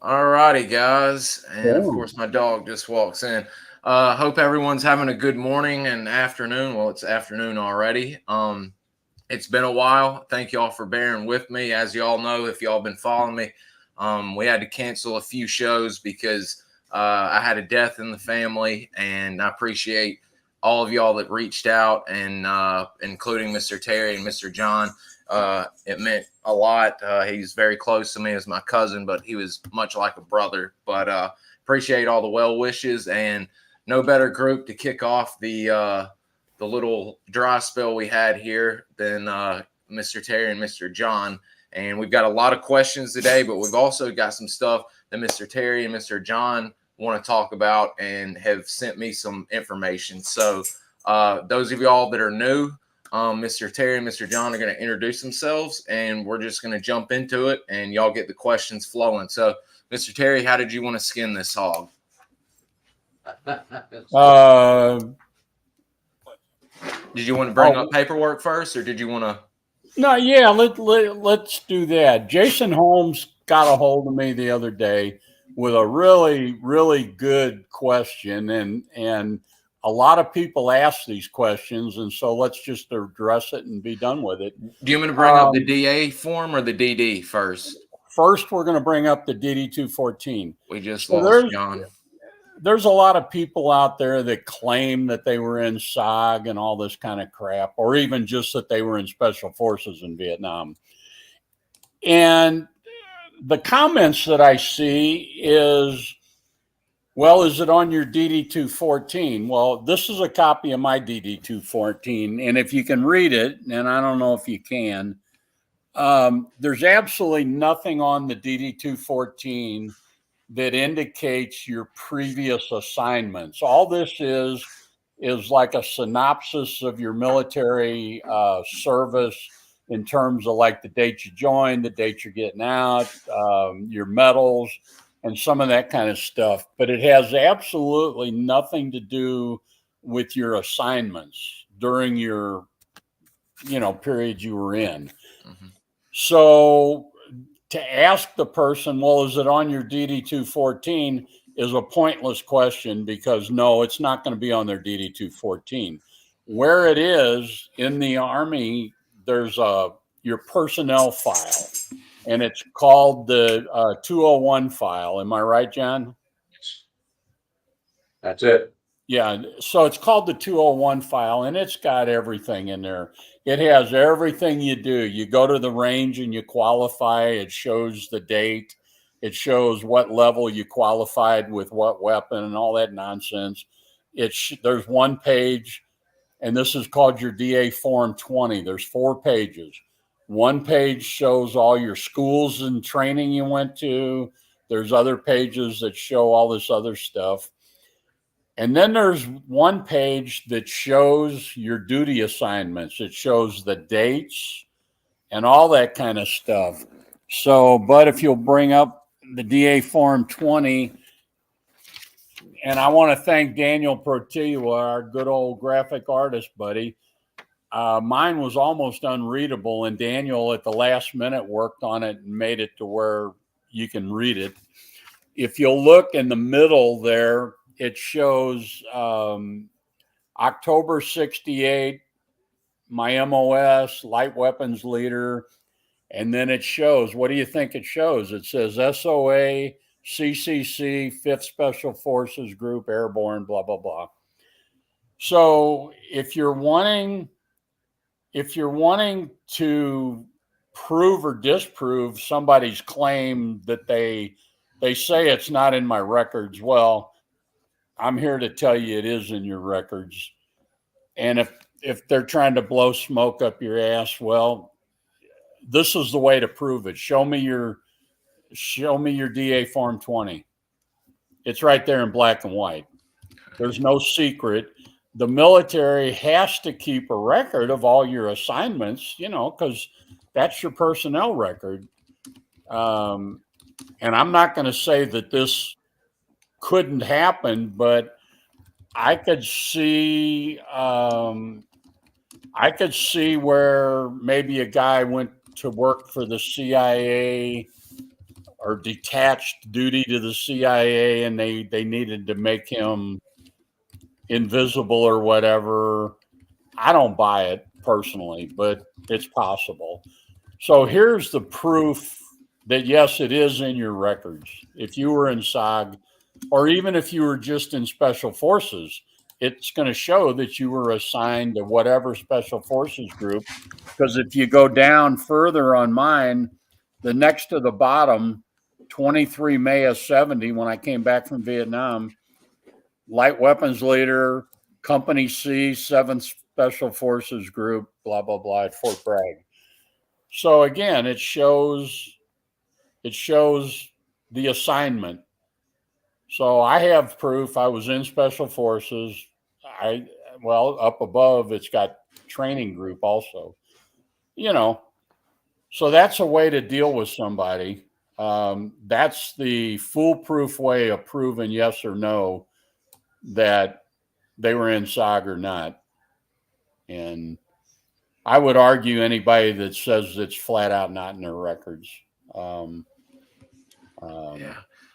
All righty, guys. And of Boom. course, my dog just walks in. Hope everyone's having a good morning and afternoon. Well, it's afternoon already. It's been a while. Thank y'all for bearing with me. As y'all know, if y'all been following me, we had to cancel a few shows because I had a death in the family, and I appreciate all of y'all that reached out, and including Mr. Terry and Mr. John. It meant a lot. He's very close to me as my cousin, but he was much like a brother. But appreciate all the well wishes, and no better group to kick off the little dry spell we had here than Mr. Terry and Mr. John. And we've got a lot of questions today, but we've also got some stuff that Mr. Terry and Mr. John want to talk about and have sent me some information. So, those of y'all that are new, Mr. Terry and Mr. John are going to introduce themselves, and we're just going to jump into it, and y'all get the questions flowing. So, Mr. Terry, how did you want to skin this hog? Uh, Did you want to bring up paperwork first, or did you want to? no, yeah, let's do that. Jason Holmes got a hold of me the other day with a really good question, and a lot of people ask these questions, and so let's just address it and be done with it. Do you want me to bring up the DA form or the DD first? First, we're going to bring up the DD 214. We just So lost John. there's a lot of people out there that claim that they were in SOG and all this kind of crap, or even just that they were in special forces in Vietnam. And the comments that I see is, well, is it on your DD 214? Well, this is a copy of my DD 214. And if you can read it, and I don't know if you can, there's absolutely nothing on the DD 214 that indicates your previous assignments. All this is like a synopsis of your military service in terms of like the date you joined, the date you're getting out, your medals, and some of that kind of stuff. But it has absolutely nothing to do with your assignments during your, period you were in. Mm-hmm. So to ask the person, well, is it on your DD 214 is a pointless question because no, it's not going to be on their DD 214. Where it is in the Army, there's your personnel file, and it's called the 201 file. Am I right, John? That's it. Yeah, so it's called the 201 file, and it's got everything in there. It has everything you do. You go to the range and you qualify. It shows the date. It shows what level you qualified with what weapon and all that nonsense. There's one page, and this is called your DA Form 20. There's 4 pages. One page shows all your schools and training you went to. There's other pages that show all this other stuff. And then there's one page that shows your duty assignments. It shows the dates and all that kind of stuff. So, but if you'll bring up the DA Form 20, and I want to thank Daniel Protiwa, our good old graphic artist buddy. Mine was almost unreadable, and Daniel at the last minute worked on it and made it to where you can read it. If you'll look in the middle there, it shows October 68, my MOS, light weapons leader. And then it shows, what do you think it shows? It says SOA, CCC, 5th Special Forces Group, Airborne, blah, blah, blah. So if you're wanting to prove or disprove somebody's claim that they say it's not in my records, well, I'm here to tell you it is in your records. And if they're trying to blow smoke up your ass, well, this is the way to prove it. Show me your DA Form 20. It's right there in black and white. There's no secret. The military has to keep a record of all your assignments, because that's your personnel record. And I'm not going to say that this couldn't happen, but I could see where maybe a guy went to work for the CIA or detached duty to the CIA, and they needed to make him invisible or whatever. I don't buy it personally, but it's possible. So here's the proof that yes, it is in your records. If you were in SOG, or even if you were just in Special Forces, it's going to show that you were assigned to whatever Special Forces group. Because if you go down further on mine, the next to the bottom, 23 May of 70, when I came back from Vietnam, light weapons leader, Company C, 7th Special Forces Group, blah, blah, blah, at Fort Bragg. So again, it shows the assignment. So I have proof I was in Special Forces. Up above, it's got training group also. So that's a way to deal with somebody. That's the foolproof way of proving yes or no that they were in SOG or not. And I would argue anybody that says it's flat out not in their records. Yeah.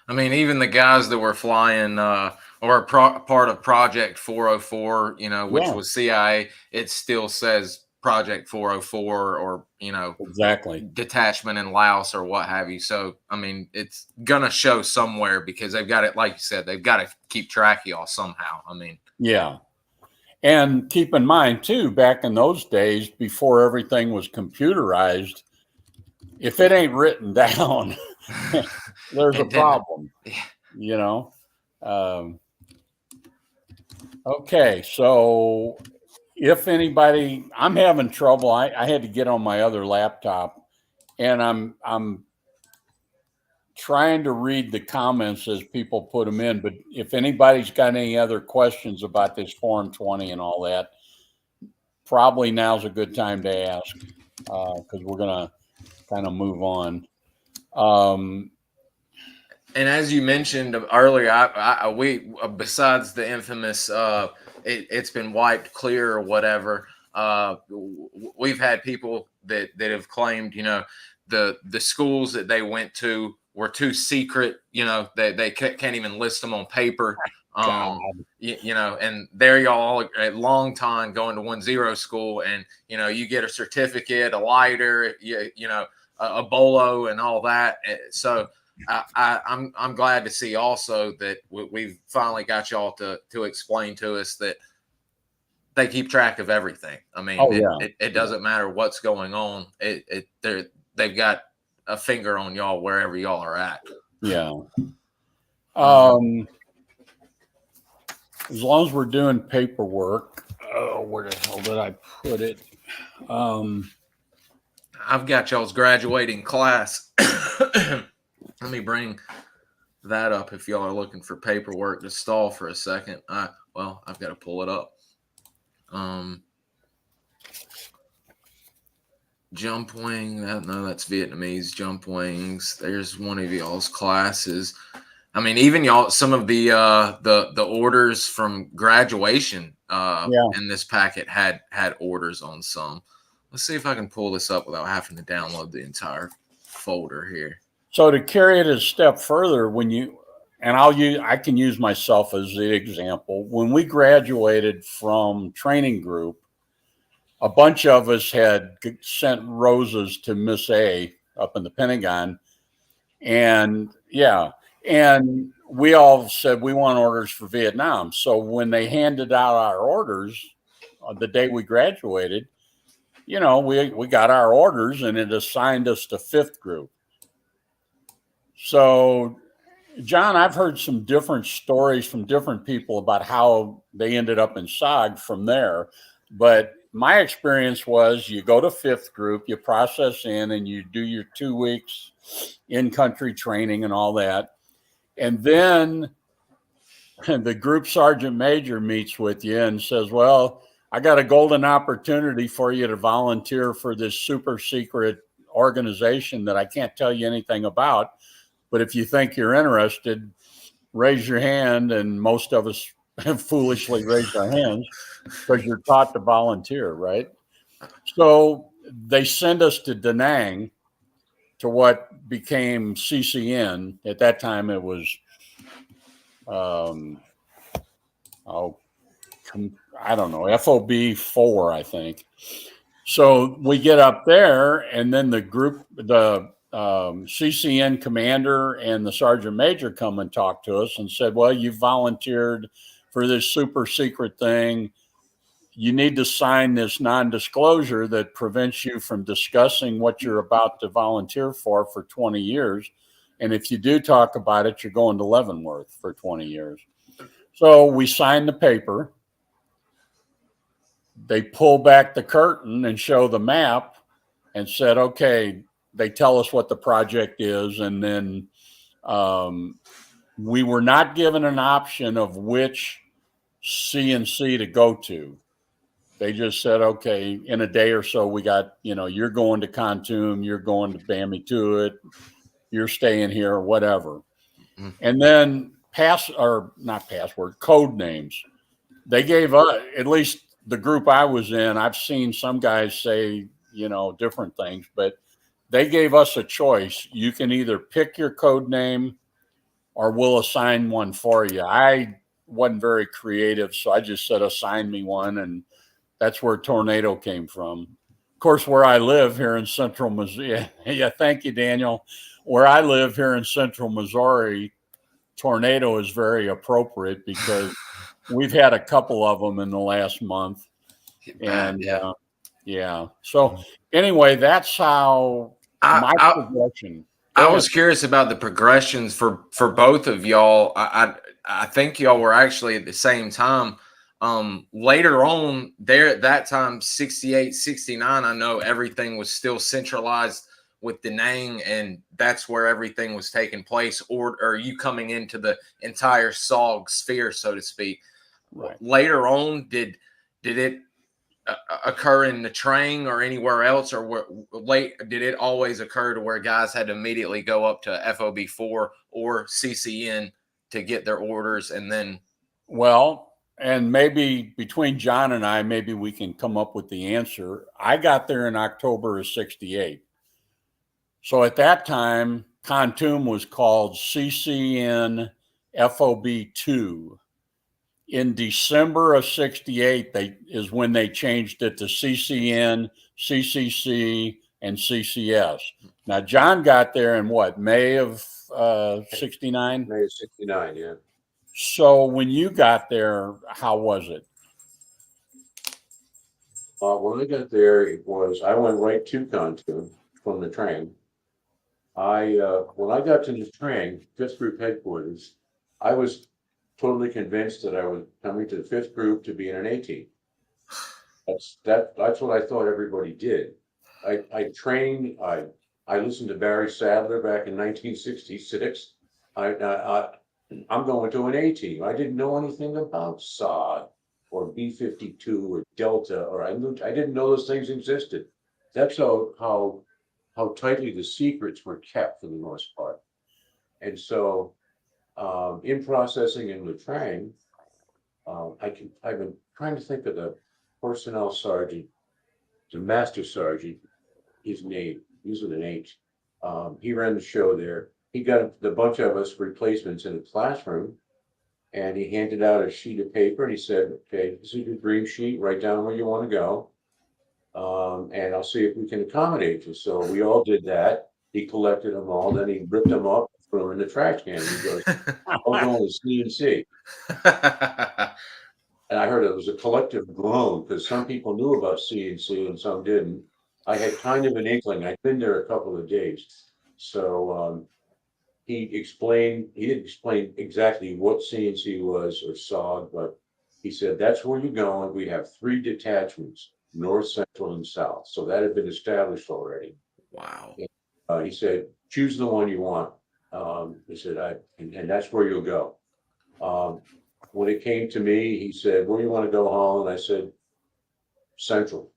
I mean, even the guys that were flying or part of Project 404, which was CIA, it still says Project 404 or, exactly, detachment in Laos or what have you. So, I mean, it's going to show somewhere because they've got it, like you said, they've got to keep track of y'all somehow. I mean, yeah. And keep in mind, too, back in those days, before everything was computerized, if it ain't written down, there's a problem, Okay, so if anybody, I'm having trouble. I had to get on my other laptop, and I'm trying to read the comments as people put them in. But if anybody's got any other questions about this Form 20 and all that, probably now's a good time to ask, because we're going to kind of move on. And as you mentioned earlier, we besides the infamous, it's been wiped clear or whatever. We've had people that have claimed, the schools that they went to were too secret. They can't even list them on paper. And there y'all a long time going to 1-0 school, and you get a certificate, a lighter, a bolo, and all that. So. I'm glad to see also that we've finally got y'all to explain to us that they keep track of everything. I mean, it doesn't matter what's going on. They've got a finger on y'all wherever y'all are at. Yeah. As long as we're doing paperwork. Oh, where the hell did I put it? I've got y'all's graduating class. Let me bring that up if y'all are looking for paperwork to stall for a second. I've got to pull it up. Jump wing. No, that's Vietnamese jump wings. There's one of y'all's classes. I mean, even y'all, some of the orders from graduation in this packet had orders on some. Let's see if I can pull this up without having to download the entire folder here. So to carry it a step further, I can use myself as the example. When we graduated from training group, a bunch of us had sent roses to Miss A up in the Pentagon. And we all said we want orders for Vietnam. So when they handed out our orders on the day we graduated, we got our orders, and it assigned us to 5th group. So, John, I've heard some different stories from different people about how they ended up in SOG from there. But my experience was you go to 5th group, you process in, and you do your 2 weeks in-country training and all that. And then the group sergeant major meets with you and says, well, I got a golden opportunity for you to volunteer for this super secret organization that I can't tell you anything about. But if you think you're interested, raise your hand. And most of us foolishly raise our hands because you're taught to volunteer, right? So they send us to Da Nang. to what became CCN. At that time, it was, I don't know, FOB 4, I think. So we get up there, and then the group, the CCN commander and the sergeant major come and talk to us and said, well, you volunteered for this super secret thing. You need to sign this non-disclosure that prevents you from discussing what you're about to volunteer for 20 years. And if you do talk about it, you're going to Leavenworth for 20 years. So we signed the paper. They pull back the curtain and show the map and said, okay, they tell us what the project is. And then we were not given an option of which CNC to go to. They just said, okay, in a day or so, we got, you're going to Khartoum, you're going to Bamituit, you're staying here, or whatever. Mm-hmm. And then code names. They gave us, at least the group I was in, I've seen some guys say, different things, but they gave us a choice. You can either pick your code name or we'll assign one for you. I wasn't very creative, so I just said, assign me one. And that's where Tornado came from. Of course, where I live here in central Missouri, yeah, thank you, Daniel. Where I live here in central Missouri, Tornado is very appropriate because we've had a couple of them in the last month. And yeah. So anyway, that's how my progression. I was curious about the progressions for both of y'all. I think y'all were actually at the same time. Later on there at that time, 68, 69, I know everything was still centralized with Da Nang, and that's where everything was taking place, or are you coming into the entire SOG sphere, so to speak? Right. Later on, did it occur in the train or anywhere else, or did it always occur to where guys had to immediately go up to FOB4 or CCN to get their orders? And then, well, and maybe between John and I, maybe we can come up with the answer. I got there in October of 68. So at that time, Khartoum was called CCN FOB2. In December of 68, is when they changed it to CCN, CCC, and CCS. Now, John got there in what, May of 69? May of 69, yeah. So when you got there, how was it? When I got there, I went right to Khartoum from the train. When I got to the train, 5th Group headquarters, I was totally convinced that I was coming to the 5th Group to be in an A team. That's what I thought everybody did. I trained. I listened to Barry Sadler back in 1966. I'm going to an A team. I didn't know anything about SOG or B-52 or Delta, or I didn't know those things existed. That's how tightly the secrets were kept for the most part. And so in processing in the train, I've been trying to think of the personnel sergeant, the master sergeant, his name, he's with an H. He ran the show there. He got the bunch of us replacements in the classroom, and he handed out a sheet of paper and he said, okay, this is your dream sheet, write down where you want to go. And I'll see if we can accommodate you. So we all did that. He collected them all, then he ripped them up, threw them in the trash can. He goes, I'm going to CNC. And I heard it was a collective groan because some people knew about CNC and some didn't. I had kind of an inkling. I'd been there a couple of days. So he didn't explain exactly what CNC was or SOG, but he said, that's where you're going. We have 3 detachments, north, central, and south. So that had been established already. Wow. He said, choose the one you want. He said, and that's where you'll go. When it came to me, he said, where do you want to go, Holland? I said, central,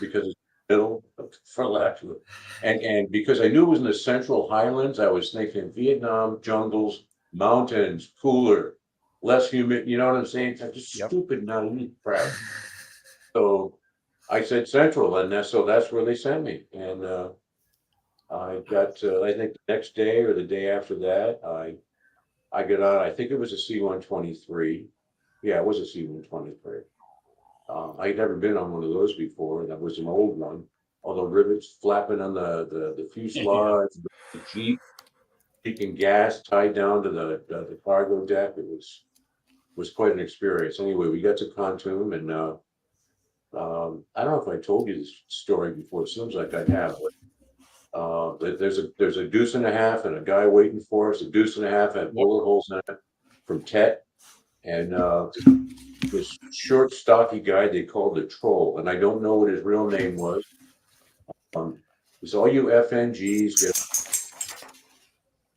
because it's middle, for lack of it. And because I knew it was in the central highlands, I was thinking Vietnam, jungles, mountains, cooler, less humid, you know what I'm saying? Just stupid, naive crap. So I said central, and so that's where they sent me. And I got, I think the next day or the day after that, I got on, I think it was a C-123. Yeah, it was a C-123. I'd never been on one of those before, and that was an old one. All the rivets flapping on the Yeah. fuselage, the Jeep leaking gas tied down to the cargo deck. It was quite an experience. Anyway, we got to Khartoum, and I don't know if I told you this story before. It seems like I have. There's a deuce and a half and a guy waiting for us. A deuce and a half had Yep. bullet holes in it from Tet, and this short, stocky guy they called the Troll, and I don't know what his real name was. It's all you FNGs get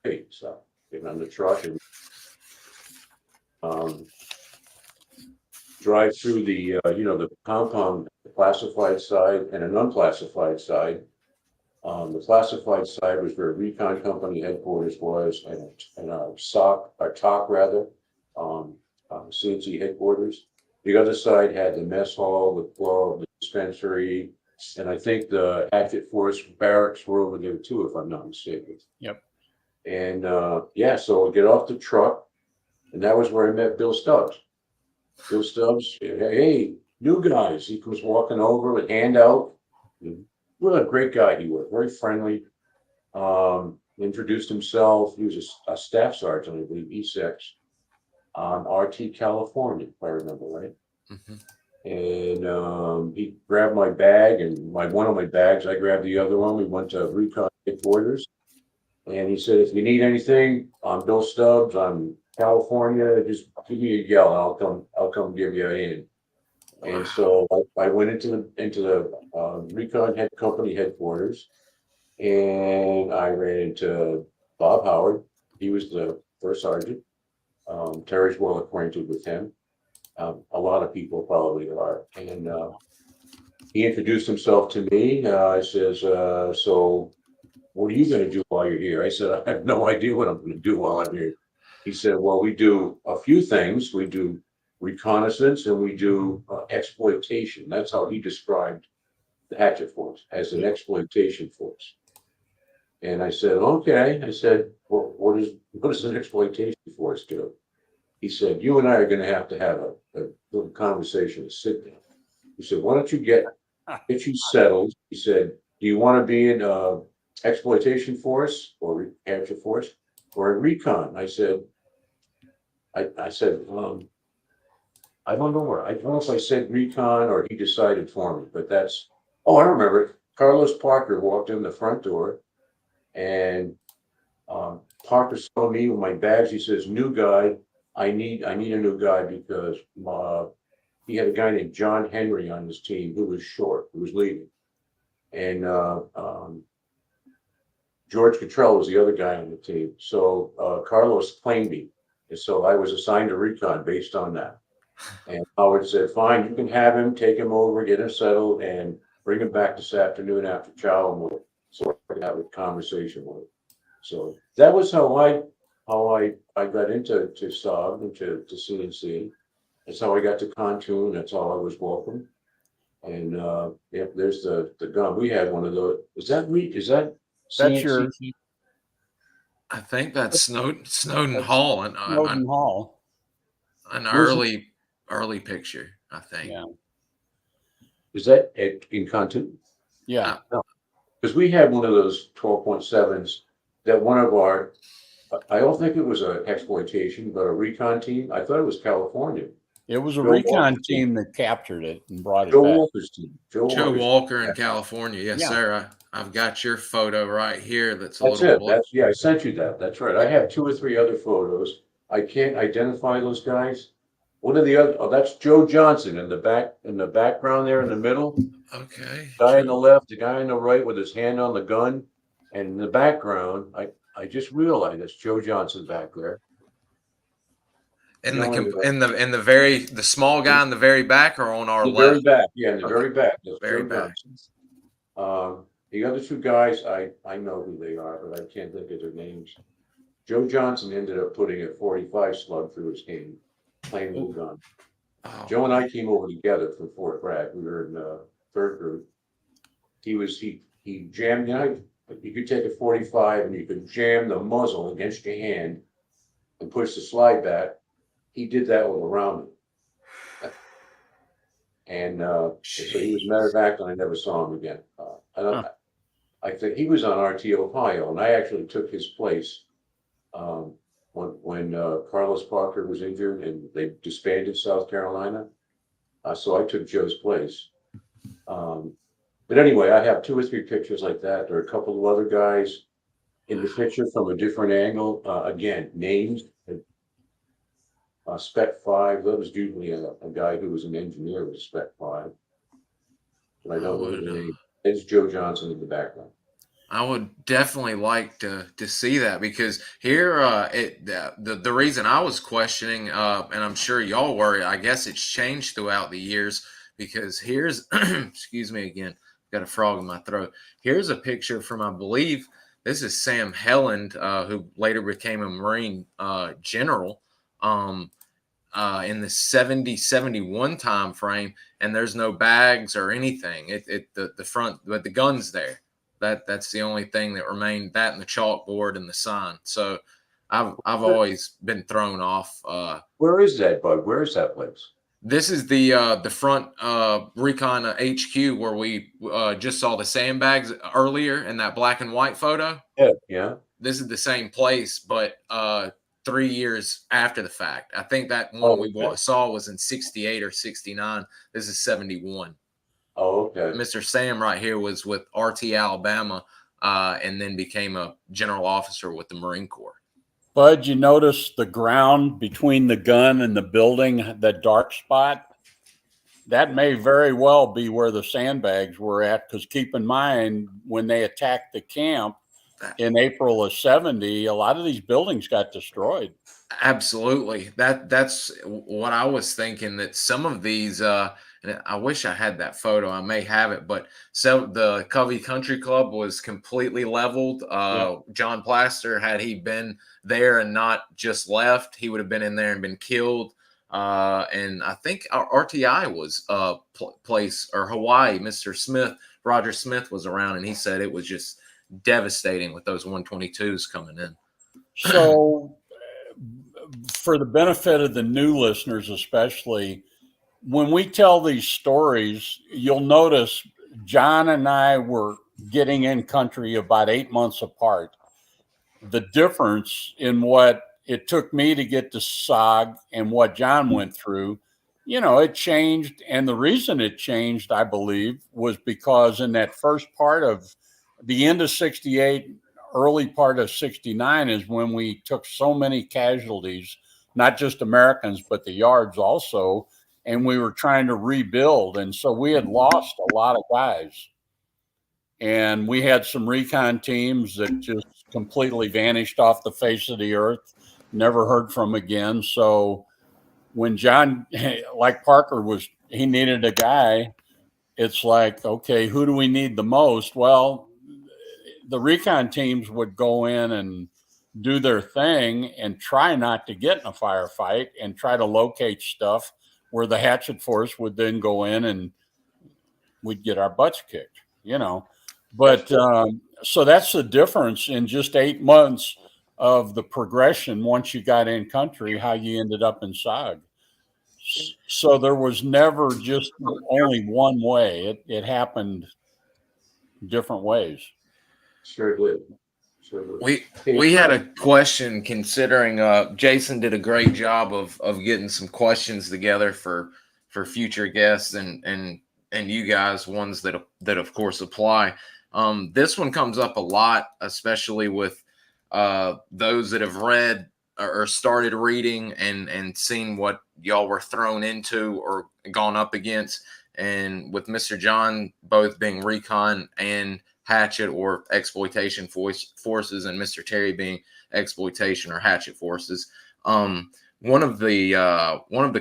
paid, so getting on the truck and drive through the the compound, the classified side and an unclassified side. The classified side was where Recon Company headquarters was, and our TOC rather, CNC headquarters. The other side had the mess hall, the club, the dispensary, and I think the Hatchet Force barracks were over there too, if I'm not mistaken. Yep. And yeah, so I get off the truck, and that was where I met Bill Stubbs. Bill Stubbs, hey, new guys. He comes walking over with hand out. What a great guy he was, very friendly. Introduced himself. He was a staff sergeant, I believe, E6 on RT California, if I remember right. Mm-hmm. And he grabbed my bag and one of my bags. I grabbed the other one. We went to Recon headquarters, and he said, "If you need anything, I'm Bill Stubbs. I'm California. Just give me a yell, and I'll come give you a hand." And so I went into the Recon company headquarters, and I ran into Bob Howard. He was the first sergeant. Terry's well acquainted with him. A lot of people probably are. And he introduced himself to me. I says, "So what are you going to do while you're here?" I said, "I have no idea what I'm going to do while I'm here." He said, "Well, we do a few things. We do reconnaissance and we do exploitation." That's how he described the Hatchet Force, as an exploitation force. And I said, "Okay." I said, "Well, what does an exploitation force do?" He said, "You and I are going to have a little conversation, a sit down." He said, "Why don't you get you settled?" He said, "Do you want to be in exploitation force or capture force or in recon?" I said, I said, I don't know where. I don't know if I said recon or he decided for me, but that's, oh, I remember it. Carlos Parker walked in the front door, and Parker saw me with my bags. He says, "New guy. I need a new guy because he had a guy named John Henry on his team who was short, who was leaving. And George Cottrell was the other guy on the team. So Carlos claimed me. And so I was assigned to recon based on that. And Howard said, "Fine, you can have him, take him over, get him settled, and bring him back this afternoon after chow, and we'll sort of have a conversation with him." So that was how I got into SOG and to CNC. That's how I got to Khartoum. That's how I was welcomed. And yep, there's the gun. We had one of those. Is that That's your CNC? I think that's Snowden Hall and Snowden Hall. an Where's early picture, I think. Yeah. Is that in Khartoum? Yeah. No, because we had one of those 12.7s that one of our, I don't think it was an exploitation, but a recon team. I thought it was California. It was a Joe recon Walker's team that captured it and brought it Joe back. Walker's team. Joe Walker's Walker in team. California. Yes, Yeah. sir. I've got your photo right here. That's a That's little it. blue. Yeah, I sent you that. That's right. I have 2 or 3 other photos. I can't identify those guys. What are the other? Oh, that's Joe Johnson in the background there in the middle. Okay. Guy on the left, the guy on the right with his hand on the gun, and in the background, I just realized that's Joe Johnson back there. In the small guy in the very back or on our The left? very back, yeah, in the Okay. very back. That's Very Joe back. Johnson. The other 2 guys, I know who they are, but I can't think of their names. Joe Johnson ended up putting a 45 slug through his hand, plain old gun. Oh, Joe and I came over together from Fort Bragg. We were in the 3rd group. He jammed. You could take a 45 and you could jam the muzzle against your hand and push the slide back. He did that with a round. And so he was medevac, and I never saw him again. I think he was on RT Ohio, and I actually took his place when Carlos Parker was injured and they disbanded South Carolina. So I took Joe's place. But anyway, I have 2 or 3 pictures like that. There are a couple of other guys in the picture from a different angle. Again, names. Spec 5, that was usually a guy who was an engineer with Spec 5. But I don't know the name. There's Joe Johnson in the background. I would definitely like to see that, because here the reason I was questioning, and I'm sure y'all were, I guess it's changed throughout the years, because here's excuse me again, got a frog in my throat. Here's a picture from, I believe this is Sam Holland, who later became a Marine general. In the 70-71 time frame, and there's no bags or anything. The front, but the gun's there. That's the only thing that remained. That and the chalkboard and the sign. So I've always been thrown off. Where is that, Bud? Where is that place? This is the front Recon HQ where we just saw the sandbags earlier in that black and white photo. Yeah. This is the same place, but 3 years after the fact. I think that one we saw was in 68 or 69. This is 71. Oh, okay. Mr. Sam right here was with RT Alabama, and then became a general officer with the Marine Corps. Bud, you notice the ground between the gun and the building, that dark spot? That may very well be where the sandbags were at, because keep in mind, when they attacked the camp in April of 70, a lot of these buildings got destroyed. Absolutely. That's what I was thinking, that some of these, and I wish I had that photo. I may have it, but so the Covey Country Club was completely leveled. John Plaster, had he been there and not just left, he would have been in there and been killed. And I think our RTI was place, or Hawaii. Mr. Smith, Roger Smith, was around, and he said it was just devastating with those 122s coming in. So for the benefit of the new listeners, especially, when we tell these stories, you'll notice John and I were getting in country about 8 months apart. The difference in what it took me to get to SOG and what John went through, it changed. And the reason it changed, I believe, was because in that first part of the end of 68, early part of 69 is when we took so many casualties, not just Americans, but the yards also. And we were trying to rebuild. And so we had lost a lot of guys. And we had some recon teams that just completely vanished off the face of the earth, never heard from again. So when John, like Parker, he needed a guy, it's like, okay, who do we need the most? Well, the recon teams would go in and do their thing and try not to get in a firefight and try to locate stuff, where the hatchet force would then go in and we'd get our butts kicked, But so that's the difference in just 8 months of the progression once you got in country, how you ended up in SOG. So there was never just only one way. It happened different ways. Sure did. We had a question, considering Jason did a great job of getting some questions together for future guests and you guys, ones that of course apply. This one comes up a lot, especially with those that have read or started reading and seen what y'all were thrown into or gone up against. And with Mr. John both being recon and hatchet or exploitation forces, and Mr. Terry being exploitation or hatchet forces. One of the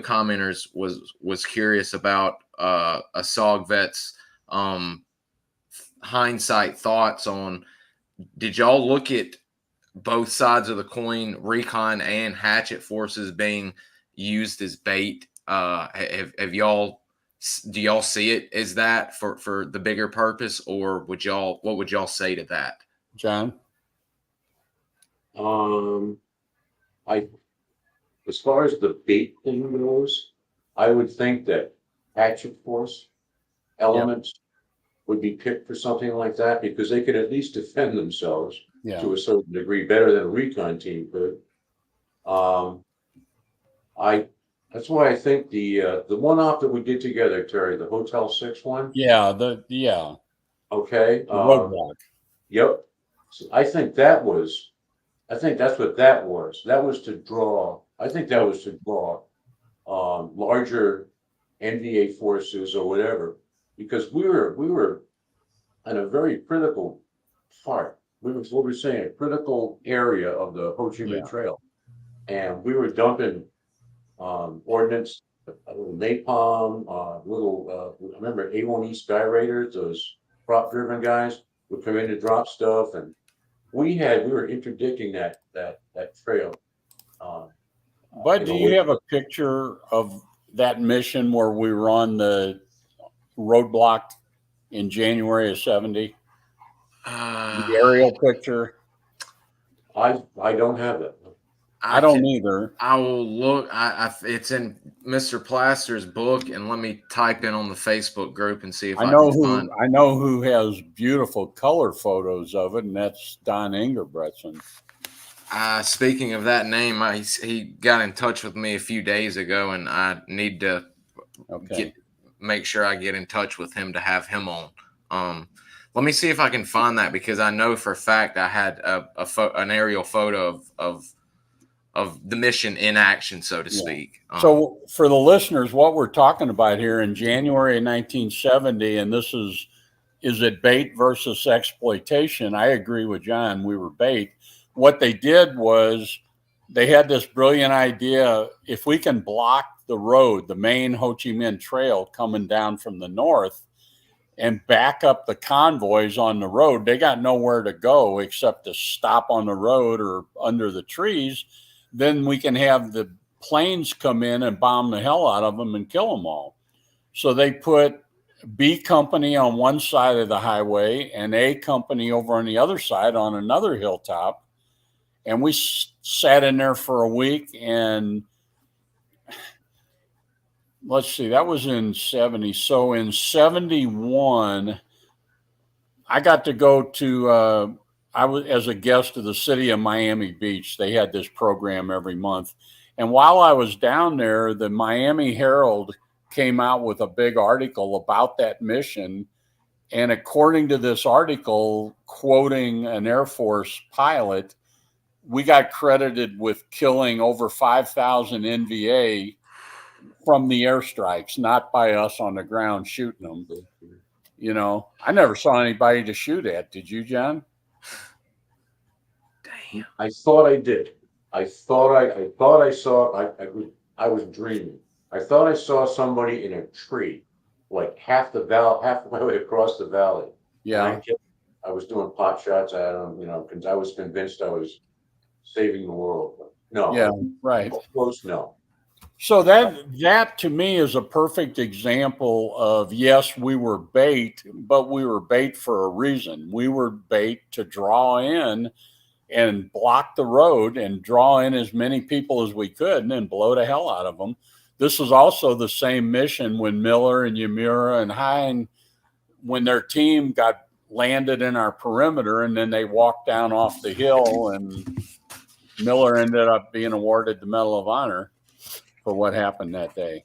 commenters was curious about a SOG vet's hindsight thoughts on, did y'all look at both sides of the coin, recon and hatchet forces being used as bait? Have y'all, do y'all see it as that for the bigger purpose, or what would y'all say to that? John? I, as far as the bait thing goes, I would think that hatchet force elements would be picked for something like that because they could at least defend themselves Yeah. to a certain degree better than a recon team could. That's why I think the one off that we did together, Terry, the Hotel 6 one. Yeah. Okay. The roadblock. Yep. So I think that's what that was. That was to draw. I think that was to draw larger NVA forces or whatever, because we were in a very critical part. We were what we're saying, a critical area of the Ho Chi Minh Trail, and we were dumping ordnance, a little napalm, I remember A1E Sky Raiders, those prop driven guys would come in to drop stuff, and we were interdicting that trail. But do you have a picture of that mission where we were on the roadblock in January of 70? The aerial picture? I don't have it. I don't either. I will look. It's in Mr. Plaster's book, and let me type in on the Facebook group and see if I can find. I know who has beautiful color photos of it, and that's Don Ingerbretson. Speaking of that name, he got in touch with me a few days ago, and I need to make sure I get in touch with him to have him on. Let me see if I can find that, because I know for a fact I had an aerial photo of the mission in action, so to speak. So for the listeners, what we're talking about here in January of 1970, and this is it bait versus exploitation? I agree with John. We were bait. What they did was they had this brilliant idea. If we can block the road, the main Ho Chi Minh Trail coming down from the north, and back up the convoys on the road, they got nowhere to go except to stop on the road or under the trees. Then we can have the planes come in and bomb the hell out of them and kill them all. So they put B Company on one side of the highway and A Company over on the other side on another hilltop. And we sat in there for a week, and let's see, that was in 70. So in 71, I got to go to, I was as a guest of the city of Miami Beach. They had this program every month. And while I was down there, the Miami Herald came out with a big article about that mission. And according to this article, quoting an Air Force pilot, we got credited with killing over 5,000 NVA from the airstrikes, not by us on the ground shooting them. You know, I never saw anybody to shoot at. Did you, John? Damn. I thought I did. I was dreaming. I thought I saw somebody in a tree, like half the way across the valley. Yeah. I was doing pot shots at them, you know, because I was convinced I was saving the world. But no. Yeah, right. Close, no. So that to me is a perfect example of, yes, we were bait, but we were bait for a reason. We were bait to draw in and block the road and draw in as many people as we could and then blow the hell out of them. This was also the same mission when Miller and Yamura and Hine, when their team got landed in our perimeter, and then they walked down off the hill, and Miller ended up being awarded the Medal of Honor for what happened that day.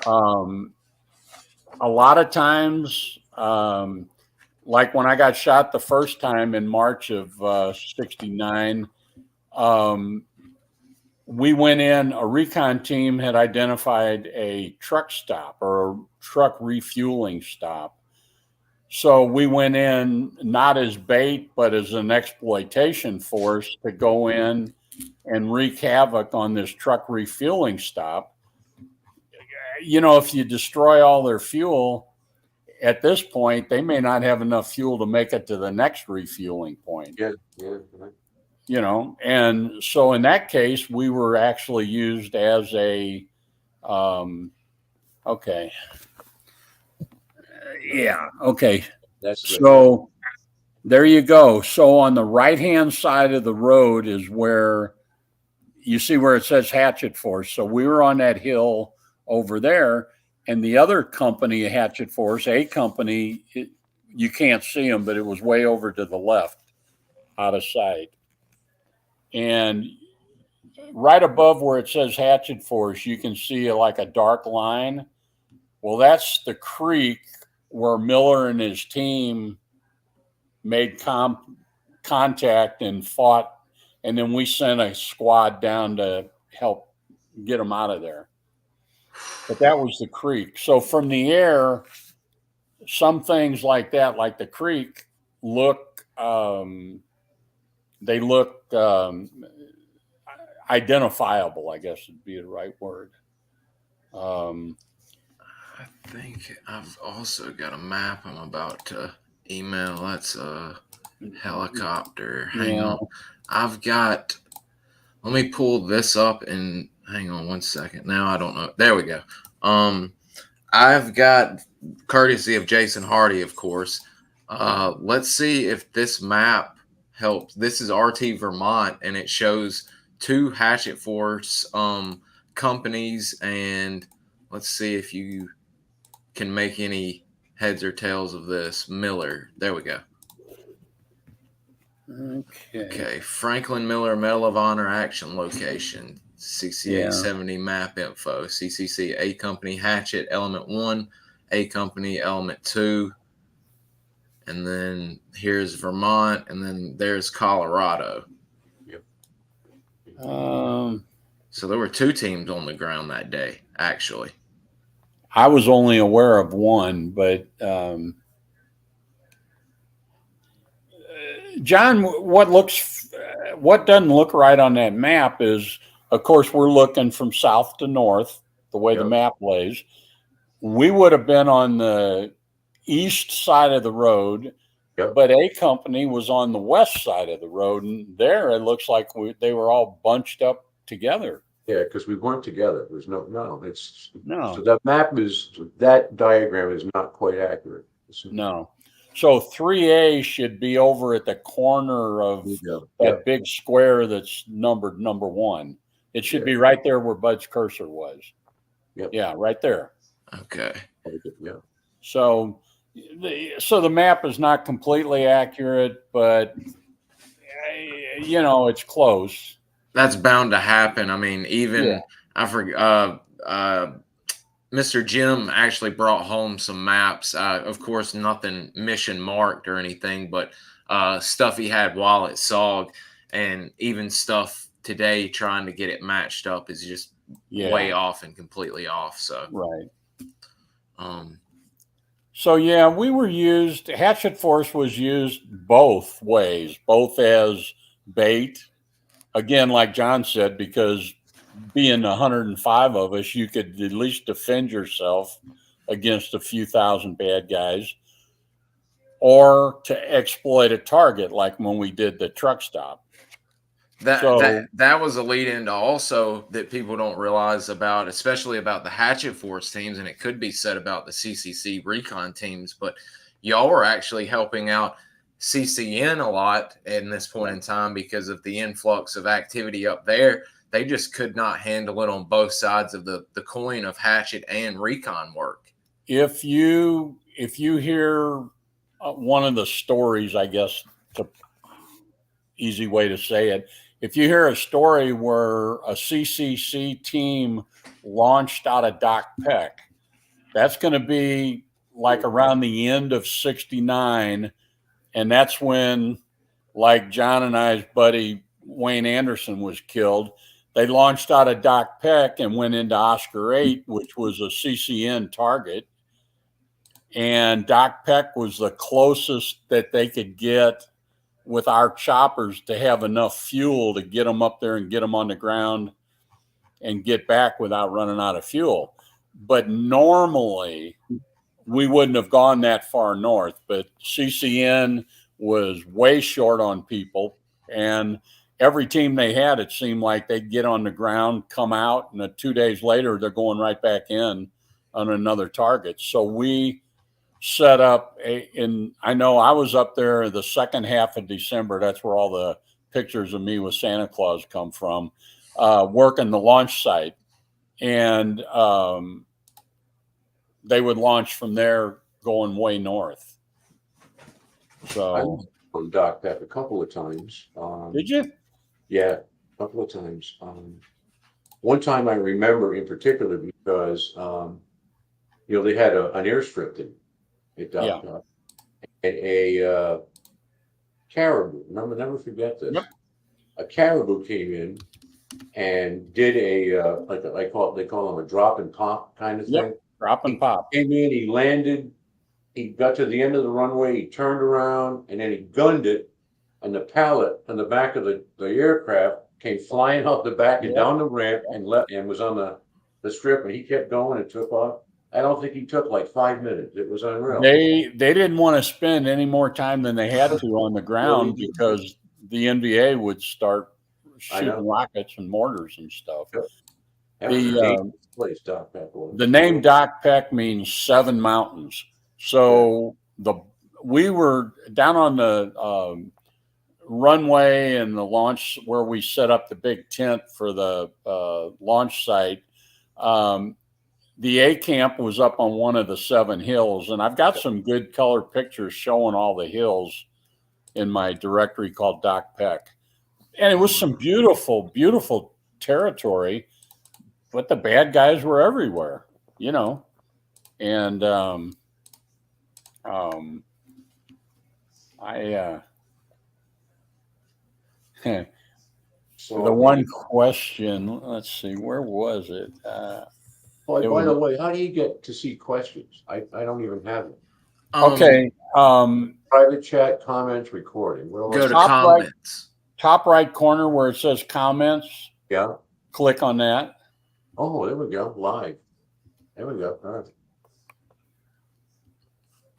A lot of times, like when I got shot the first time in March of 69, we went in, a recon team had identified a truck stop or a truck refueling stop. So we went in not as bait, but as an exploitation force to go in and wreak havoc on this truck refueling stop. You know, if you destroy all their fuel, at this point, they may not have enough fuel to make it to the next refueling point. Yeah. You know, and so in that case, we were actually used as a, okay. Yeah. Okay. That's so There you go. So on the right-hand side of the road is where you see where it says Hatchet Force. So we were on that hill over there, and the other company, Hatchet Force, A company, you can't see them, but it was way over to the left, out of sight. And right above where it says Hatchet Force, you can see like a dark line. Well, that's the creek where Miller and his team made contact and fought, and then we sent a squad down to help get them out of there. But that was the creek. So from the air, some things like that, like the creek, look identifiable, I guess would be the right word. I think I've also got a map I'm about to email. That's a helicopter. Hang on. Let me pull this up and hang on one second. Now I don't know. There we go. I've got, courtesy of Jason Hardy, of course. Let's see if this map helps. This is RT Vermont, and it shows 2 Hatchet Force companies, and let's see if you can make any heads or tails of this. Miller. There we go. Okay. Franklin Miller Medal of Honor action location. CC-870 map info. CCC A Company Hatchet Element 1, A Company Element 2. And then here's Vermont, and then there's Colorado. Yep. So there were 2 teams on the ground that day, actually. I was only aware of one, but John, what doesn't look right on that map is, of course, we're looking from south to north, the way the map lays. We would have been on the east side of the road, but A Company was on the west side of the road, and there it looks like they were all bunched up together. Yeah, because we weren't together. There's no. So that diagram is not quite accurate. No. So 3A should be over at the corner of that big square that's numbered number 1. It should be right there where Bud's cursor was. Yep. Yeah, right there. Okay. Yeah. So the map is not completely accurate, but it's close. That's bound to happen. I mean, even I forgot. Mr. Jim actually brought home some maps. Of course, nothing mission marked or anything, but stuff he had while at SOG, and even stuff today trying to get it matched up is just way off and completely off. So right. So we were used. Hatchet Force was used both ways, both as bait. Again, like John said, because being 105 of us, you could at least defend yourself against a few thousand bad guys, or to exploit a target, like when we did the truck stop. That was a lead into also that people don't realize about, especially about the Hatchet Force teams, and it could be said about the CCC recon teams, but y'all were actually helping out CCN a lot in this point in time because of the influx of activity up there. They just could not handle it on both sides of the coin of Hatchet and recon work. If you hear one of the stories, I guess, it's an easy way to say it. If you hear a story where a CCC team launched out of Doc Peck, that's going to be like around the end of '69. And that's when, like John and I's buddy Wayne Anderson was killed. They launched out of Doc Peck and went into Oscar 8, which was a CCN target. And Doc Peck was the closest that they could get with our choppers to have enough fuel to get them up there and get them on the ground and get back without running out of fuel. But normally we wouldn't have gone that far north, but CCN was way short on people, and every team they had, it seemed like they'd get on the ground, come out, and 2 days later, they're going right back in on another target. So we set up I know I was up there the second half of December. That's where all the pictures of me with Santa Claus come from, working the launch site. And they would launch from there going way north. I So was on Doc Peck a couple of times. did you? Yeah, a couple of times. One time I remember in particular because they had an airstrip at Doc Peck, and a caribou. Remember, never forget this. Yep. A caribou came in and did a they call them a drop and pop kind of thing. Yep. Drop and pop. Came in, he landed, he got to the end of the runway, he turned around, and then he gunned it, and the pallet on the back of the aircraft came flying off the back and down the ramp and was on the strip, and he kept going and took off. I don't think he took like 5 minutes. It was unreal. They didn't want to spend any more time than they had to on the ground because the NVA would start shooting rockets and mortars and stuff. The name Doc Peck means 7 mountains. So we were down on the runway and the launch where we set up the big tent for the launch site. The A camp was up on one of the 7 hills, and I've got some good color pictures showing all the hills in my directory called Doc Peck. And it was some beautiful, beautiful territory, but the bad guys were everywhere, And so the one question, let's see, where was it? By the way, how do you get to see questions? I don't even have it. Okay. Private chat, comments, recording. Go to comments. Top right corner where it says comments. Yeah. Click on that. Oh, there we go. Live. There we go. All right.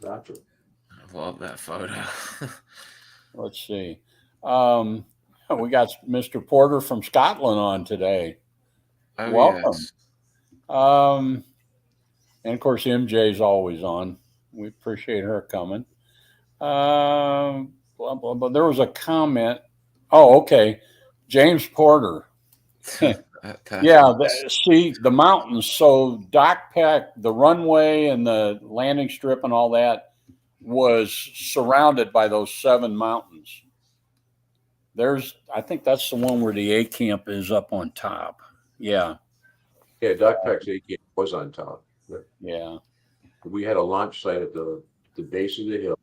Gotcha. I love that photo. Let's see. We got Mr. Porter from Scotland on today. Oh, welcome. Yes. And of course, MJ's always on. We appreciate her coming. Blah, blah, blah. There was a comment. Oh, okay. James Porter. Yeah, see the mountains. So Doc Peck, the runway and the landing strip and all that was surrounded by those 7 mountains. I think that's the one where the A camp is up on top. Yeah. Yeah, Doc Peck's A camp was on top. Yeah. We had a launch site at the base of the hill.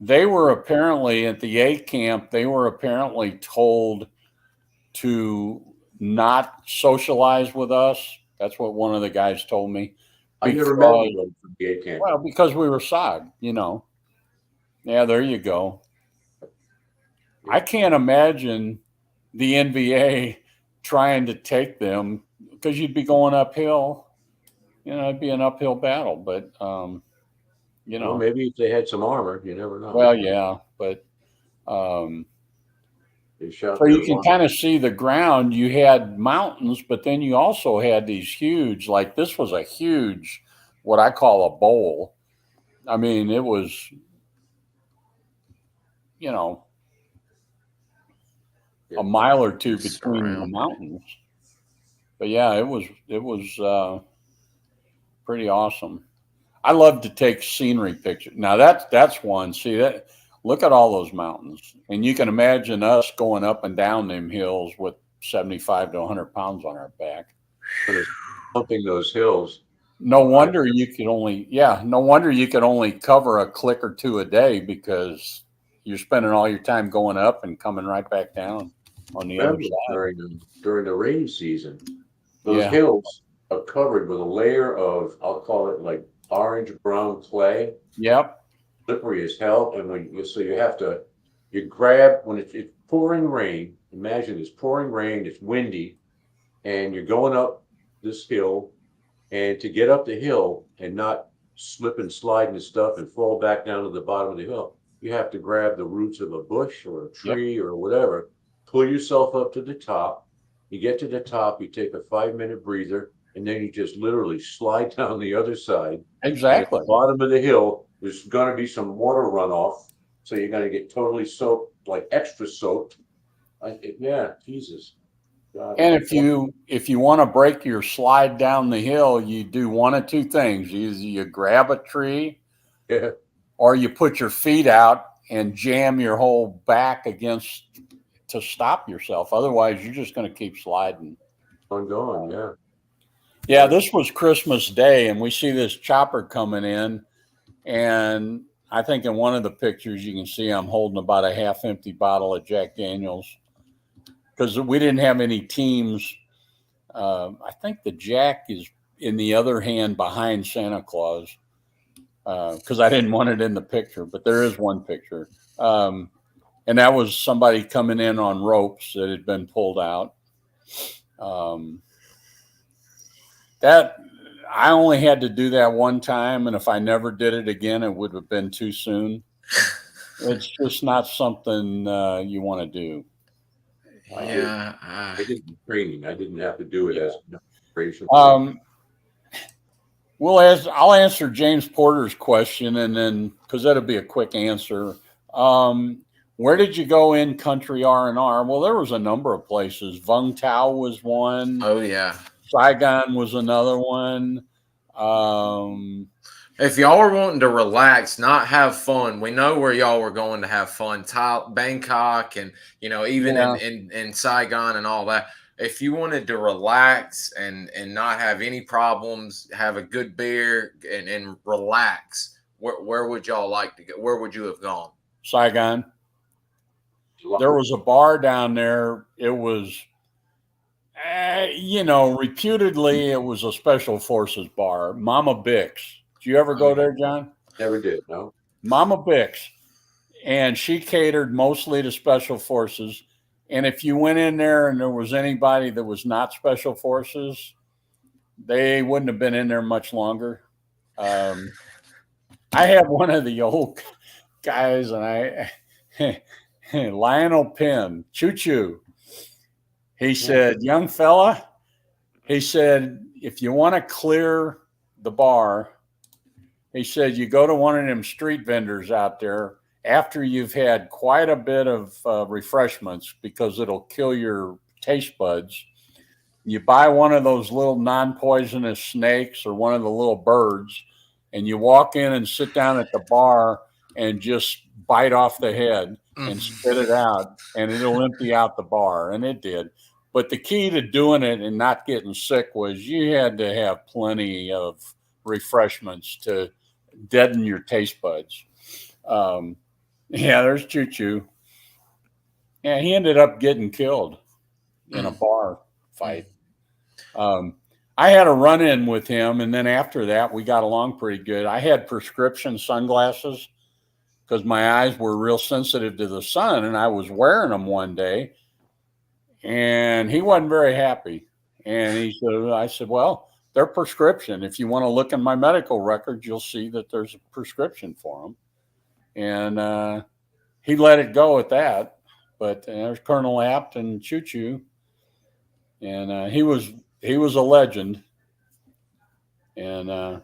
They were apparently at the A camp, they were apparently told to not socialize with us. That's what one of the guys told me. I never met anyone from the A camp. Well, because we were SOG, Yeah, there you go. I can't imagine the NVA trying to take them because you'd be going uphill. It'd be an uphill battle, but well, maybe if they had some armor, you never know. Well, yeah, but so you can kind of see the ground. You had mountains, but then you also had these huge, like this was a huge, what I call a bowl. I mean, it was, a mile or two between the mountains. But yeah, it was pretty awesome. I love to take scenery pictures. Now that's one. See that? Look at all those mountains, and you can imagine us going up and down them hills with 75 to 100 pounds on our back, pumping those hills. No wonder you could only cover a click or two a day because you're spending all your time going up and coming right back down on the other side. During the rainy season, those hills are covered with a layer of, I'll call it like orange brown clay. Yep. Slippery as hell, and so you grab when it's pouring rain. Imagine it's pouring rain, it's windy, and you're going up this hill, and to get up the hill and not slip and slide into stuff and fall back down to the bottom of the hill, you have to grab the roots of a bush or a tree or whatever, pull yourself up to the top. You get to the top, you take a 5-minute breather, and then you just literally slide down the other side. Exactly. At the bottom of the hill, there's gonna be some water runoff, so you're gonna get totally soaked, like extra soaked. Yeah, Jesus. God. And if you want to break your slide down the hill, you do one of two things. Either you grab a tree Yeah, or you put your feet out and jam your whole back against to stop yourself. Otherwise, you're just going to keep sliding. ongoing, yeah. Yeah, this was Christmas Day, and we see this chopper coming in. And I think in one of the pictures, you can see I'm holding about a half empty bottle of Jack Daniels because we didn't have any teams. I think the Jack is in the other hand behind Santa Claus because I didn't want it in the picture, but there is one picture. And that was somebody coming in on ropes that had been pulled out. That I only had to do that one time, and if I never did it again, it would have been too soon. It's just not something you want to do. Yeah, I did training. I didn't have to do it as an operation. I'll answer James Porter's question, and then because that'll be a quick answer. Where did you go in country R&R? Well, there was a number of places. Vung Tau was one. oh yeah. Saigon was another one. If y'all were wanting to relax, not have fun, we know where y'all were going to have fun. Bangkok and, even in Saigon and all that. If you wanted to relax and not have any problems, have a good beer and relax, where would y'all like to go? Where would you have gone? Saigon. There was a bar down there. It was, reputedly, it was a special forces bar. Mama Bix. Did you ever go there, John? Never did, no. Mama Bix. And she catered mostly to special forces. And if you went in there and there was anybody that was not special forces, they wouldn't have been in there much longer. I had one of the old guys, and Lionel Penn, Choo Choo. He said, young fella, he said, if you want to clear the bar, he said, you go to one of them street vendors out there after you've had quite a bit of refreshments because it'll kill your taste buds. You buy one of those little non-poisonous snakes or one of the little birds, and you walk in and sit down at the bar and just bite off the head and spit it out, and it'll empty out the bar. And it did. But the key to doing it and not getting sick was you had to have plenty of refreshments to deaden your taste buds. There's Choo Choo. Yeah, he ended up getting killed in a bar fight. I had a run-in with him, and then after that, we got along pretty good. I had prescription sunglasses because my eyes were real sensitive to the sun, and I was wearing them one day, and he wasn't very happy. And I said, well, they're prescription. If you want to look in my medical records, you'll see that there's a prescription for them. And he let it go at that. But there's Colonel Apt and Choo Choo. And he was a legend. And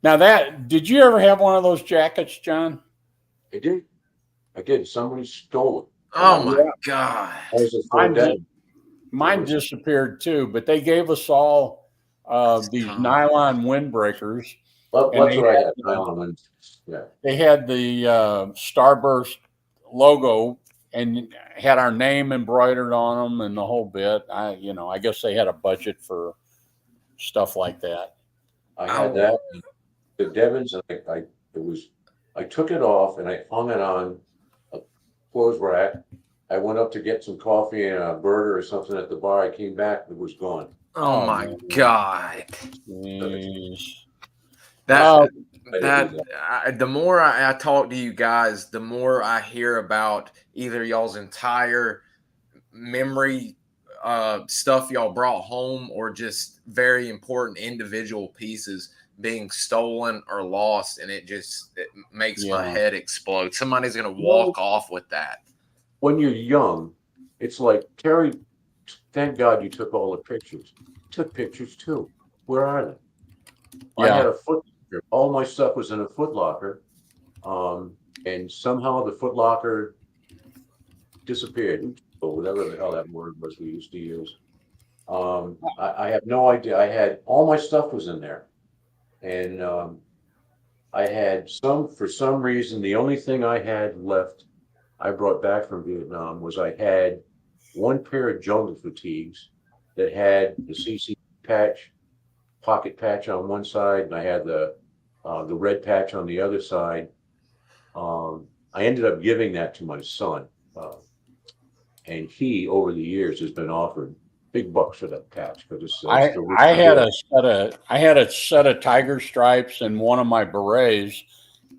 now did you ever have one of those jackets, John? I did. Somebody stole it. Oh my God. Mine disappeared too, but they gave us all these nylon windbreakers. That's what I had. Nylon. Yeah. They had the Starburst logo and had our name embroidered on them and the whole bit. I guess they had a budget for stuff like that. I had that. The Devons, I took it off and I hung it on a clothes rack. I went up to get some coffee and a burger or something at the bar. I came back, it was gone. Oh my God. Jeez. The more I talk to you guys, the more I hear about either y'all's entire memory stuff y'all brought home or just very important individual pieces being stolen or lost, and it makes my head explode. Somebody's going to walk off with that. When you're young, it's like, Terry, thank God you took all the pictures. Took pictures too. Where are they? I had a all my stuff was in a Foot Locker. And somehow the Foot Locker disappeared, or whatever the hell that word was we used to use. I have no idea. I had all my stuff was in there. And I had for some reason, the only thing I had left I brought back from Vietnam was I had one pair of jungle fatigues that had the CC patch, pocket patch on one side, and I had the red patch on the other side. I ended up giving that to my son, and he, over the years, has been offered big bucks for that patch because it's I had a set of tiger stripes in one of my berets,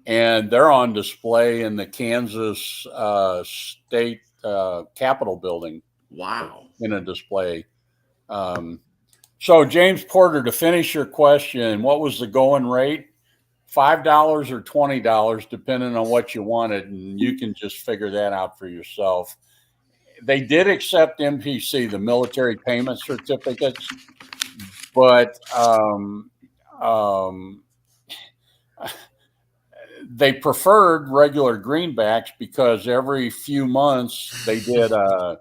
and they're on display in the Kansas State Capitol building. Wow! In a display. So James Porter, to finish your question, what was the going rate? $5 or $20, depending on what you wanted, and you can just figure that out for yourself. They did accept MPC, the military payment certificates, but they preferred regular greenbacks because every few months they did a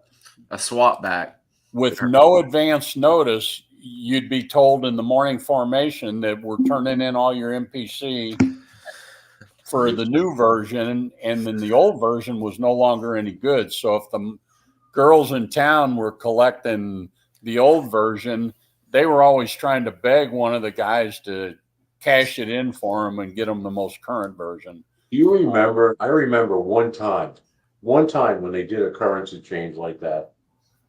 swap back. With no advance notice, you'd be told in the morning formation that we're turning in all your MPC for the new version, and then the old version was no longer any good. So if the girls in town were collecting the old version, they were always trying to beg one of the guys to cash it in for them and get them the most current version. You remember? I remember one time when they did a currency change like that,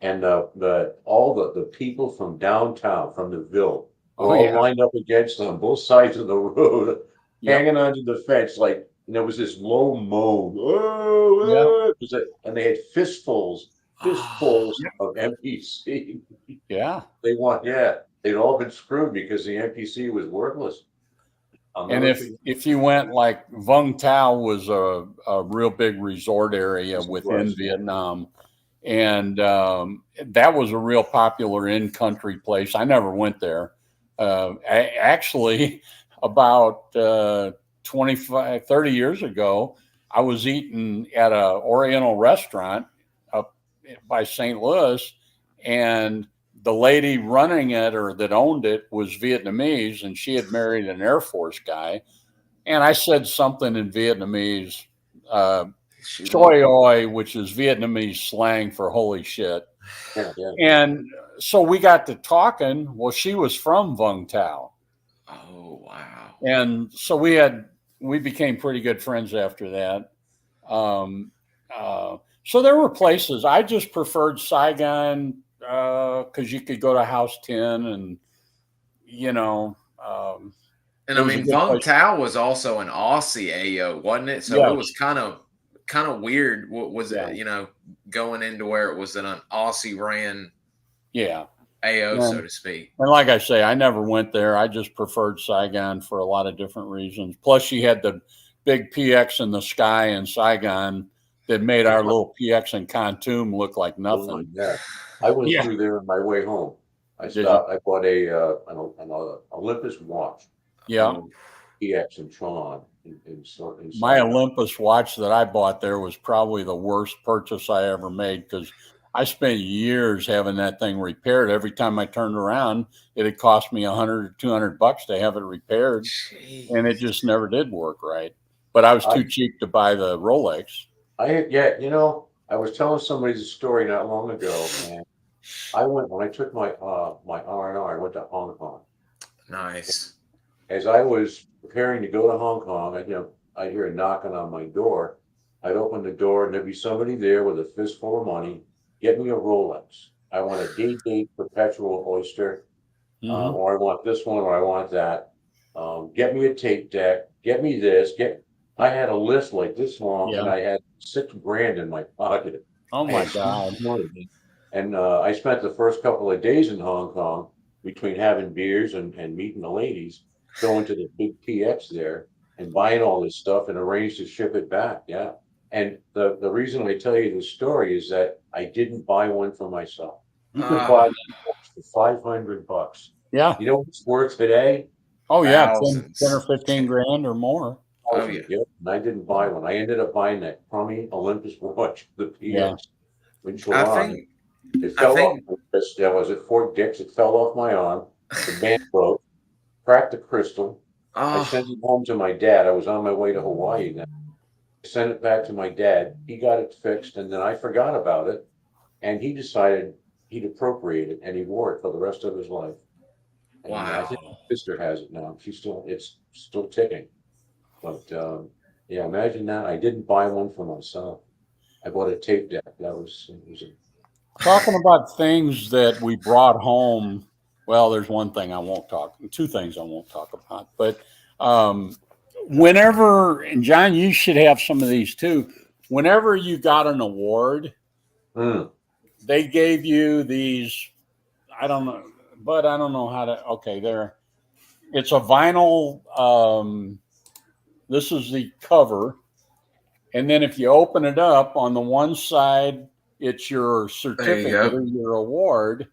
and all the people from downtown, from the Ville, were all lined up against on both sides of the road, hanging onto the fence, like, and there was this low moan. And they had fistfuls of MPC. Yeah. They'd all been screwed because the MPC was worthless. And if you went, like, Vung Tau was a real big resort area within Vietnam, and that was a real popular in-country place. I never went there. Actually, about 25, 30 years ago, I was eating at an Oriental restaurant up by St. Louis, and the lady running it, or that owned it, was Vietnamese, and she had married an Air Force guy. And I said something in Vietnamese, choi oi, which is Vietnamese slang for holy shit. And so we got to talking. Well, she was from Vung Tau. Oh, wow. And so we became pretty good friends after that. So there were places. I just preferred Saigon because you could go to House 10 and, and I mean, Vung Tau was also an Aussie AO, wasn't it? So it was kind of weird. What was it, going into where it was an Aussie ran AO, so to speak. And like I say, I never went there. I just preferred Saigon for a lot of different reasons. Plus, you had the big PX in the sky in Saigon that made our little PX in Kontum look like nothing. I went through there on my way home. I stopped. I bought an Olympus watch. PX and Tron. My Olympus watch that I bought there was probably the worst purchase I ever made, because I spent years having that thing repaired. Every time I turned around, it had cost me $100 or $200 to have it repaired. Jeez. And it just never did work right. But I was too cheap to buy the Rolex. I was telling somebody the story not long ago, and when I took my my R&R, I went to Hong Kong. Nice. As I was preparing to go to Hong Kong, I hear a knocking on my door. I'd open the door, and there'd be somebody there with a fistful of money. Get me a Rolex. I want a date perpetual oyster, or I want this one, or I want that. Get me a tape deck. Get me this. I had a list like this long, and I had $6,000 in my pocket. Oh my God! And I spent the first couple of days in Hong Kong between having beers and meeting the ladies, going to the big PX there and buying all this stuff and arranged to ship it back. Yeah. And the reason I tell you this story is that I didn't buy one for myself. You can buy that for $500. Yeah. You know what it's worth today? Oh yeah, 10 thousands. or 15 grand or more. Oh yeah. Yep, and I didn't buy one. I ended up buying that crummy Olympus watch, the Yeah. PX in I July. think It I fell off think my wrist. I was at Fort Dix. It fell off my arm. The band broke, cracked the crystal. I oh sent it home to my dad. I was on my way to Hawaii then. I sent it back to my dad. He got it fixed, and then I forgot about it. And he decided he'd appropriate it, and he wore it for the rest of his life. And I think my wow. sister has it now. It's still ticking. But yeah, imagine that. I didn't buy one for myself. I bought a tape deck. It was a, Talking about things that we brought home. Well, there's one thing I won't talk, two things I won't talk about. But um, whenever, and John, you should have some of these too. Whenever you got an award, mm, they gave you these. I don't know, but I don't know how to. Okay, there. It's a vinyl. This is the cover, and then if you open it up, on the one side, it's your There you certificate go. or your award,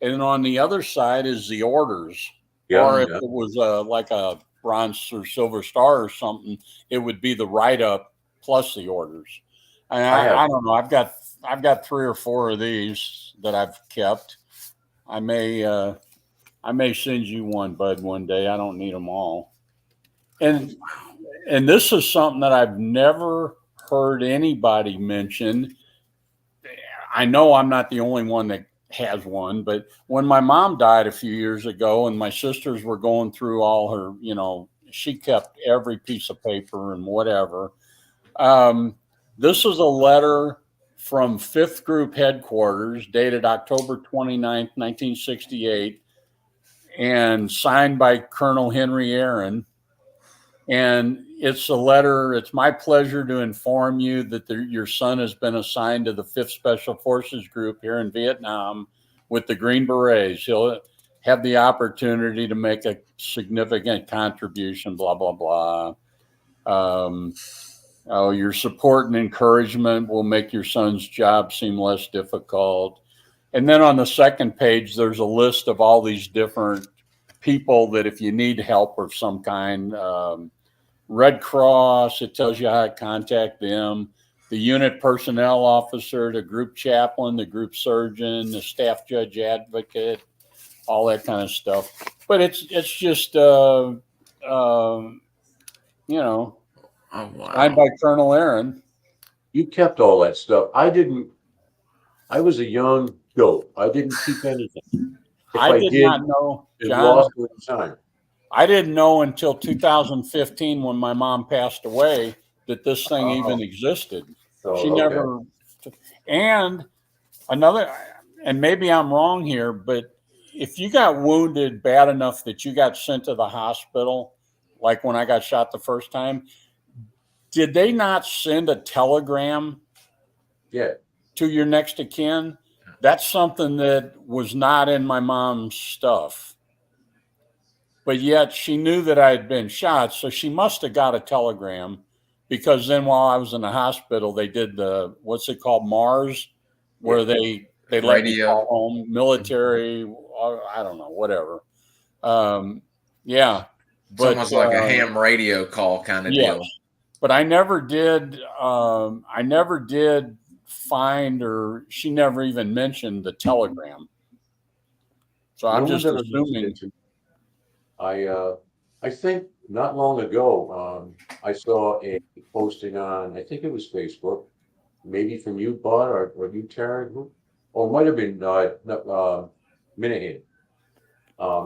and on the other side is the orders. yeah, Or if yeah. it was like a bronze or silver star or something, it would be the write up plus the orders. And I have. I don't know. I've got 3 or 4 of these that I've kept. I may send you one, Bud, one day. I don't need them all. And this is something that I've never heard anybody mention. I know I'm not the only one that has one, but when my mom died a few years ago and my sisters were going through all her, she kept every piece of paper and whatever. This is a letter from 5th Group headquarters dated October 29th, 1968, and signed by Colonel Henry Aaron. And it's a letter. It's my pleasure to inform you that your son has been assigned to the 5th Special Forces Group here in Vietnam with the Green Berets. He'll have the opportunity to make a significant contribution, blah, blah, blah. Your support and encouragement will make your son's job seem less difficult. And then on the second page, there's a list of all these different people that if you need help of some kind, Red Cross, it tells you how to contact them, the unit personnel officer, the group chaplain, the group surgeon, the staff judge advocate, all that kind of stuff. But it's just Oh signed wow. by Colonel Aaron. You kept all that stuff. I didn't. I was a young goat. I didn't keep anything. If I I did did, not know, it John. lost with time. I didn't know until 2015 when my mom passed away that this thing Oh, even existed. She oh, okay. never, and another, and maybe I'm wrong here, but if you got wounded bad enough that you got sent to the hospital, like when I got shot the first time, did they not send a telegram Yeah. to your next of kin? That's something that was not in my mom's stuff. But yet she knew that I had been shot, so she must have got a telegram, because then while I was in the hospital, they did the, what's it called, Mars, where Yeah. they let me Radio. call home, military, I don't know, whatever. Yeah, It's but almost like a ham radio call kind of yes, deal. but I never did. I never did find, or she never even mentioned the telegram. So No I'm one just ever mentioned assuming. it to me. I think not long ago, I saw a posting on, I think it was Facebook, maybe from you, Bud, or you, Terry, or it might have been Minahan.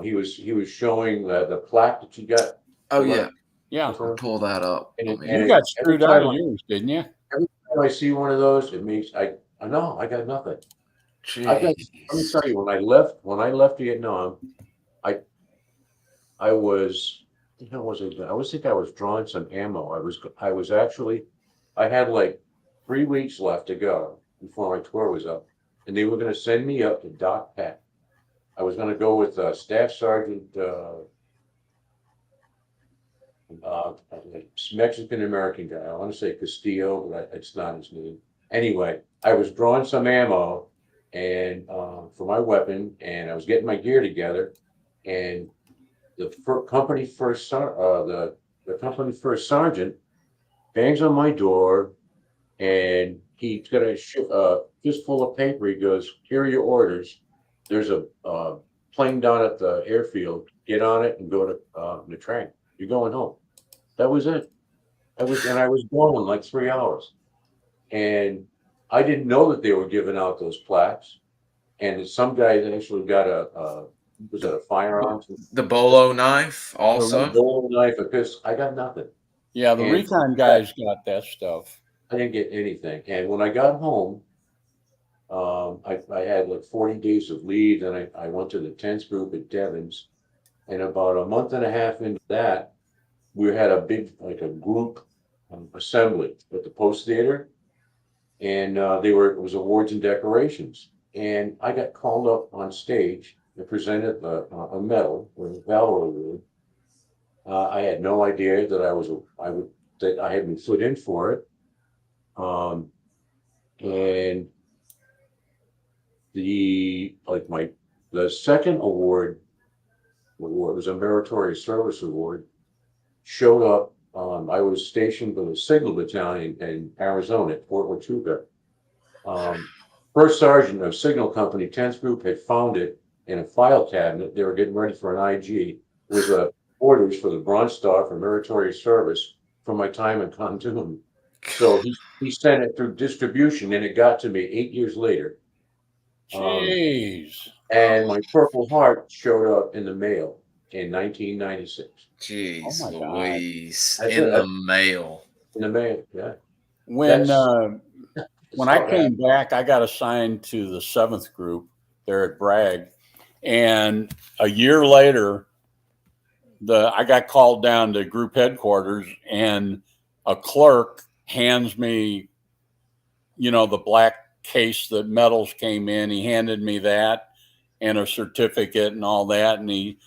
He was showing the plaque that you got. Oh yeah. Yeah, I'll pull that up. And Let it, me. and you it, got screwed out of yours, didn't you? every time I see one of those, it makes I know I got nothing. Let me Jeez. tell you, when I left Vietnam, I I was, you know, was it? I was think I was drawing some ammo. I was actually, I had like 3 weeks left to go before my tour was up, and they were going to send me up to Doc Pat. I was going to go with Staff Sergeant, uh, Mexican American guy. I want to say Castillo, but it's not his name. Anyway, I was drawing some ammo and for my weapon, and I was getting my gear together, and company first sergeant bangs on my door, and he's got a fistful of paper. He goes, "Here are your orders. There's a plane down at the airfield. Get on it and go to the train. You're going home." That was it. I was gone in like 3 hours, and I didn't know that they were giving out those plaques. And some guy actually got was that a firearm? The bolo knife A also. bolo knife, a pistol. I got nothing. Yeah, the recon guys got that stuff. I didn't get anything. And when I got home, I had like 40 days of leave, and I went to the 10th group at Devon's. And about a month and a half into that, we had a big, like a group assembly at the Post Theater. And it was awards and decorations. And I got called up on stage and presented a medal or a valor award. I had no idea that I had been put in for it. And the second award was a meritorious service award, showed up. I was stationed with a signal battalion in Arizona at Fort Huachuca. First sergeant of signal company 10th group had found it in a file cabinet. They were getting ready for an IG. It was orders for the Bronze Star for meritorious service for my time in Khantoum. So he sent it through distribution, and it got to me 8 years later. Jeez. And my Purple Heart showed up in the mail in 1996. Jeez, Oh my Louise. God. In the mail. In the mail, yeah. When I came back, I got assigned to the 7th group there at Bragg. And a year later, I got called down to group headquarters, and a clerk hands me, the black case that medals came in. He handed me that and a certificate and all that. And he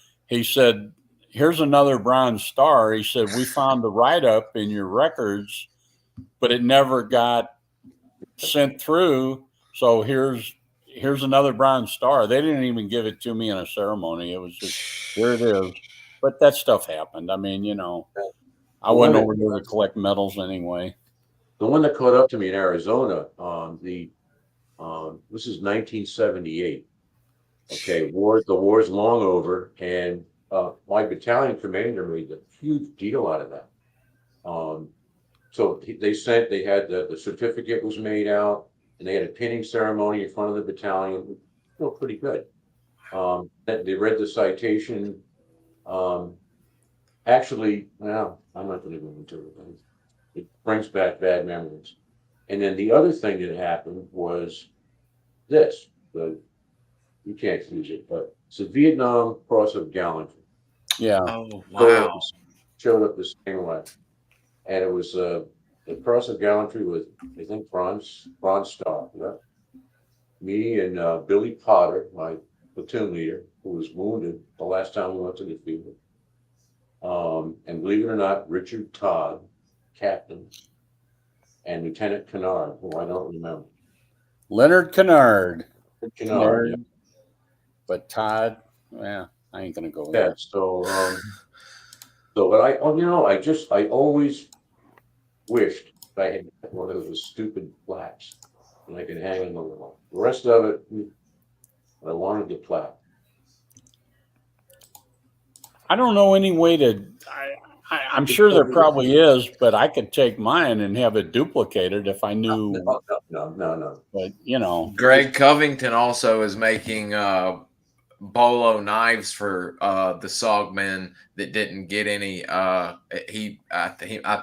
said, "Here's another Bronze Star." He said, "We found the write-up in your records, but it never got sent through. So here's another Bronze Star." They didn't even give it to me in a ceremony. It was just, here it is. But that stuff happened. I mean, I went over there to collect medals anyway. The one that caught up to me in Arizona, this is 1978. Okay, the war's long over, and my battalion commander made a huge deal out of that. So they had the certificate was made out, and they had a pinning ceremony in front of the battalion. Feel pretty good. They read the citation. Actually, well, I'm not going to go into it. It brings back bad memories. And then the other thing that happened was this. You can't use it, but it's the Vietnam Cross of Gallantry. Yeah. Oh, wow. Showed up the same way. And it was the Cross of Gallantry with, I think, Bronze Star. Yeah? Me and Billy Potter, my platoon leader, who was wounded the last time we went to the field. And believe it or not, Richard Todd, captain, and Lieutenant Kennard, who I don't remember. Leonard Kennard. Yeah. But Todd, I ain't gonna go there. Yeah, but I always wished I had one of those stupid plaques and I could hang on the wall. The rest of it, I wanted the plaque. I don't know any way to. I'm sure there probably is, but I could take mine and have it duplicated if I knew. No. But Greg Covington also is making bolo knives for the SOG men that didn't get any. I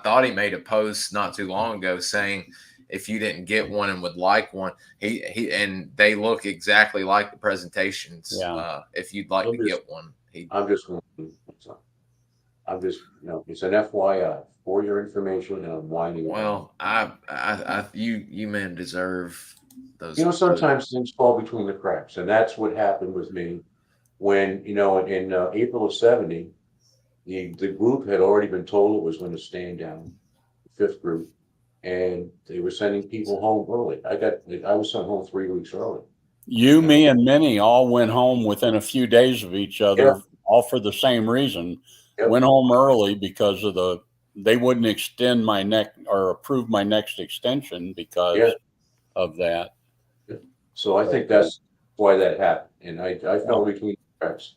thought he made a post not too long ago saying if you didn't get one and would like one, he and they look exactly like the presentations. Yeah. If you'd like to get one, it's an FYI for your information, and I'm winding. Well, you men deserve those. Sometimes things fall between the cracks, and that's what happened with me when, in April of '70, the group had already been told it was going to stand down, the 5th group, and they were sending people home early. I was sent home 3 weeks early. You, me, and Minnie all went home within a few days of each other. all for the same reason. Yep. Went home early because of they wouldn't extend my or approve my next extension because of that. So I think that's why that happened. And I fell between the cracks.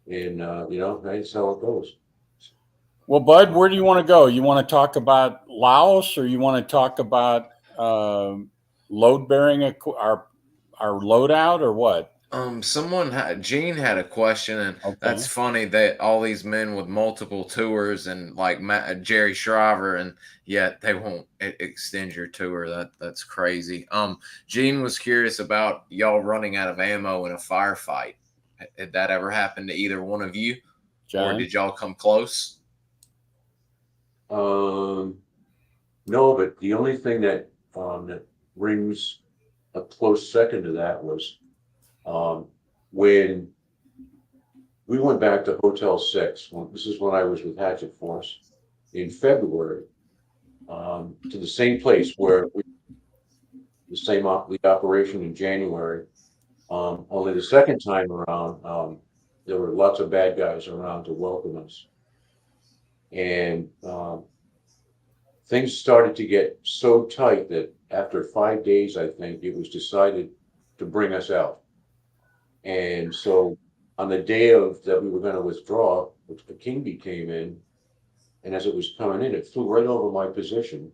And, that's how it goes. Well, Bud, where do you want to go? You want to talk about Laos, or you want to talk about load bearing our loadout, or what? Gene had a question, and that's funny that all these men with multiple tours and like Jerry Shriver, and yet they won't extend your tour. That's crazy. Gene was curious about y'all running out of ammo in a firefight. Did that ever happen to either one of you, John? or did y'all come close? No, but the only thing that rings a close second to that was when we went back to Hotel 6. This is when I was with Hatchet Force in February, to the same place where the same operation in January. Only the second time around, there were lots of bad guys around to welcome us. And things started to get so tight that after 5 days, I think, it was decided to bring us out. And so on the day that we were going to withdraw, the King Bee came in, and as it was coming in, it flew right over my position,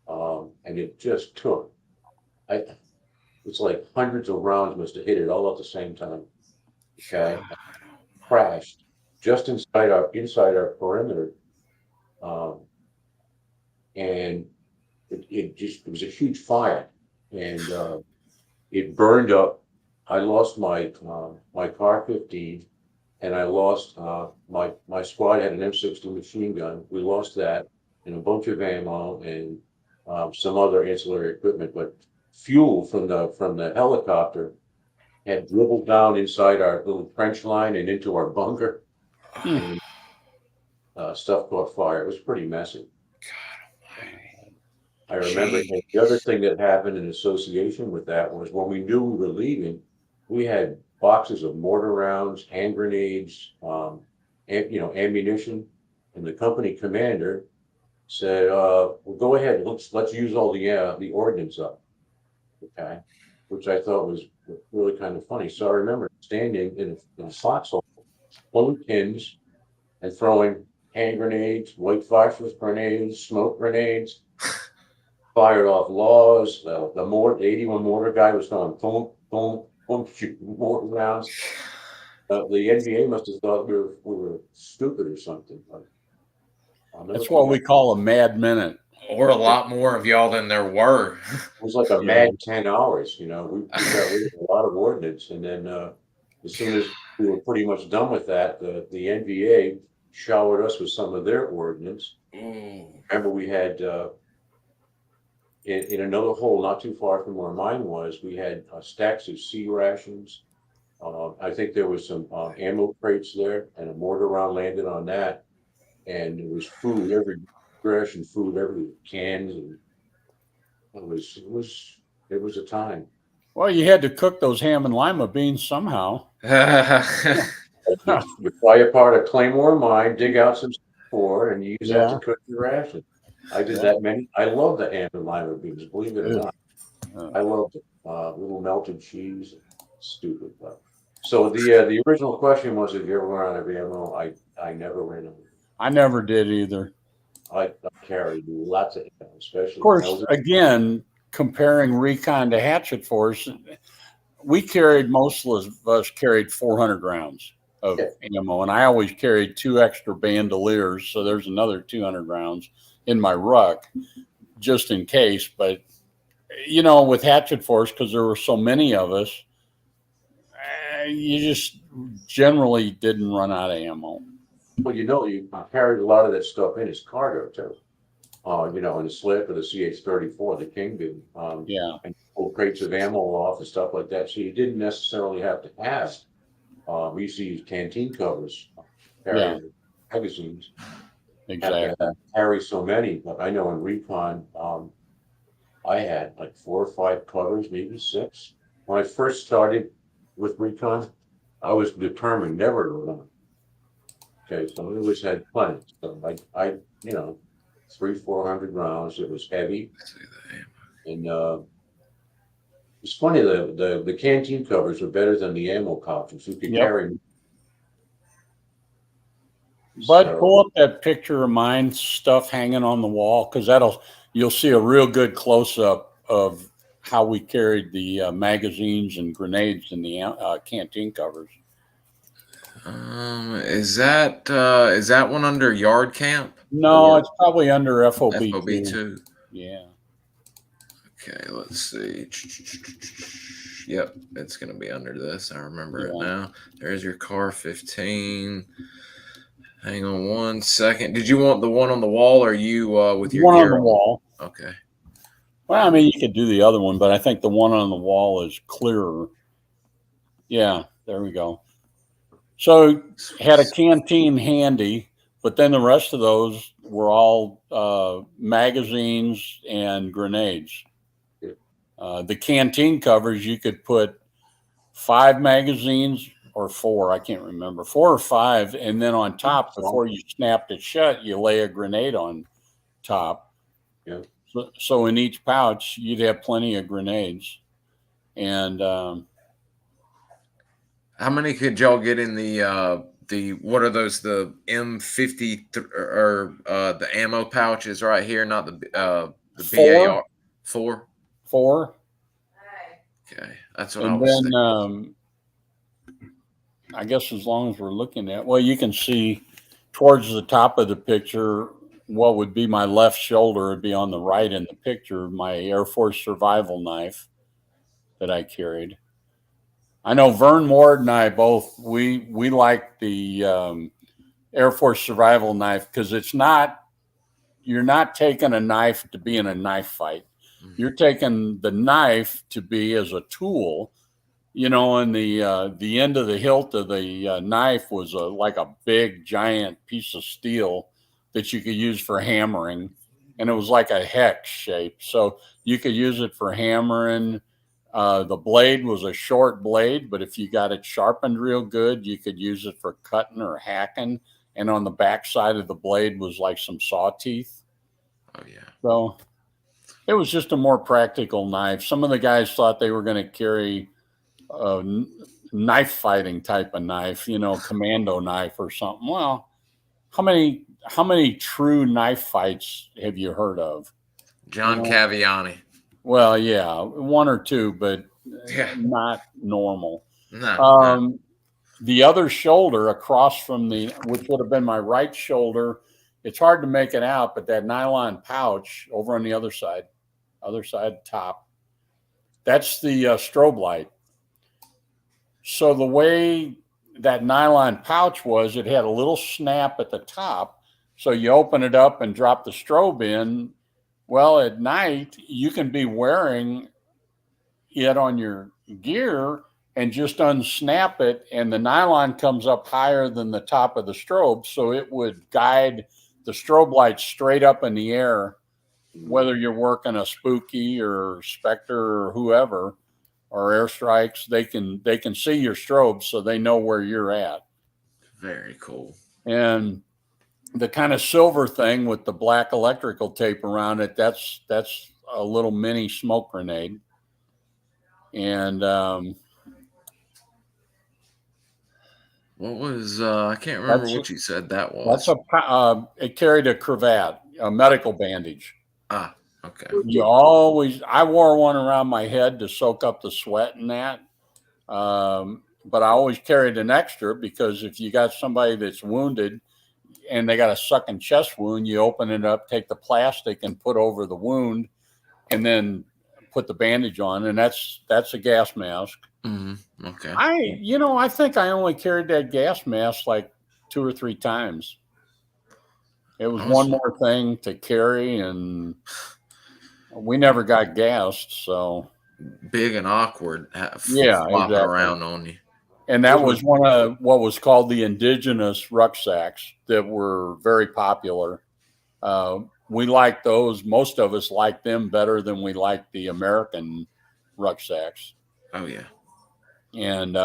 and it just took. It's like hundreds of rounds must have hit it all at the same time. Okay, crashed just inside our perimeter, and it was a huge fire, and it burned up. I lost my car 15, and I lost my squad had an M60 machine gun. We lost that and a bunch of ammo and some other ancillary equipment, but fuel from the helicopter had dribbled down inside our little trench line and into our bunker. And, stuff caught fire. It was pretty messy. I remember the other thing that happened in association with that was when we knew we were leaving, we had boxes of mortar rounds, hand grenades, ammunition, and the company commander said, "Well, go ahead. Let's use all the ordnance up." Okay, which I thought was really kind of funny. So I remember standing in a foxhole, pulling pins and throwing hand grenades, white phosphorus grenades, smoke grenades. Fired off laws. The 81 mortar guy was throwing boom, boom, boom, shooting mortar rounds. The NVA must have thought we were stupid or something. That's what we call a mad minute. Or a lot more of y'all than there were. It was like a mad 10 hours. We got rid of a lot of ordnance, and then as soon as we were pretty much done with that, the NVA showered us with some of their ordnance. Remember, we had. In another hole not too far from where mine was, we had stacks of C rations. I think there was some ammo crates there, and a mortar round landed on that. And there was food, every ration food, every cans, and it was a time. Well, you had to cook those ham and lima beans somehow. You fly apart a Claymore mine, dig out some ore, and use that to cook your ration. I did that I love the ham and lima beans, believe it or not. I loved it. Little melted cheese. Stupid. So the original question was, if you ever ran out of ammo, I never ran out. I never did either. I carried lots of ammo, especially. Of course, again, comparing Recon to Hatchet Force, most of us carried 400 rounds of ammo, and I always carried 2 extra bandoliers, so there's another 200 rounds in my ruck just in case. But with Hatchet Force, because there were so many of us, you just generally didn't run out of ammo. Well, you carried a lot of that stuff in as cargo too. In the slip of the CH-34, the King Bee, and pull crates of ammo off and stuff like that. So you didn't necessarily have to have. We used to use canteen covers, carrying magazines. Exactly. Carry so many, but I know in Recon, I had like 4 or 5 covers, maybe 6. When I first started with Recon, I was determined never to run Okay, so we always had plenty. So I, 300-400 rounds. It was heavy, Let's see the ammo. and it's funny. The canteen covers were better than the ammo pouches. You could Yep. carry. Bud, So, pull up that picture of mine stuff hanging on the wall, because you'll see a real good close up of how we carried the magazines and grenades in the canteen covers. Is that one under yard camp? No, Or it's probably under FOB FOB 2? Yeah. Okay, let's see. Yep, it's gonna be under this. I remember it Yeah. now. There's your car 15. Hang on one second. Did you want the one on the wall, or you with your One gear on the wall. Okay. Well, I mean, you could do the other one, but I think the one on the wall is clearer. Yeah, there we go. So had a canteen handy, but then the rest of those were all magazines and grenades. The canteen covers, you could put 5 magazines or 4, I can't remember, 4 or 5, and then on top, before you snapped it shut, you lay a grenade on top. Yeah. So in each pouch, you'd have plenty of grenades. And How many could y'all get in the what are those, the M50 or the ammo pouches right here, not the 4. BAR 4? 4. Okay, that's what I And was then thinking. I guess as long as we're looking at, well, you can see towards the top of the picture, what would be my left shoulder would be on the right in the picture, my Air Force survival knife that I carried. I know Vern Ward and I both, we like the Air Force survival knife because you're not taking a knife to be in a knife fight. You're taking the knife to be as a tool, and the end of the hilt of the knife was like a big giant piece of steel that you could use for hammering, and it was like a hex shape, so you could use it for hammering. The blade was a short blade, but if you got it sharpened real good, you could use it for cutting or hacking. And on the back side of the blade was like some saw teeth. Oh yeah. So it was just a more practical knife. Some of the guys thought they were going to carry a knife fighting type of knife, commando knife or something. Well, how many true knife fights have you heard of? John Caviani. Well, yeah, 1 or 2, but Yeah. not normal. No. The other shoulder across from which would have been my right shoulder, it's hard to make it out, but that nylon pouch over on the other side top, that's the strobe light. So the way that nylon pouch was, it had a little snap at the top. So you open it up and drop the strobe in. Well, at night, you can be wearing it on your gear and just unsnap it, and the nylon comes up higher than the top of the strobe, so it would guide the strobe light straight up in the air, whether you're working a Spooky or Spectre or whoever, or airstrikes. They can see your strobe, so they know where you're at. Very cool. And the kind of silver thing with the black electrical tape around it, that's a little mini smoke grenade. And what was I can't remember what you said that was. It carried a cravat, a medical bandage. Ah, okay. I wore one around my head to soak up the sweat and that. But I always carried an extra, because if you got somebody that's wounded and they got a sucking chest wound, you open it up, take the plastic and put over the wound, and then put the bandage on, and that's a gas mask. Mm-hmm. Okay. I think I only carried that gas mask like 2 or 3 times. It was one more thing to carry, and we never got gassed, so big and awkward. Flopping around on you. And that was one of what was called the indigenous rucksacks that were very popular. We liked those. Most of us liked them better than we liked the American rucksacks. Oh yeah. And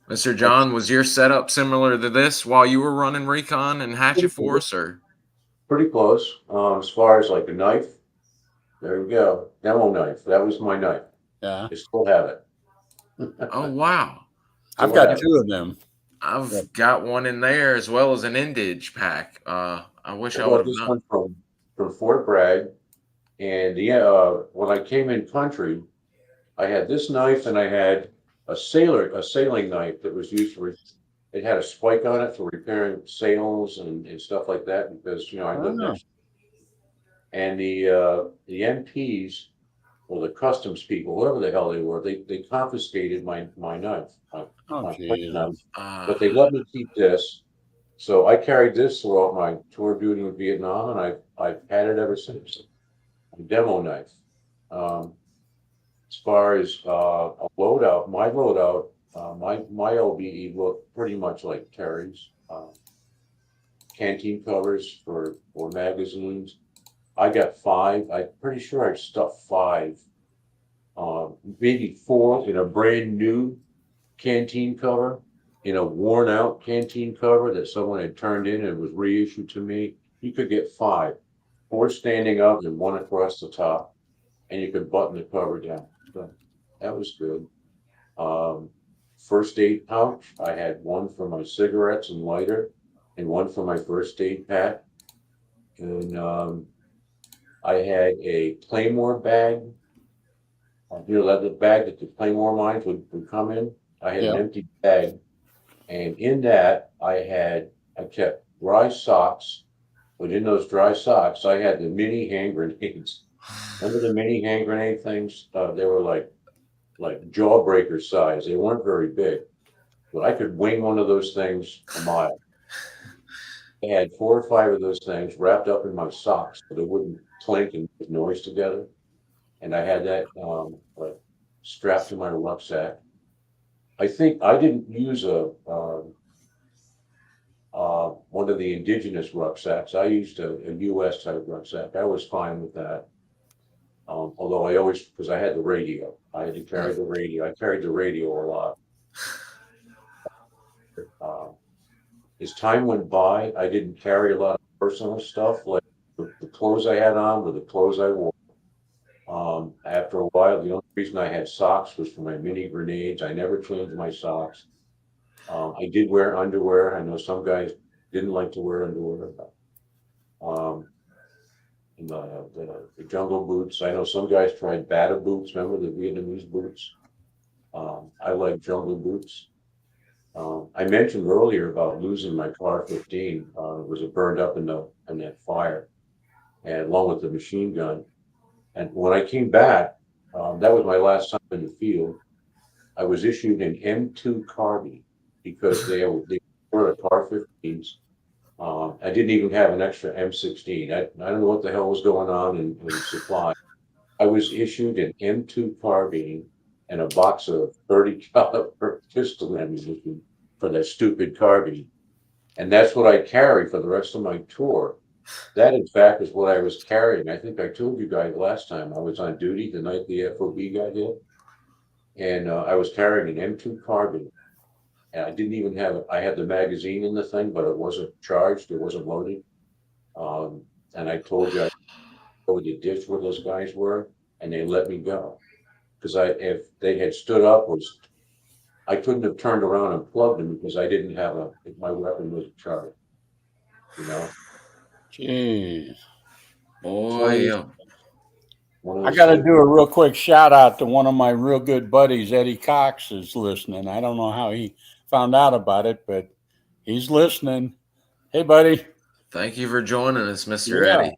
Mr. John, was your setup similar to this while you were running Recon and Hatchet Force, or? Pretty close. As far as like a knife, there we go. Demo knife. That was my knife. Yeah. I still have it. Oh, wow. I've got two of them. I've got one in there as well as an Indige pack. I wish I would have this known. one from Fort Bragg. And when I came in country, I had this knife and I had a sailing knife that was used for, it had a spike on it for repairing sails and stuff like that, because, I lived next. And the MPs, or the customs people, whoever the hell they were, they confiscated my knife, my plate knife, but they let me keep this. So I carried this throughout my tour duty in Vietnam, and I've had it ever since. A demo knife. As far as a loadout, my LBE looked pretty much like Terry's. Canteen covers for magazines. I got 5. I'm pretty sure I stuffed 5, maybe 4 in a brand new canteen cover, in a worn out canteen cover that someone had turned in and was reissued to me. You could get 5, 4 standing up and 1 across the top, and you could button the cover down. So that was good. First aid pouch, I had 1 for my cigarettes and lighter, and 1 for my first aid pack. And I had a Claymore bag. The bag that the Claymore mines would come in. I had an empty bag, and in that I kept dry socks. But in those dry socks, I had the mini hand grenades. Remember the mini hand grenade things? They were like jawbreaker size. They weren't very big, but I could wing one of those things a mile. I had 4 or 5 of those things wrapped up in my socks so they wouldn't clink and make noise together. And I had that strapped to my rucksack. I think I didn't use one of the indigenous rucksacks. I used a US type rucksack. I was fine with that. Although because I had the radio, I had to carry the radio. I carried the radio a lot. As time went by, I didn't carry a lot of personal stuff, like the clothes I had on or the clothes I wore. After a while, the only reason I had socks was for my mini grenades. I never changed my socks. I did wear underwear. I know some guys didn't like to wear underwear. The jungle boots. I know some guys tried Bata boots. Remember the Vietnamese boots? I like jungle boots. I mentioned earlier about losing my car 15. It was burned up in that fire, and along with the machine gun. And when I came back, that was my last time in the field. I was issued an M2 carbine because they were a car 15s. I didn't even have an extra M16. I don't know what the hell was going on in supply. I was issued an M2 carbine and a box of 30 caliber pistol ammunition for that stupid carbine. And that's what I carried for the rest of my tour. That, in fact, is what I was carrying. I think I told you guys last time I was on duty the night the FOB got hit. And I was carrying an M2 carbine. And I didn't even I had the magazine in the thing, but it wasn't charged. It wasn't loaded. And I told you I'd go to the ditch where those guys were, and they let me go. Because if they had stood up, I couldn't have turned around and plugged them because I didn't have my weapon wasn't charged. Jeez. Boy, I got to do a real quick shout out to one of my real good buddies, Eddie Cox, is listening. I don't know how he found out about it, but he's listening. Hey, buddy. Thank you for joining us, Mr. Eddie.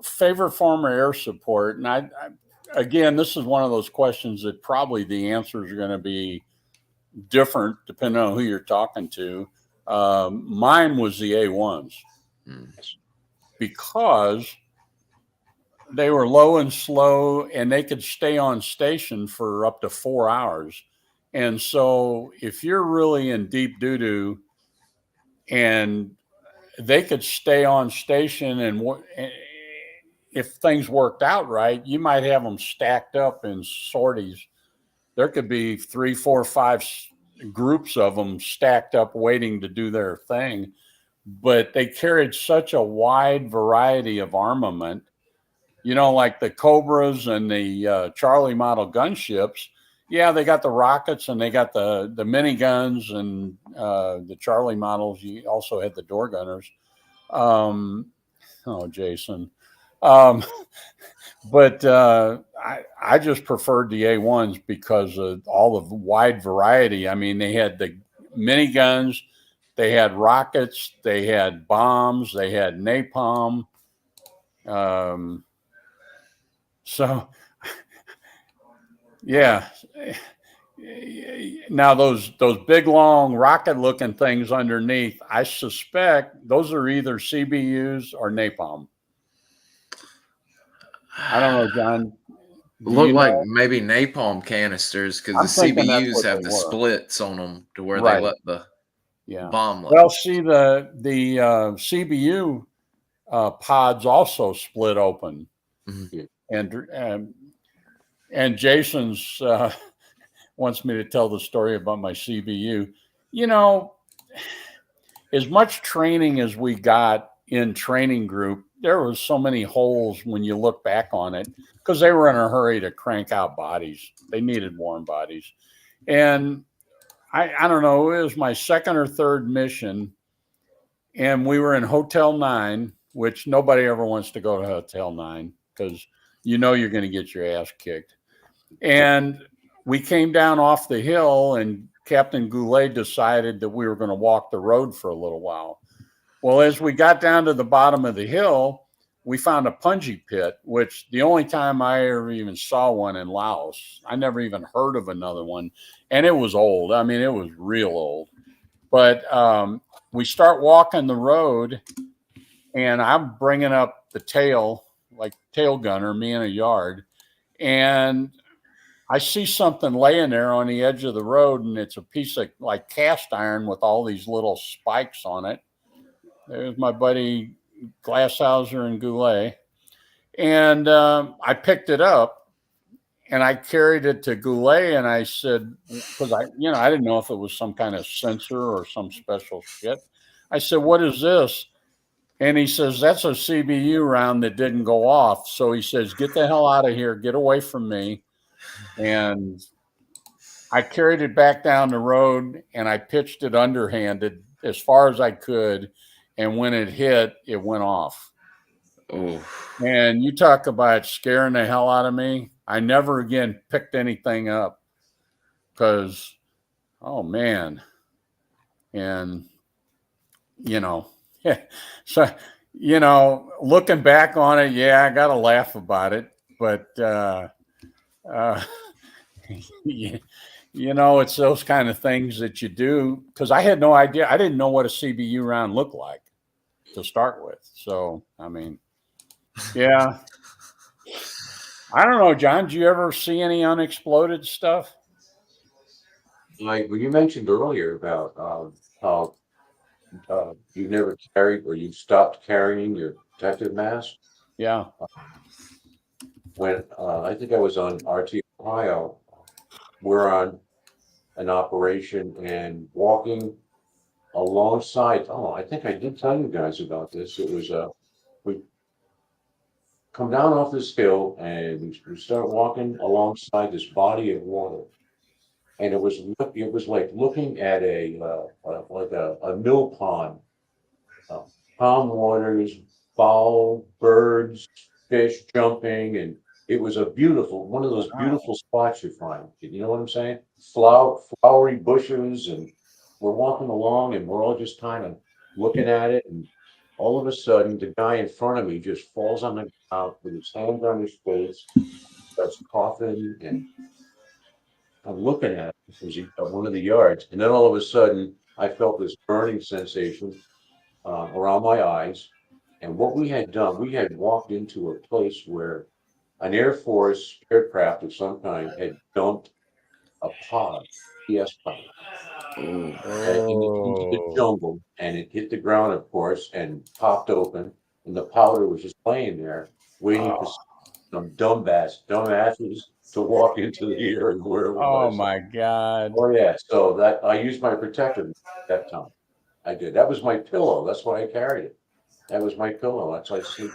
Favorite form of air support. And again, this is one of those questions that probably the answers are going to be different depending on who you're talking to. Mine was the A1s because they were low and slow and they could stay on station for up to 4 hours. And so if you're really in deep doo-doo and they could stay on station, and if things worked out right, you might have them stacked up in sorties there could be 3, 4, 5 groups of them stacked up waiting to do their thing. But they carried such a wide variety of armament, like the Cobras and the Charlie model gunships. Yeah, they got the rockets and they got the miniguns and the Charlie models. You also had the door gunners. Jason. But I just preferred the A1s because of all the wide variety. I mean, they had the miniguns, they had rockets, they had bombs, they had napalm. So, yeah. Now those big long rocket looking things underneath, I suspect those are either CBUs or napalm. I don't know, John. Look like maybe napalm canisters because the CBUs have the splits on them to where they let the bomb. Well, see the CBU pods also split open, and Jason's wants me to tell the story about my CBU. As much training as we got in training group, there was so many holes when you look back on it because they were in a hurry to crank out bodies. They needed warm bodies. And I don't know, it was my second or third mission. And we were in Hotel 9, which nobody ever wants to go to Hotel 9 because you're going to get your ass kicked. And we came down off the hill and Captain Goulet decided that we were going to walk the road for a little while. Well, as we got down to the bottom of the hill, we found a punji pit, which the only time I ever even saw one in Laos. I never even heard of another one. And it was old. I mean, it was real old. But we start walking the road, and I'm bringing up the tail, like tail gunner, me in a yard. And I see something laying there on the edge of the road, and it's a piece of like cast iron with all these little spikes on it. There's my buddy Glasshauser and Goulet. And I picked it up and I carried it to Goulet and I said, because I didn't know if it was some kind of sensor or some special shit. I said, what is this? And he says, that's a CBU round that didn't go off. So he says, get the hell out of here. Get away from me. And I carried it back down the road and I pitched it underhanded as far as I could. And when it hit, it went off. Oh. And you talk about scaring the hell out of me. I never again picked anything up because, oh, man. And, so, looking back on it, yeah, I got to laugh about it. But, it's those kind of things that you do because I had no idea. I didn't know what a CBU round looked like to start with. So, I mean, yeah. I don't know, John, do you ever see any unexploded stuff? Like when you mentioned earlier about how you never carried or you stopped carrying your protective mask. Yeah. When I think I was on RT Ohio, we're on an operation and walking alongside. Oh, I think I did tell you guys about this. It was we come down off this hill and we start walking alongside this body of water, and it was like looking at a mill pond, calm waters, fowl, birds, fish jumping, and it was one of those beautiful spots you find. You know what I'm saying? Flowery bushes, and we're walking along, and we're all just kind of looking at it, and all of a sudden, the guy in front of me just falls on the ground with his hands on his face, starts coughing, and I'm looking at it at one of the yards, and then all of a sudden, I felt this burning sensation around my eyes. And what we had done, we had walked into a place where an Air Force aircraft of some kind had dumped a pod, PS pod, into the jungle, and it hit the ground, of course, and popped open, and the powder was just laying there, waiting to. some dumbasses to walk into the area where it Oh was. my God. Oh yeah, so that I used my protector that time. I did. That was my pillow. That's why I carried it. That was my pillow. That's why I sleep.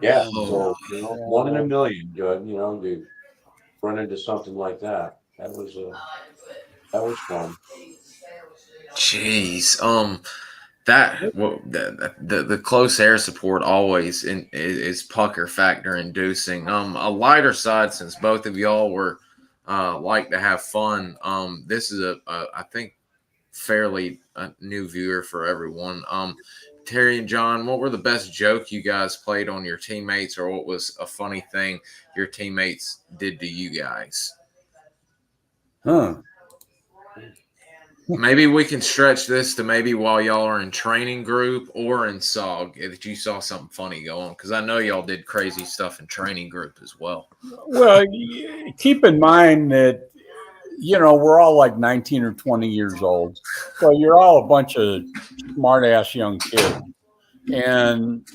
Yeah. Oh, So one in a million. You run into something like that. That was fun. jeez. That well, the close air support always is pucker factor inducing. A lighter side, since both of y'all were like to have fun. This is a I think fairly a new viewer for everyone. Terry and John, what were the best joke you guys played on your teammates, or what was a funny thing your teammates did to you guys? Huh. Maybe we can stretch this to maybe while y'all are in training group or in SOG that you saw something funny go on, because I know y'all did crazy stuff in training group as well. Well, keep in mind that, we're all like 19 or 20 years old. So you're all a bunch of smart ass young kids. And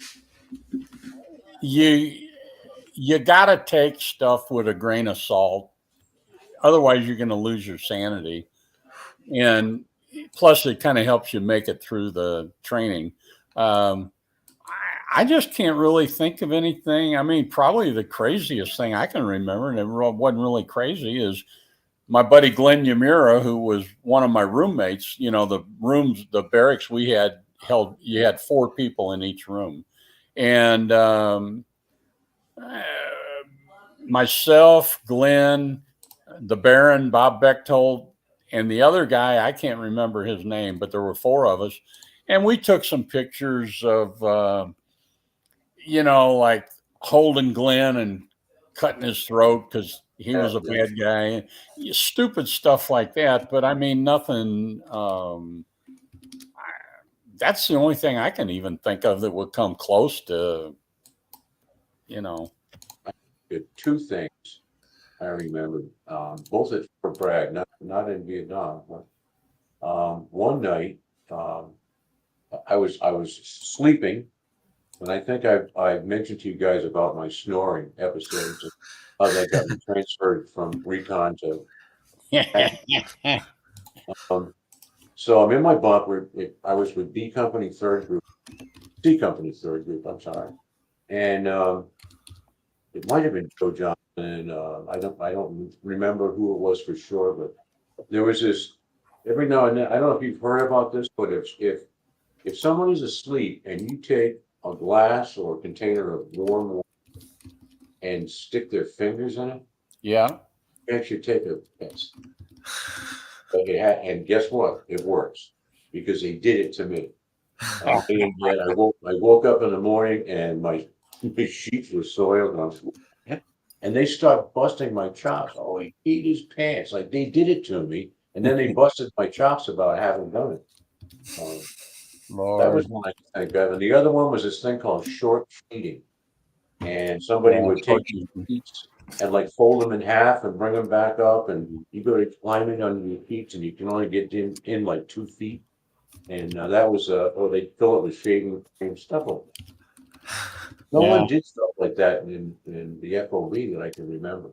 you got to take stuff with a grain of salt. Otherwise, you're going to lose your sanity. And plus, it kind of helps you make it through the training. I just can't really think of anything. I mean, probably the craziest thing I can remember, and it wasn't really crazy, is my buddy Glenn Yamira, who was one of my roommates. The barracks we had you had 4 people in each room. And myself, Glenn, the Baron, Bob Bechtold, and the other guy, I can't remember his name, but there were 4 of us. And we took some pictures of, like holding Glenn and cutting his throat because he was a bad guy. Stupid stuff like that. But I mean, nothing. That's the only thing I can even think of that would come close to, Did 2 things I remember, both at Fort Bragg, not in Vietnam. But, one night, I was sleeping, and I think I mentioned to you guys about my snoring episodes and how they got me transferred from recon to. So I'm in my bunk. I was with B Company third group, C Company third group. I'm sorry, and it might have been Joe Johnson. I don't remember who it was for sure, but there was this every now and then. I don't know if you've heard about this, but if someone is asleep and you take a glass or a container of warm water and stick their fingers in it, Yeah. you actually take a piss. And guess what? It works because they did it to me. And yet I woke up in the morning and my sheets were soiled, and they start busting my chops. Oh, he peed his pants. Like they did it to me, and then they busted my chops about having done it. That was one I can think of. And the other one was this thing called short feeding. And somebody would take sheets and like fold them in half and bring them back up, and you go to climb in on your feet, and you can only get in like 2 feet. And that was or they fill it with shaving cream, stuff like that. No one did stuff like that in the FOB that I can remember.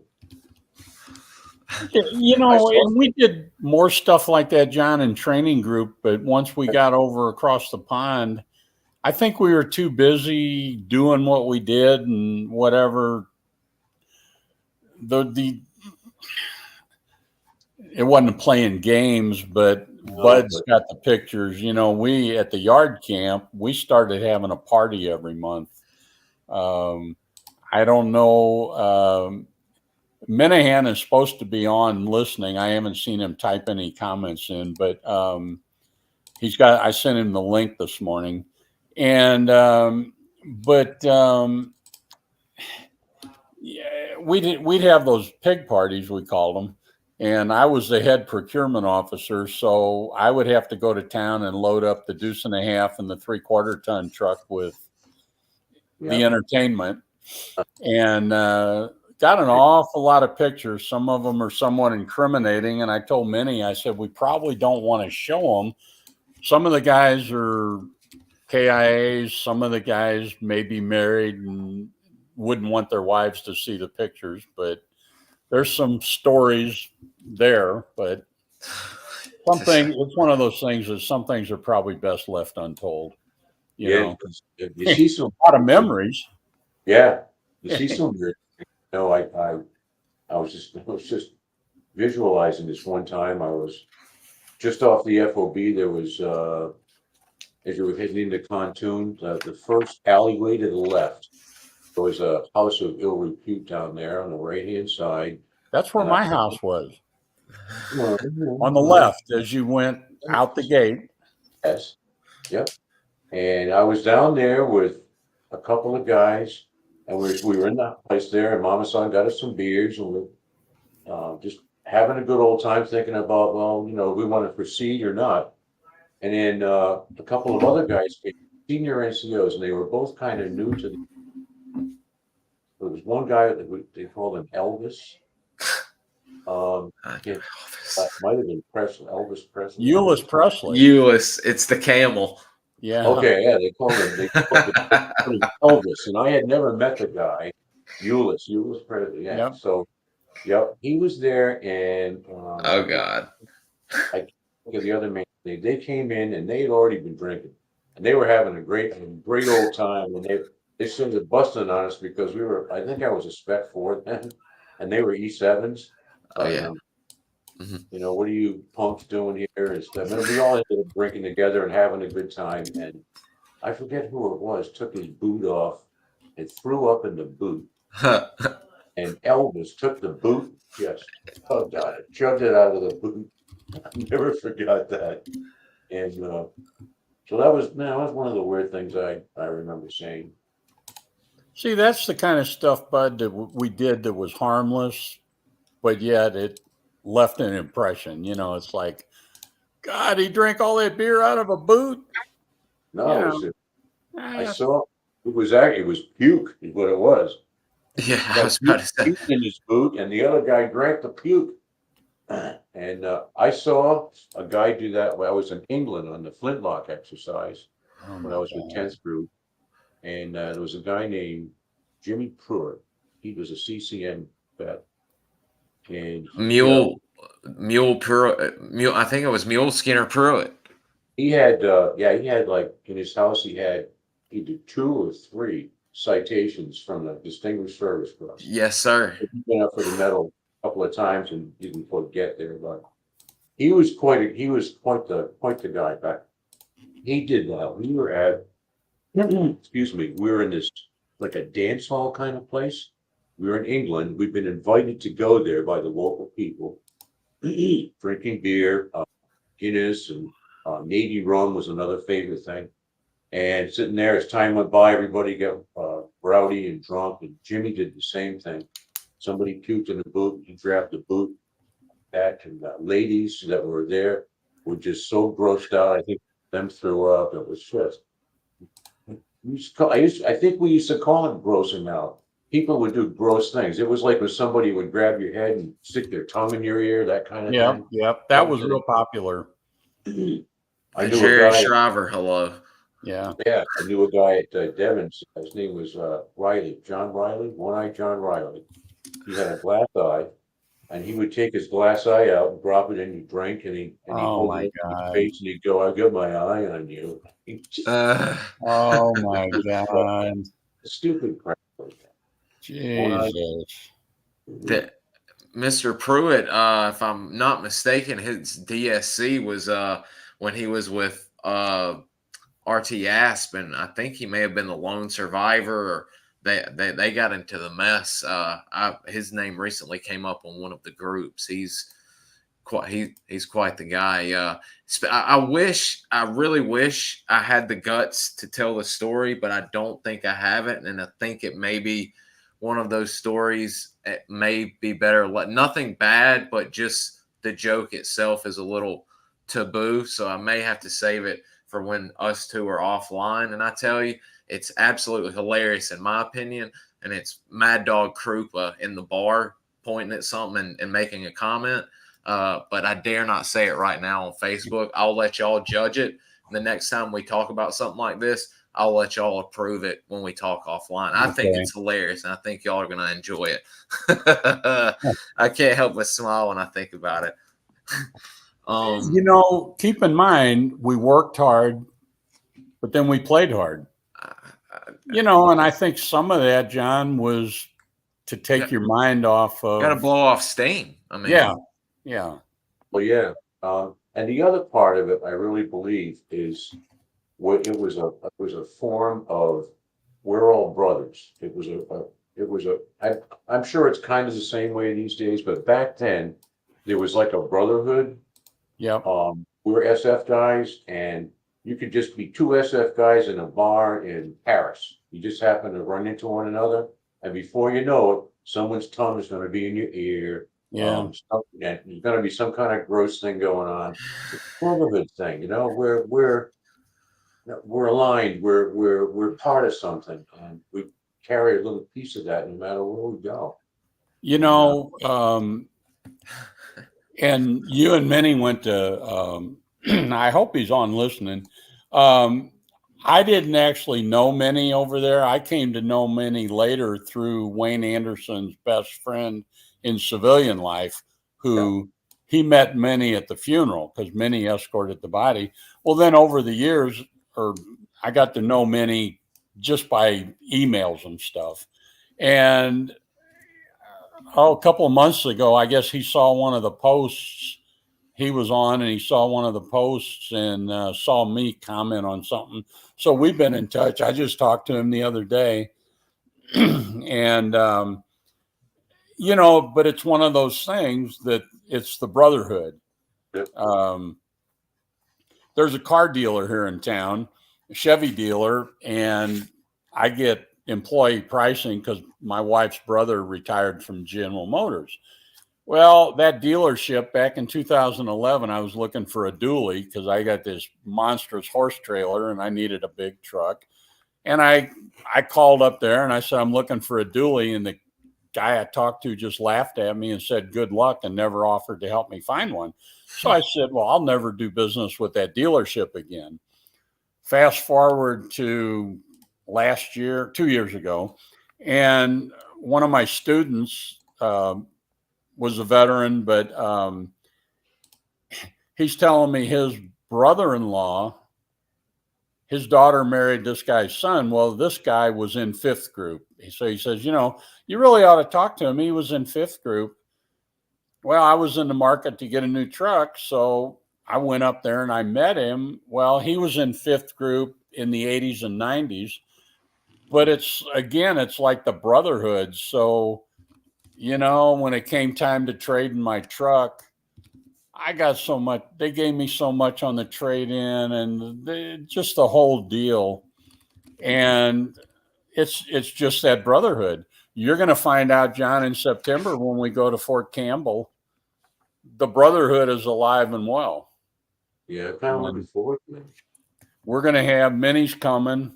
And we did more stuff like that, John, in training group. But once we got over across the pond, I think we were too busy doing what we did and whatever. It wasn't playing games, but Bud's got the pictures. We at the yard camp, we started having a party every month. I don't know. Minahan is supposed to be on listening. I haven't seen him type any comments in, but I sent him the link this morning. And we'd have those pig parties, we called them. And I was the head procurement officer, so I would have to go to town and load up the 2.5 and the 3/4 ton truck with the entertainment. And got an awful lot of pictures. Some of them are somewhat incriminating. And I told Minnie, I said, we probably don't want to show them. Some of the guys are KIAs. Some of the guys may be married and wouldn't want their wives to see the pictures, but there's some stories there. But it's one of those things that some things are probably best left untold. You know, you see some a lot of memories. Yeah, you see some weird. I was just visualizing this one time. I was just off the FOB. There was as you were heading into Pontoon, the first alleyway to the left. There was a house of ill repute down there on the right-hand side. That's where my house was. On On the left as you went out the gate. Yes. Yep. And I was down there with a couple of guys, and we were in that place there, and Mama Son got us some beers, and we're just having a good old time thinking about, well, we want to proceed or not. And then a couple of other guys came, senior NCOs, and they were both kind of new to the. There was one guy that they called him Elvis. Might have been Presley, Elvis Presley. Ulysses Presley. It's the camel. Yeah. Okay, yeah, they called him Elvis, and I had never met the guy, Ulysses Presley. Yeah. Yep. So, he was there, and oh God, I can't think of the other man. They came in and they had already been drinking, and they were having a great old time, and they started busting on us because I think I was a Spec 4 then, and they were E7s. Oh yeah. What are you punks doing here and stuff? And we all ended up drinking together and having a good time. And I forget who it was, took his boot off and threw up in the boot. And Elvis took the boot, chugged it out of the boot. I never forgot that. And so that was one of the weird things I remember saying. See, that's the kind of stuff, Bud, that we did that was harmless, but yet it left an impression. It's like, God, he drank all that beer out of a boot. No, I saw it was puke is what it was. Yeah, I was about to say. In his boot, and the other guy drank the puke. And I saw a guy do that when I was in England on the flintlock exercise when I was with 10th Group, and there was a guy named Jimmy Pruitt. He was a CCM vet. And Mule Pruitt. I think it was Mule Skinner Pruitt. He had like in his house he had either 2 or 3 citations from the Distinguished Service Cross. Yes, sir. He went up for the medal a couple of times and didn't quite get there, but he was quite the guy. But he did that. We were at excuse me, we were in this like a dance hall kind of place. We were in England. We've been invited to go there by the local people, drinking beer, Guinness, and Navy rum was another favorite thing. And sitting there as time went by, everybody got rowdy and drunk. And Jimmy did the same thing. Somebody puked in the boot. He grabbed the boot back, and ladies that were there were just so grossed out. I think them threw up. It was just. I think we used to call it grossing out. People would do gross things. It was like when somebody would grab your head and stick their tongue in your ear, that kind of thing. Yep. That was real popular. I knew Jerry Shriver, hello. Yeah, I knew a guy at Devon's. His name was Riley, John Riley, One-Eyed John Riley. He had a glass eye, and he would take his glass eye out and drop it in your drink, and he'd hold it in his face, and he'd go, "I got my eye on you." Oh my God! Stupid crap like that. Jesus. Mr. Pruitt, if I'm not mistaken, his DSC was when he was with RT Aspen. I think he may have been the lone survivor, or they got into the mess. His name recently came up on one of the groups. He's quite the guy. I really wish I had the guts to tell the story, but I don't think I have it, and I think it may be one of those stories. It may be better. Nothing bad, but just the joke itself is a little taboo, so I may have to save it for when us two are offline. And I tell you, it's absolutely hilarious in my opinion, and it's Mad Dog Krupa in the bar pointing at something and making a comment. But I dare not say it right now on Facebook. I'll let y'all judge it. The next time we talk about something like this, I'll let y'all approve it when we talk offline. I think Okay. it's hilarious, and I think y'all are going to enjoy it. I can't help but smile when I think about it. Keep in mind, we worked hard, but then we played hard. And I think some of that, John, was to take your mind off of. Got to blow off steam. I mean, yeah. Well, yeah. And the other part of it, I really believe, is what it was a form of, we're all brothers. I'm sure it's kind of the same way these days, but back then there was like a brotherhood. Yeah. We were SF guys, and you could just be two SF guys in a bar in Paris. You just happen to run into one another, and before you know it, someone's tongue is going to be in your ear. Yeah. And there's going to be some kind of gross thing going on. It's a brotherhood thing, we're aligned. We're part of something, and we carry a little piece of that no matter where we go. And you and Minnie went to, I hope he's on listening. I didn't actually know Minnie over there. I came to know Minnie later through Wayne Anderson's best friend in civilian life, who he met Minnie at the funeral because Minnie escorted the body. Well, then over the years, I got to know Minnie just by emails and stuff. And a couple of months ago, I guess he saw one of the posts he was on, and he saw one of the posts and saw me comment on something. So we've been in touch. I just talked to him the other day. And, but it's one of those things that it's the brotherhood. Yep. There's a car dealer here in town, a Chevy dealer, and I get employee pricing because my wife's brother retired from General Motors. Well, that dealership back in 2011, I was looking for a dually because I got this monstrous horse trailer and I needed a big truck. And I called up there and I said, I'm looking for a dually. And the guy I talked to just laughed at me and said, good luck, and never offered to help me find one. So I said, well, I'll never do business with that dealership again. Fast forward to last year, 2 years ago, and one of my students was a veteran, but he's telling me his brother-in-law, his daughter married this guy's son. Well, this guy was in 5th group. So he says, you really ought to talk to him. He was in 5th group. Well, I was in the market to get a new truck, so I went up there and I met him. Well, he was in 5th group in the 80s and 90s, but it's like the brotherhood. So, when it came time to trade in my truck, I got so much, they gave me so much on the trade-in and just the whole deal. And it's just that brotherhood. You're going to find out, John, in September when we go to Fort Campbell, the brotherhood is alive and well. Yeah, kind of looking forward to it. We're going to have Minnie's coming.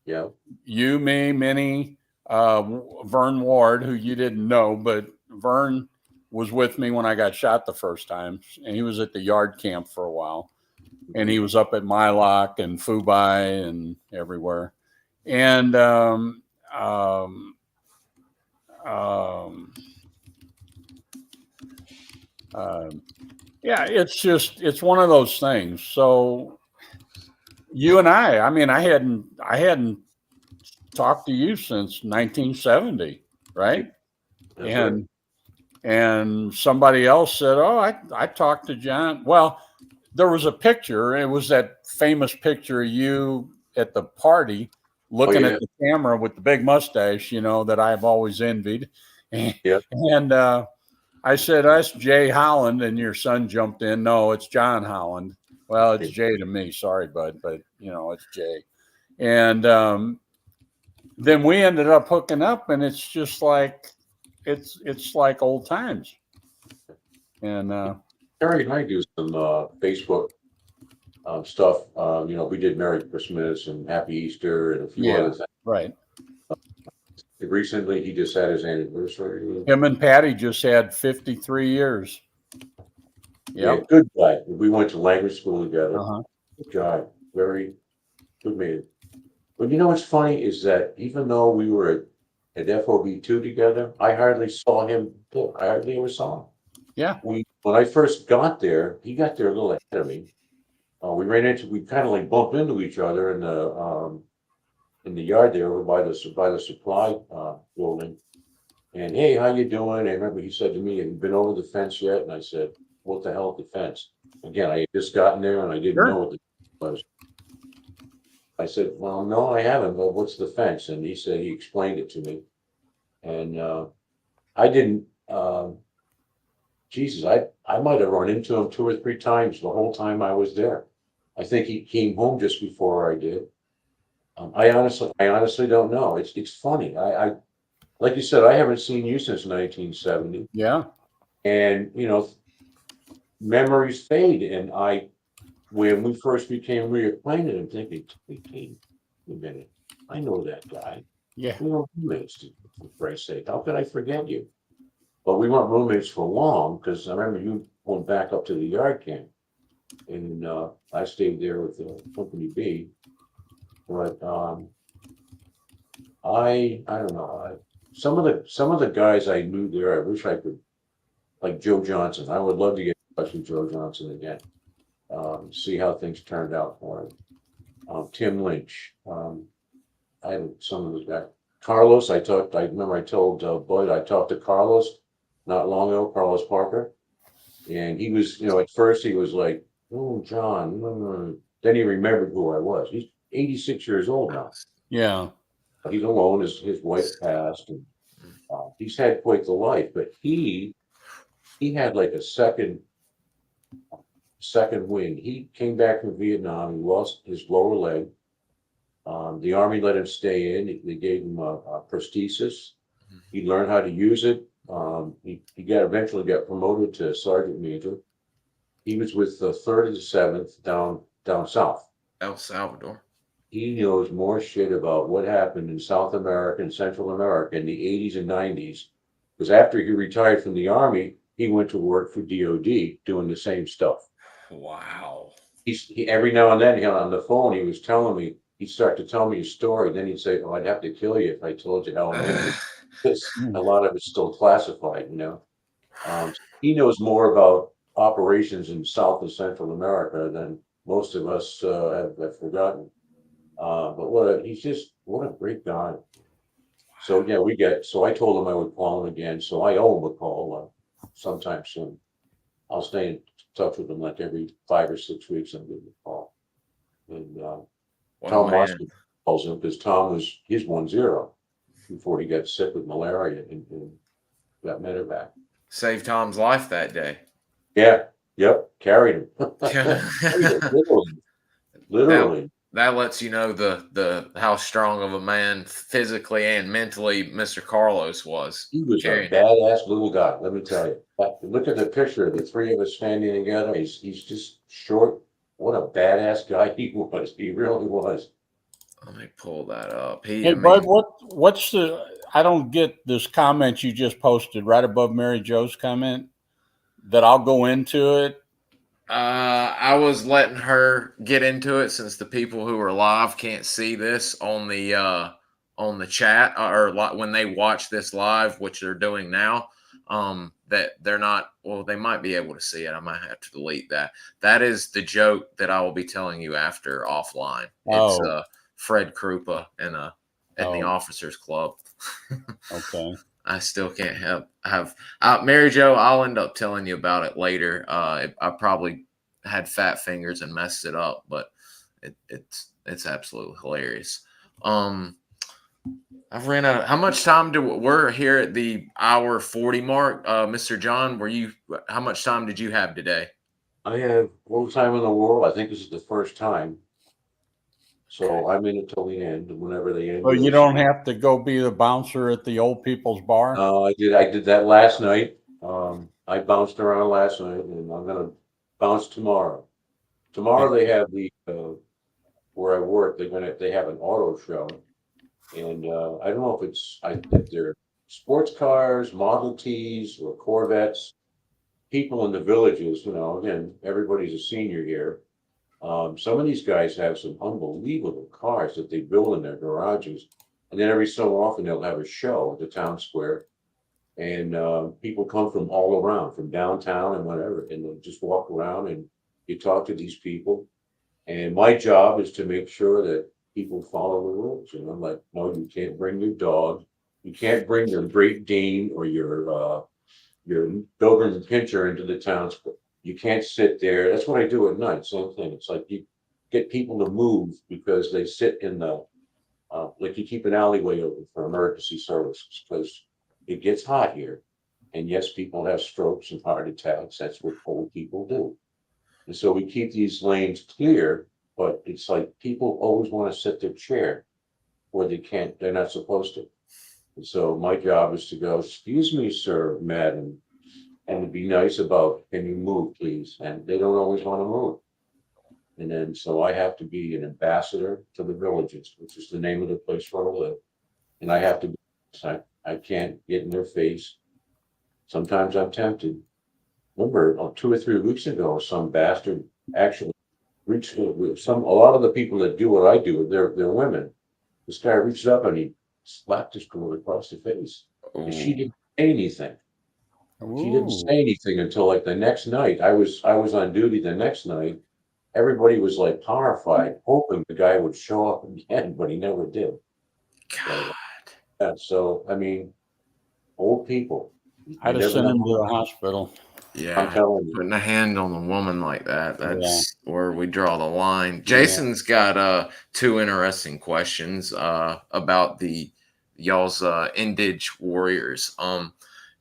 Yeah. You, me, Minnie, Vern Ward, who you didn't know, but Vern was with me when I got shot the first time, and he was at the yard camp for a while, and he was up at Mylock and Fubai and everywhere. And it's one of those things. So you and I mean, I hadn't talked to you since 1970, right? That's right. And somebody else said, oh, I talked to John. Well, there was a picture. It was that famous picture of you at the party looking at the camera with the big mustache, that I've always envied. Yeah. And I said, that's Jay Holland. And your son jumped in. No, it's John Holland. Well, it's Jay to me. Sorry, bud. But, it's Jay. And then we ended up hooking up, and it's just like, it's like old times. And Terry and I do some Facebook stuff. We did Merry Christmas and Happy Easter and a few other things. Right. Recently, he just had his anniversary. Him and Patty just had 53 years. Yep. Yeah, good guy. We went to language school together. Uh-huh. Good guy. Very good man. But you know what's funny is that even though we were at FOB2 together, I hardly saw him. I hardly ever saw him. Yeah. When I first got there, he got there a little ahead of me. We kind of like bumped into each other in the yard there by the supply building. And hey, how you doing? And I remember he said to me, "Have you been over the fence yet?" And I said, "What the hell is the fence?" Again, I had just gotten there and I didn't know Sure. what the was. I said, "Well, no, I haven't. Well, what's the fence?" And he said he explained it to me. And I didn't. Jesus, I might have run into him 2 or 3 times the whole time I was there. I think he came home just before I did. I honestly don't know. It's funny. Like you said, I haven't seen you since 1970, Yeah. and memories fade. And when we first became reacquainted, I'm thinking, wait a minute, I know that guy. Yeah. We were roommates, for Christ's sake. How could I forget you? But we weren't roommates for long because I remember you went back up to the yard camp, and I stayed there with Company B. But I don't know. Some of the guys I knew there, I wish I could, like Joe Johnson. I would love to get in touch with Joe Johnson again. See how things turned out for him. Tim Lynch. I had some of those guys. Carlos, I remember I told Bud I talked to Carlos not long ago, Carlos Parker, and he was, at first he was like, "Oh, John." Then he remembered who I was. He's 86 years old now. Yeah. He's alone. His wife passed, and he's had quite the life. But he had like a second wind. He came back from Vietnam. He lost his lower leg. The Army let him stay in. They gave him a prosthesis. He learned how to use it. He eventually got promoted to sergeant major. He was with the 3rd of the 7th down south. El Salvador. He knows more shit about what happened in South America and Central America in the 80s and 90s. Because after he retired from the Army, he went to work for DOD doing the same stuff. Wow. Every now and then on the phone, he was telling me, he'd start to tell me a story. Then he'd say, "Oh, I'd have to kill you if I told you how I ended." Because a lot of it's still classified, he knows more about operations in South and Central America than most of us have forgotten. But what a great guy. So yeah, so I told him I would call him again. So I owe him a call sometime soon. I'll stay in touch with him like every 5 or 6 weeks and give him a call. And Tom Moscow calls him because Tom was his 1-0 before he got sick with malaria and got medevac. Saved Tom's life that day. Yeah, yep, carried him. Literally. That lets you know the how strong of a man physically and mentally Mr. Carlos was. He was a badass little guy, let me tell you. Look at the picture of the three of us standing together. He's just short. What a badass guy he was. He really was. Let me pull that up. Hey, Bud, what's I don't get this comment you just posted right above Mary Jo's comment that I'll go into it. I was letting her get into it since the people who are live can't see this on the chat or when they watch this live, which they're doing now. That they're not. Well, they might be able to see it. I might have to delete that. That is the joke that I will be telling you after offline. It's Fred Krupa in the Officers Club. Okay. I still can't have Mary Jo. I'll end up telling you about it later. I probably had fat fingers and messed it up, but it's absolutely hilarious. I've ran out. How much time we're here at the hour 40 mark? Mr. John, how much time did you have today? I have all the time in the world. I think this is the first time. So I'm in it till the end, whenever they end. Well, you don't have to go be the bouncer at the old people's bar. I did that last night. I bounced around last night, and I'm gonna bounce tomorrow. Tomorrow they have where I work. They have an auto show, and I don't know if they're sports cars, Model Ts, or Corvettes. People in the villages, again, everybody's a senior here. Some of these guys have some unbelievable cars that they build in their garages. And then every so often they'll have a show at the town square. And people come from all around, from downtown and whatever, and they'll just walk around and you talk to these people. And my job is to make sure that people follow the rules. And I'm like, no, you can't bring your dog. You can't bring your Great Dane or your Doberman Pinscher into the town square. You can't sit there. That's what I do at night. Same thing. It's like you get people to move because they sit in the like you keep an alleyway open for emergency services because it gets hot here. And yes, people have strokes and heart attacks. That's what old people do. And so we keep these lanes clear, but it's like people always want to sit their chair where they can't, they're not supposed to. And so my job is to go, excuse me, sir, madam, and to be nice about, can you move, please? And they don't always want to move. And then, so I have to be an ambassador to the villages, which is the name of the place where I live. And I have to be, I can't get in their face. Sometimes I'm tempted. Remember, 2 or 3 weeks ago, some bastard actually reached a lot of the people that do what I do, they're women. This guy reached up and he slapped this girl across the face. And she didn't say anything. She didn't say anything until like the next night. I was on duty the next night. Everybody was like horrified, hoping the guy would show up again, but he never did. God. So I mean, old people. I'd have sent him to the hospital. Yeah, I'm telling you. putting a hand on a woman like that's where we draw the line. Jason's got 2 interesting questions about the y'all's Indige warriors.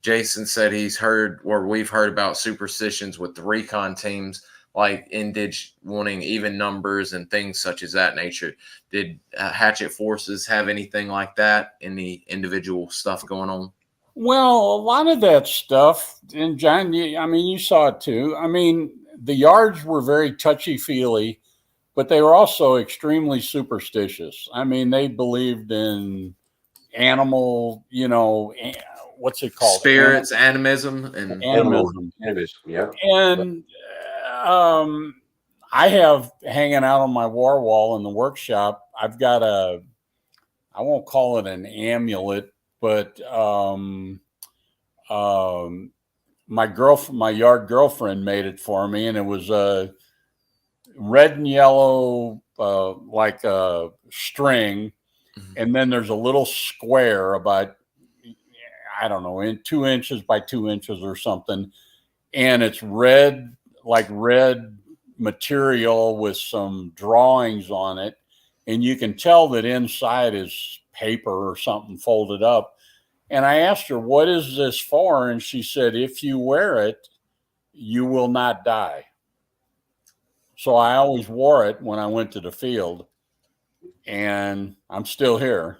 Jason said he's heard, or we've heard about superstitions with the recon teams, like Indige wanting even numbers and things such as that nature. Did Hatchet Forces have anything like that? Any individual stuff going on? Well, a lot of that stuff, and John, I mean, you saw it too. I mean, the yards were very touchy-feely, but they were also extremely superstitious. I mean, they believed in animal, what's it called? Spirits, animism, and Animism. Yeah. And I have hanging out on my war wall in the workshop, I've got I won't call it an amulet, but my yard girlfriend made it for me, and it was a red and yellow like a string, and then there's a little square about, I don't know, in 2 inches by 2 inches or something, and it's red, like red material with some drawings on it, and you can tell that inside is paper or something folded up. And I asked her, what is this for? And she said, if you wear it, you will not die. So I always wore it when I went to the field, and I'm still here.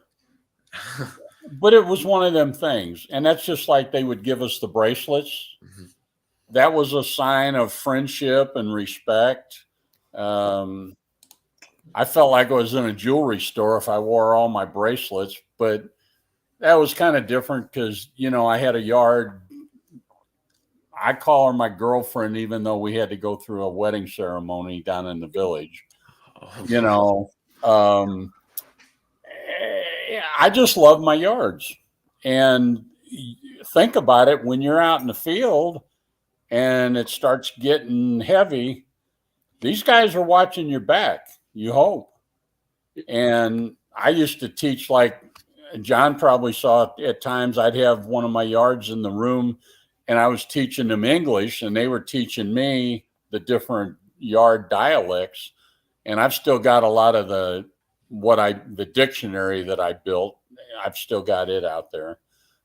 But it was one of them things. And that's just like they would give us the bracelets. Mm-hmm. That was a sign of friendship and respect. I felt like I was in a jewelry store if I wore all my bracelets, but that was kind of different because, I had a yard. I call her my girlfriend, even though we had to go through a wedding ceremony down in the village. I just love my yards. And think about it, when you're out in the field and it starts getting heavy, these guys are watching your back, you hope. And I used to teach, like John probably saw at times, I'd have one of my yards in the room and I was teaching them English and they were teaching me the different yard dialects. And I've still got a lot of the dictionary that I built. I've still got it out there.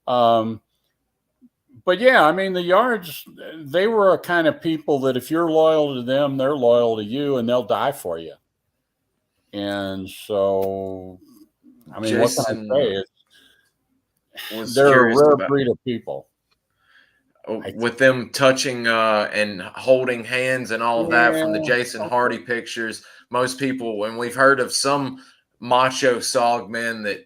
But yeah, I mean, the yards, they were a kind of people that if you're loyal to them, they're loyal to you and they'll die for you. And so, I mean, Jason, what can I say? They're a rare breed of people. With them touching and holding hands and all of that from the Jason Hardy pictures, most people, when we've heard of some macho SOG men that,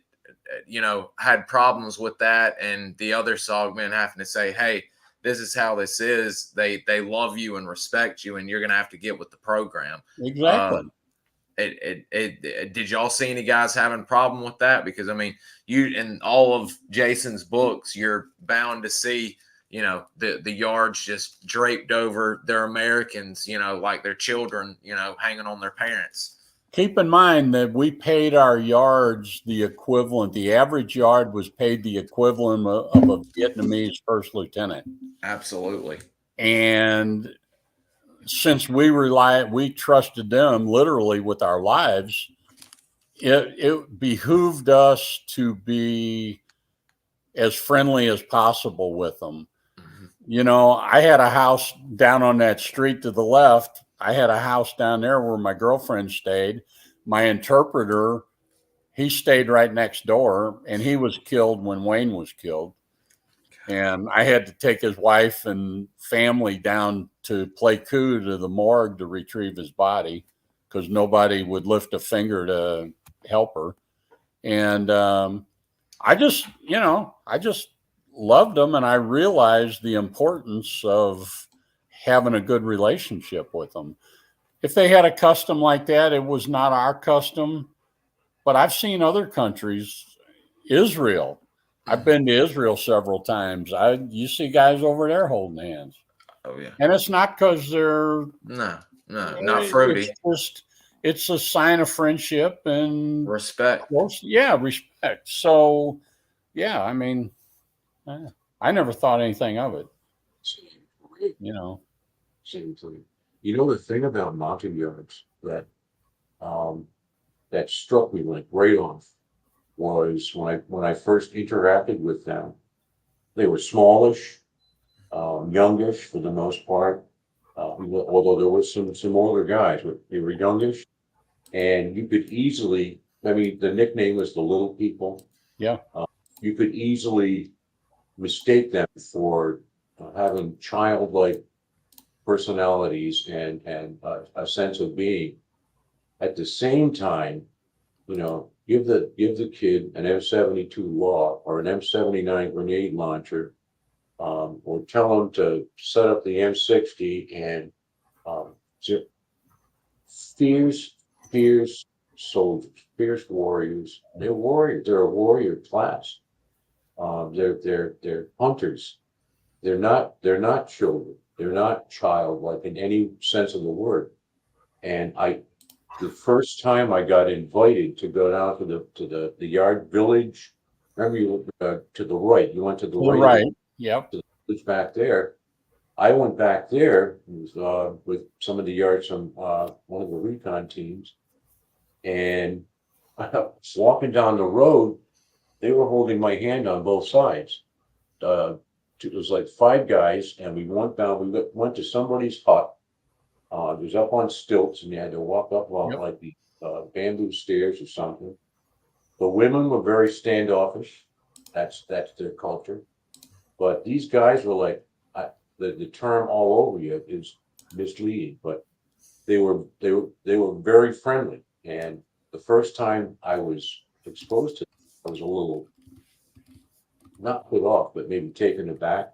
had problems with that, and the other SOG men having to say, hey, this is how this is. They love you and respect you, and you're going to have to get with the program. Exactly. Did y'all see any guys having a problem with that? Because I mean, you in all of Jason's books, you're bound to see, you know, the yards just draped over their Americans, you know, like their children, you know, hanging on their parents. Keep in mind that we paid our yards the equivalent. The average yard was paid the equivalent of a Vietnamese first lieutenant. Absolutely. And since we trusted them literally with our lives, it behooved us to be as friendly as possible with them. Mm-hmm. You know, I had a house down on that street to the left. I had a house down there where my girlfriend stayed. My interpreter, he stayed right next door, and he was killed when Wayne was killed. And I had to take his wife and family down to play coup to the morgue to retrieve his body because nobody would lift a finger to help her. And I just loved them, and I realized the importance of having a good relationship with them. If they had a custom like that, it was not our custom, but I've seen other countries, Israel. I've been to Israel several times. You see guys over there holding hands. Oh yeah. And it's not because they're not fruity. It's a sign of friendship and respect. Respect. So yeah, I mean, I never thought anything of it. You know. Same thing. You know, the thing about mountain yards that struck me like right off was when I first interacted with them. They were smallish, youngish for the most part. Although there was some older guys, but they were youngish, and you could easily. I mean, the nickname was the little people. Yeah. You could easily mistake them for having childlike personalities and a sense of being. At the same time, you know, give the kid an M72 law or an M79 grenade launcher, or tell them to set up the M60 and fierce soldiers, fierce warriors. They're warriors. They're a warrior class. They're hunters. They're not children. They're not childlike in any sense of the word. And the first time I got invited to go down to the yard village, remember you to the right. You went to the right. Right. Yep. To the village back there. I went back there with some of the yards from one of the recon teams, and walking down the road, they were holding my hand on both sides. It was like 5 guys, and we went down. We went to somebody's hut. It was up on stilts, and you had to walk up like the bamboo stairs or something. The women were very standoffish. That's their culture. But these guys were like, the term "all over you" is misleading, but they were very friendly. And the first time I was exposed to them, I was a little not put off, but maybe taken aback.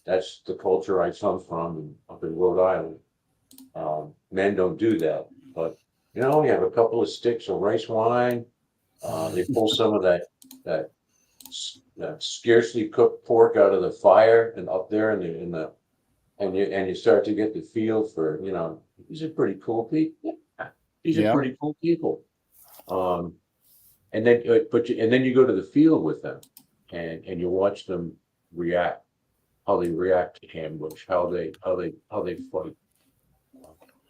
That's the culture I come from up in Rhode Island. Men don't do that, but you know, you have a couple of sticks of rice wine. They pull some of that scarcely cooked pork out of the fire and up there and you start to get the feel for, you know, these are pretty cool people. These are pretty cool people. And then you go to the field with them and you watch them react, how they react to ambush, how they fight.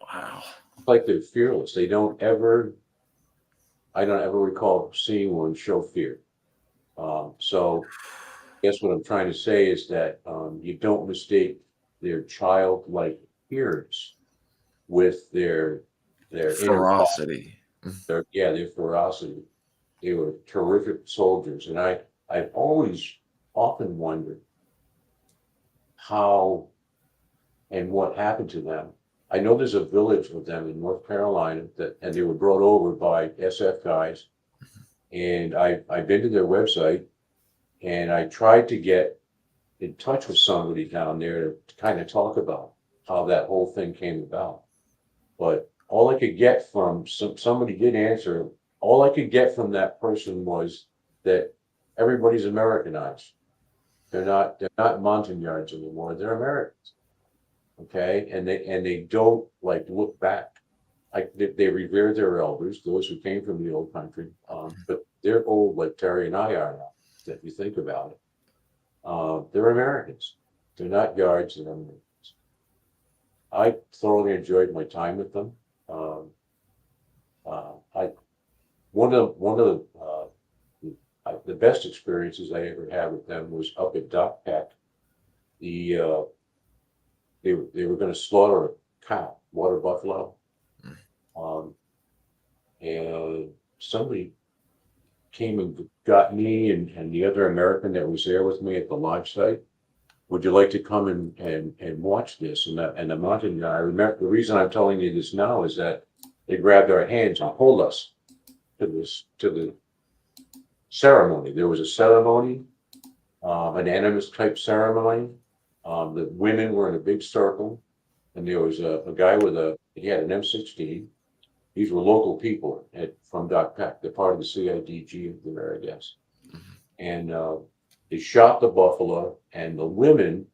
Wow. It's like they're fearless. I don't ever recall seeing one show fear. So I guess what I'm trying to say is that you don't mistake their childlike appearance with their ferocity. Their ferocity. They were terrific soldiers, and I've always often wondered how and what happened to them. I know there's a village with them in North Carolina and they were brought over by SF guys. And I've been to their website, and I tried to get in touch with somebody down there to kind of talk about how that whole thing came about. But all I could get from somebody did answer. All I could get from that person was that everybody's Americanized. They're not Montagnards anymore. They're Americans. Okay, and they don't like look back. Like they revere their elders, those who came from the old country. But they're old like Terry and I are now. If you think about it, they're Americans. They're not Yards. They're Americans. I thoroughly enjoyed my time with them. I one of the best experiences I ever had with them was up at Dock Peck. They were going to slaughter a cow, water buffalo, and somebody came and got me and the other American that was there with me at the lodge site. Would you like to come and watch this? And the mountain guy, I remember the reason I'm telling you this now is that they grabbed our hands and pulled us to the ceremony. There was a ceremony, an animist type ceremony. The women were in a big circle, and there was a guy he had an M16. These were local people from Dock Peck. They're part of the CIDG there, I guess. And they shot the buffalo, and the women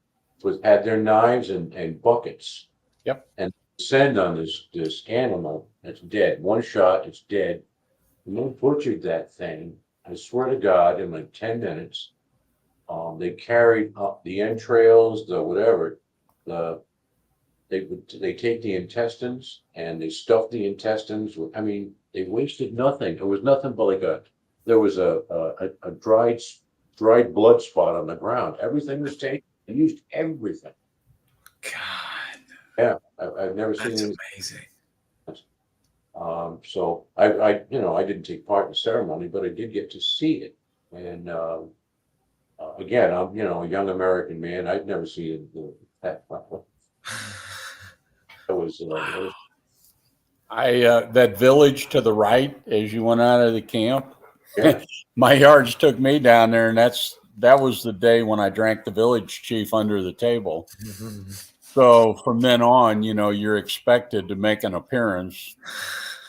had their knives and buckets. Yep. And descend on this animal that's dead. One shot, it's dead. And they butchered that thing. I swear to God, in like 10 minutes, they carried up the entrails, the whatever. They take the intestines and they stuff the intestines with. I mean, they wasted nothing. It was nothing but like there was a dried blood spot on the ground. Everything was taken. They used everything. God. Yeah, I've never seen That's anything. amazing. So I didn't take part in the ceremony, but I did get to see it. And again, I'm a young American man. I'd never seen it that well. It was. Wow. That village to the right as you went out of the camp. Yeah. My yards took me down there, and that was the day when I drank the village chief under the table. So from then on, you're expected to make an appearance.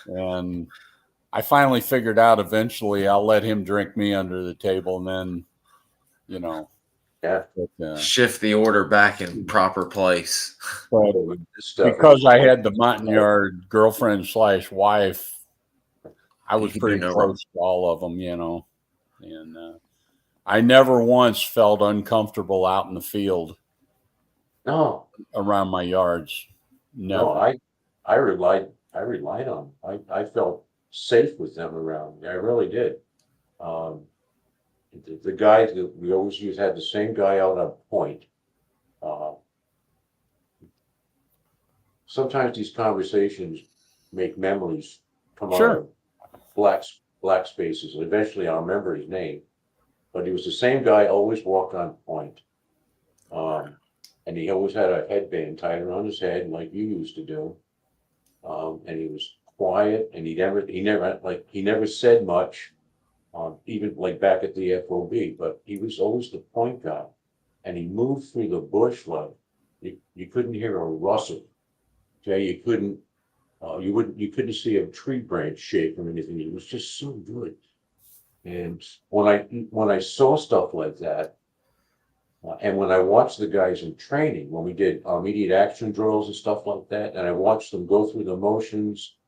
And I finally figured out eventually I'll let him drink me under the table, and then, Yeah. Shift the order back in proper place. But because I had the Montagnard girlfriend / wife, I was pretty close to all of them, and I never once felt uncomfortable out in the field. No. Around my yards. No, I relied on them. I felt safe with them around me. I really did. The guys that we always had the same guy out on point. Sometimes these conversations make memories come out of black spaces. And eventually I'll remember his name. But he was the same guy, always walked on point. And he always had a headband tied around his head like you used to do. And he was quiet, and he never said much, even like back at the FOB, but he was always the point guy. And he moved through the bush like you couldn't hear a rustle. Okay, you couldn't see a tree branch shake or anything. It was just so good. And when I saw stuff like that, and when I watched the guys in training, when we did immediate action drills and stuff like that, and I watched them go through the motions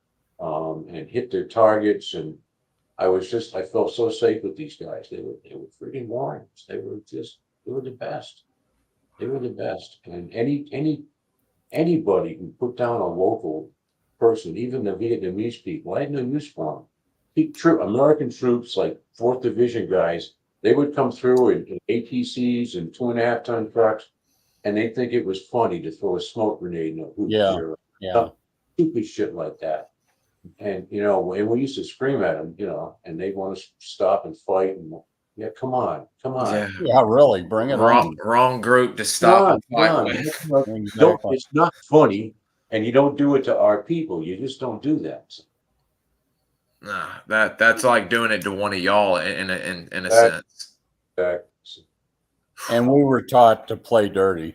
and hit their targets, and I felt so safe with these guys. They were freaking warriors. They were the best. They were the best. And anybody who put down a local person, even the Vietnamese people, I had no use for them. American troops, like 4th Division guys, they would come through in ATCs and 2.5-ton trucks, and they think it was funny to throw a smoke grenade in a hoop or stupid shit like that. And and we used to scream at them, and they want to stop and fight. And come on. Yeah, really, bring it on. Wrong group to stop and fight with. Exactly. It's not funny, and you don't do it to our people. You just don't do that. Nah, that's like doing it to one of y'all in a sense. Exactly. and we were taught to play dirty.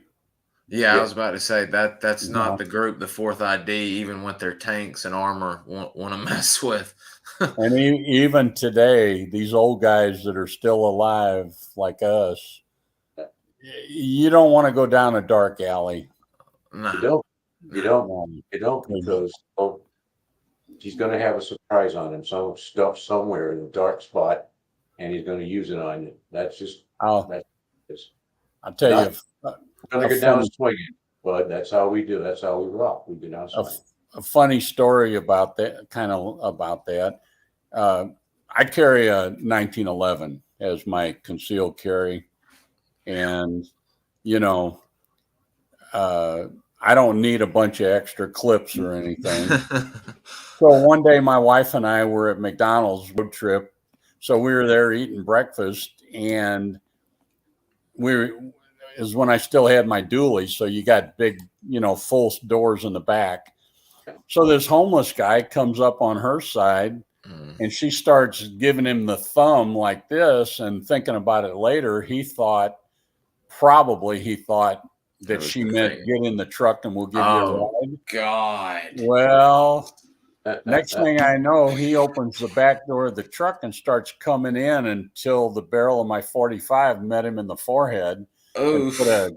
Yeah, Yeah. I was about to say that's not Yeah. the group the fourth ID, even with their tanks and armor, want to mess with. And even today, these old guys that are still alive like us, you don't want to go down a dark alley. Nah. You don't. You don't. Um, You don't, because he's going to have a surprise on him, some stuff somewhere in a dark spot, and he's going to use it on you. That's just I'll it's tell not you going to go down swinging, but that's how we do. That's how we rock. We go down swinging. a funny story about that, kind of about that. I carry a 1911 as my concealed carry, and you know, I don't need a bunch of extra clips or anything. So one day, my wife and I were at McDonald's road trip. So we were there eating breakfast, and is when I still had my dually. So you got big, full doors in the back. So this homeless guy comes up on her side, and she starts giving him the thumb like this, and thinking about it later, he thought that she meant get in the truck and we'll give you a ride. God. Well, next thing I know, he opens the back door of the truck and starts coming in until the barrel of my 45 met him in the forehead and put a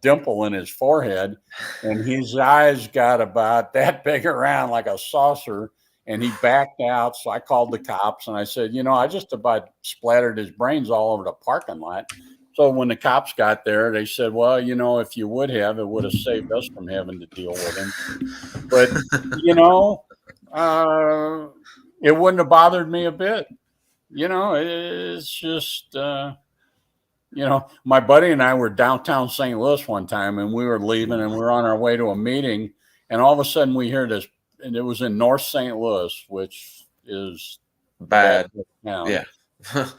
dimple in his forehead. And his eyes got about that big around like a saucer, and he backed out. So I called the cops and I said, I just about splattered his brains all over the parking lot. So when the cops got there, they said, well, if you would have, it would have saved us from having to deal with him. But, it wouldn't have bothered me a bit. It's just, my buddy and I were downtown St. Louis one time, and we were leaving and we were on our way to a meeting. And all of a sudden we hear this, and it was in North St. Louis, which is bad now. Yeah.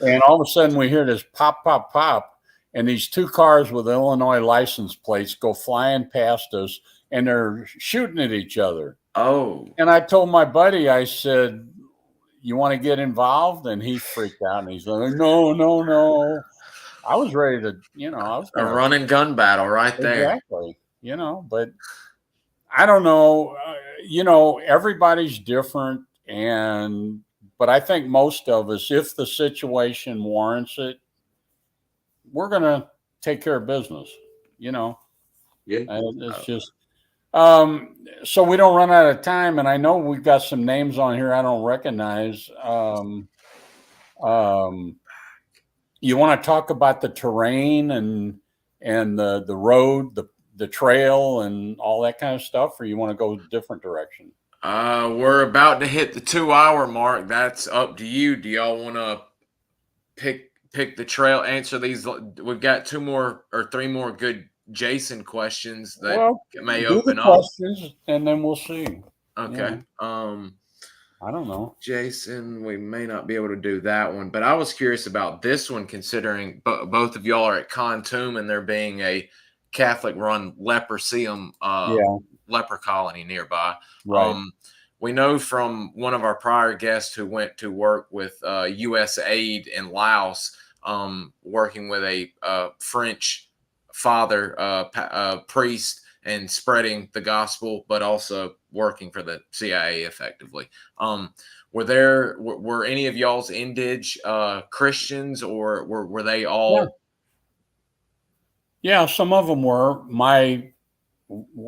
And all of a sudden we hear this pop, pop, pop. And these two cars with Illinois license plates go flying past us, and they're shooting at each other. Oh. And I told my buddy, I said, you want to get involved? And he freaked out, and he's like, no. I was ready to, I was a run and gun battle right there. Exactly. But I don't know. Everybody's different. But I think most of us, if the situation warrants it, we're going to take care of business, Yeah. It's just, so we don't run out of time. And I know we've got some names on here I don't recognize. You want to talk about the terrain and the road, the trail and all that kind of stuff, or you want to go a different direction? We're about to hit the 2-hour mark. That's up to you. Do y'all want to pick the trail, answer these? We've got 2 more or 3 more good Jason questions that may open up questions, and then we'll see. Okay. I don't know, Jason, we may not be able to do that one, but I was curious about this one, considering both of y'all are at Khartoum and there being a Catholic-run leprosarium, leper colony nearby. Right. We know from one of our prior guests who went to work with U.S. Aid in Laos, working with a French father, priest, and spreading the gospel, but also working for the CIA effectively. Were any of y'all's Indige Christians, or were they all? Yeah, some of them were. My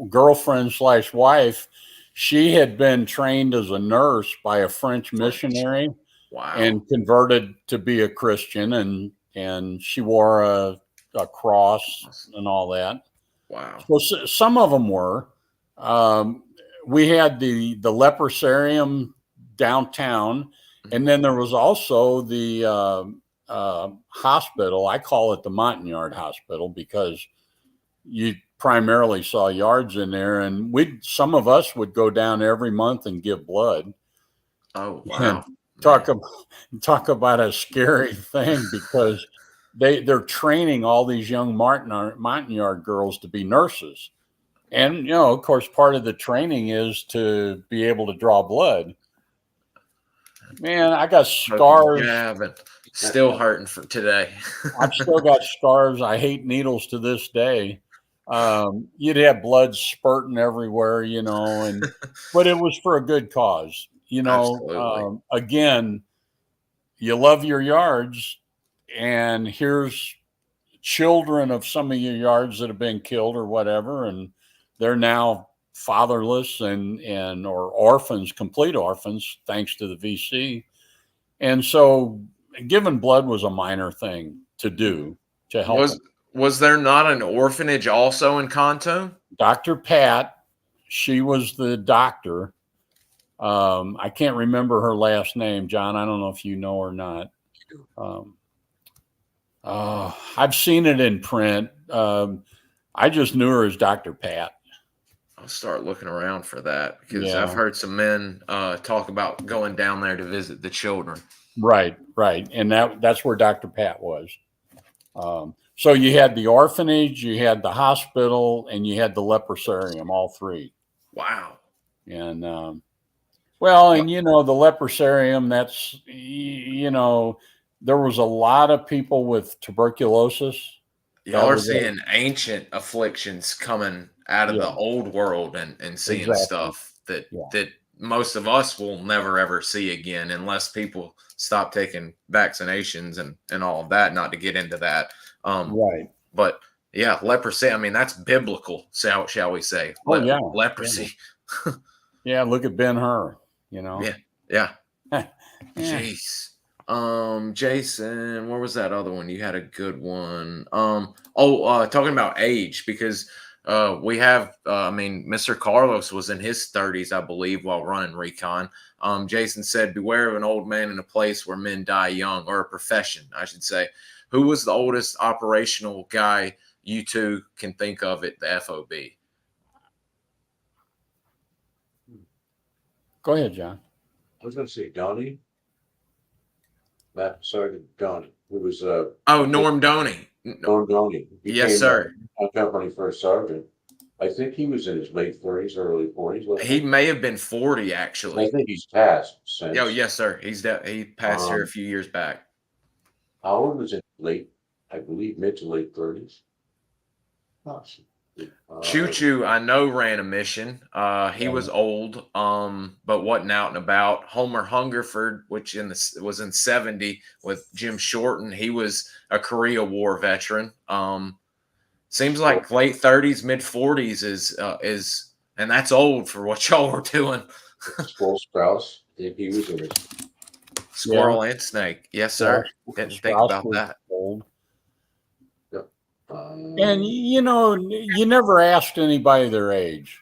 girlfriend / wife, she had been trained as a nurse by a French missionary. Wow. And converted to be a Christian, and she wore a cross and all that. Wow. So some of them were. We had the leprosarium downtown, and then there was also the hospital. I call it the Montagnard Hospital because you primarily saw yards in there, and some of us would go down every month and give blood. Oh, wow. And talk about a scary thing, because they're training all these young Montagnard girls to be nurses. And, of course, part of the training is to be able to draw blood. Man, I got scars. Still hurting for today. I've still got scars. I hate needles to this day. You'd have blood spurting everywhere, but it was for a good cause. Absolutely. Again, you love your yards, and here's children of some of your yards that have been killed or whatever, and they're now fatherless and or orphans, complete orphans, thanks to the VC. And so giving blood was a minor thing to do to help them. Was there not an orphanage also in Conto? Dr. Pat, she was the doctor. I can't remember her last name, John. I don't know if you know or not. I've seen it in print. I just knew her as Dr. Pat. I'll start looking around for that because Yeah. I've heard some men talk about going down there to visit the children. Right. And that's where Dr. Pat was. So you had the orphanage, you had the hospital, and you had the leprosarium, all three. Wow. And the leprosarium, that's, there was a lot of people with tuberculosis. Y'all are seeing ancient afflictions coming out of the old world and seeing stuff that most of us will never ever see again unless people stop taking vaccinations and all of that, not to get into that. Right. But yeah, leprosy, I mean, that's biblical, shall we say. Leprosy. Yeah, look at Ben-Hur, Yeah. Jeez. Jason, where was that other one? You had a good one. Talking about age, because we have, Mr. Carlos was in his 30s, I believe, while running Recon. Jason said, beware of an old man in a place where men die young, or a profession, I should say. Who was the oldest operational guy you two can think of at the FOB? Go ahead, John. I was going to say Donnie. Matt Sergeant Donnie, who was Norm Doney. Norm Donnie. Yes, sir. A company first sergeant. I think he was in his late 30s, early 40s. He may have been 40, actually. I think he's passed since. Oh, yes, sir. He passed here a few years back. Howard was in I believe, mid to late 30s. Choo-Choo, I know, ran a mission. He was old, but wasn't out and about. Homer Hungerford, which was in 70 with Jim Shorten. He was a Korea War veteran. Seems like late 30s, mid 40s is, and that's old for what y'all were doing. Squirrel Sprouse, if he was in it. Squirrel and snake. Yes, sir. Didn't think about that. Old. And you never asked anybody their age.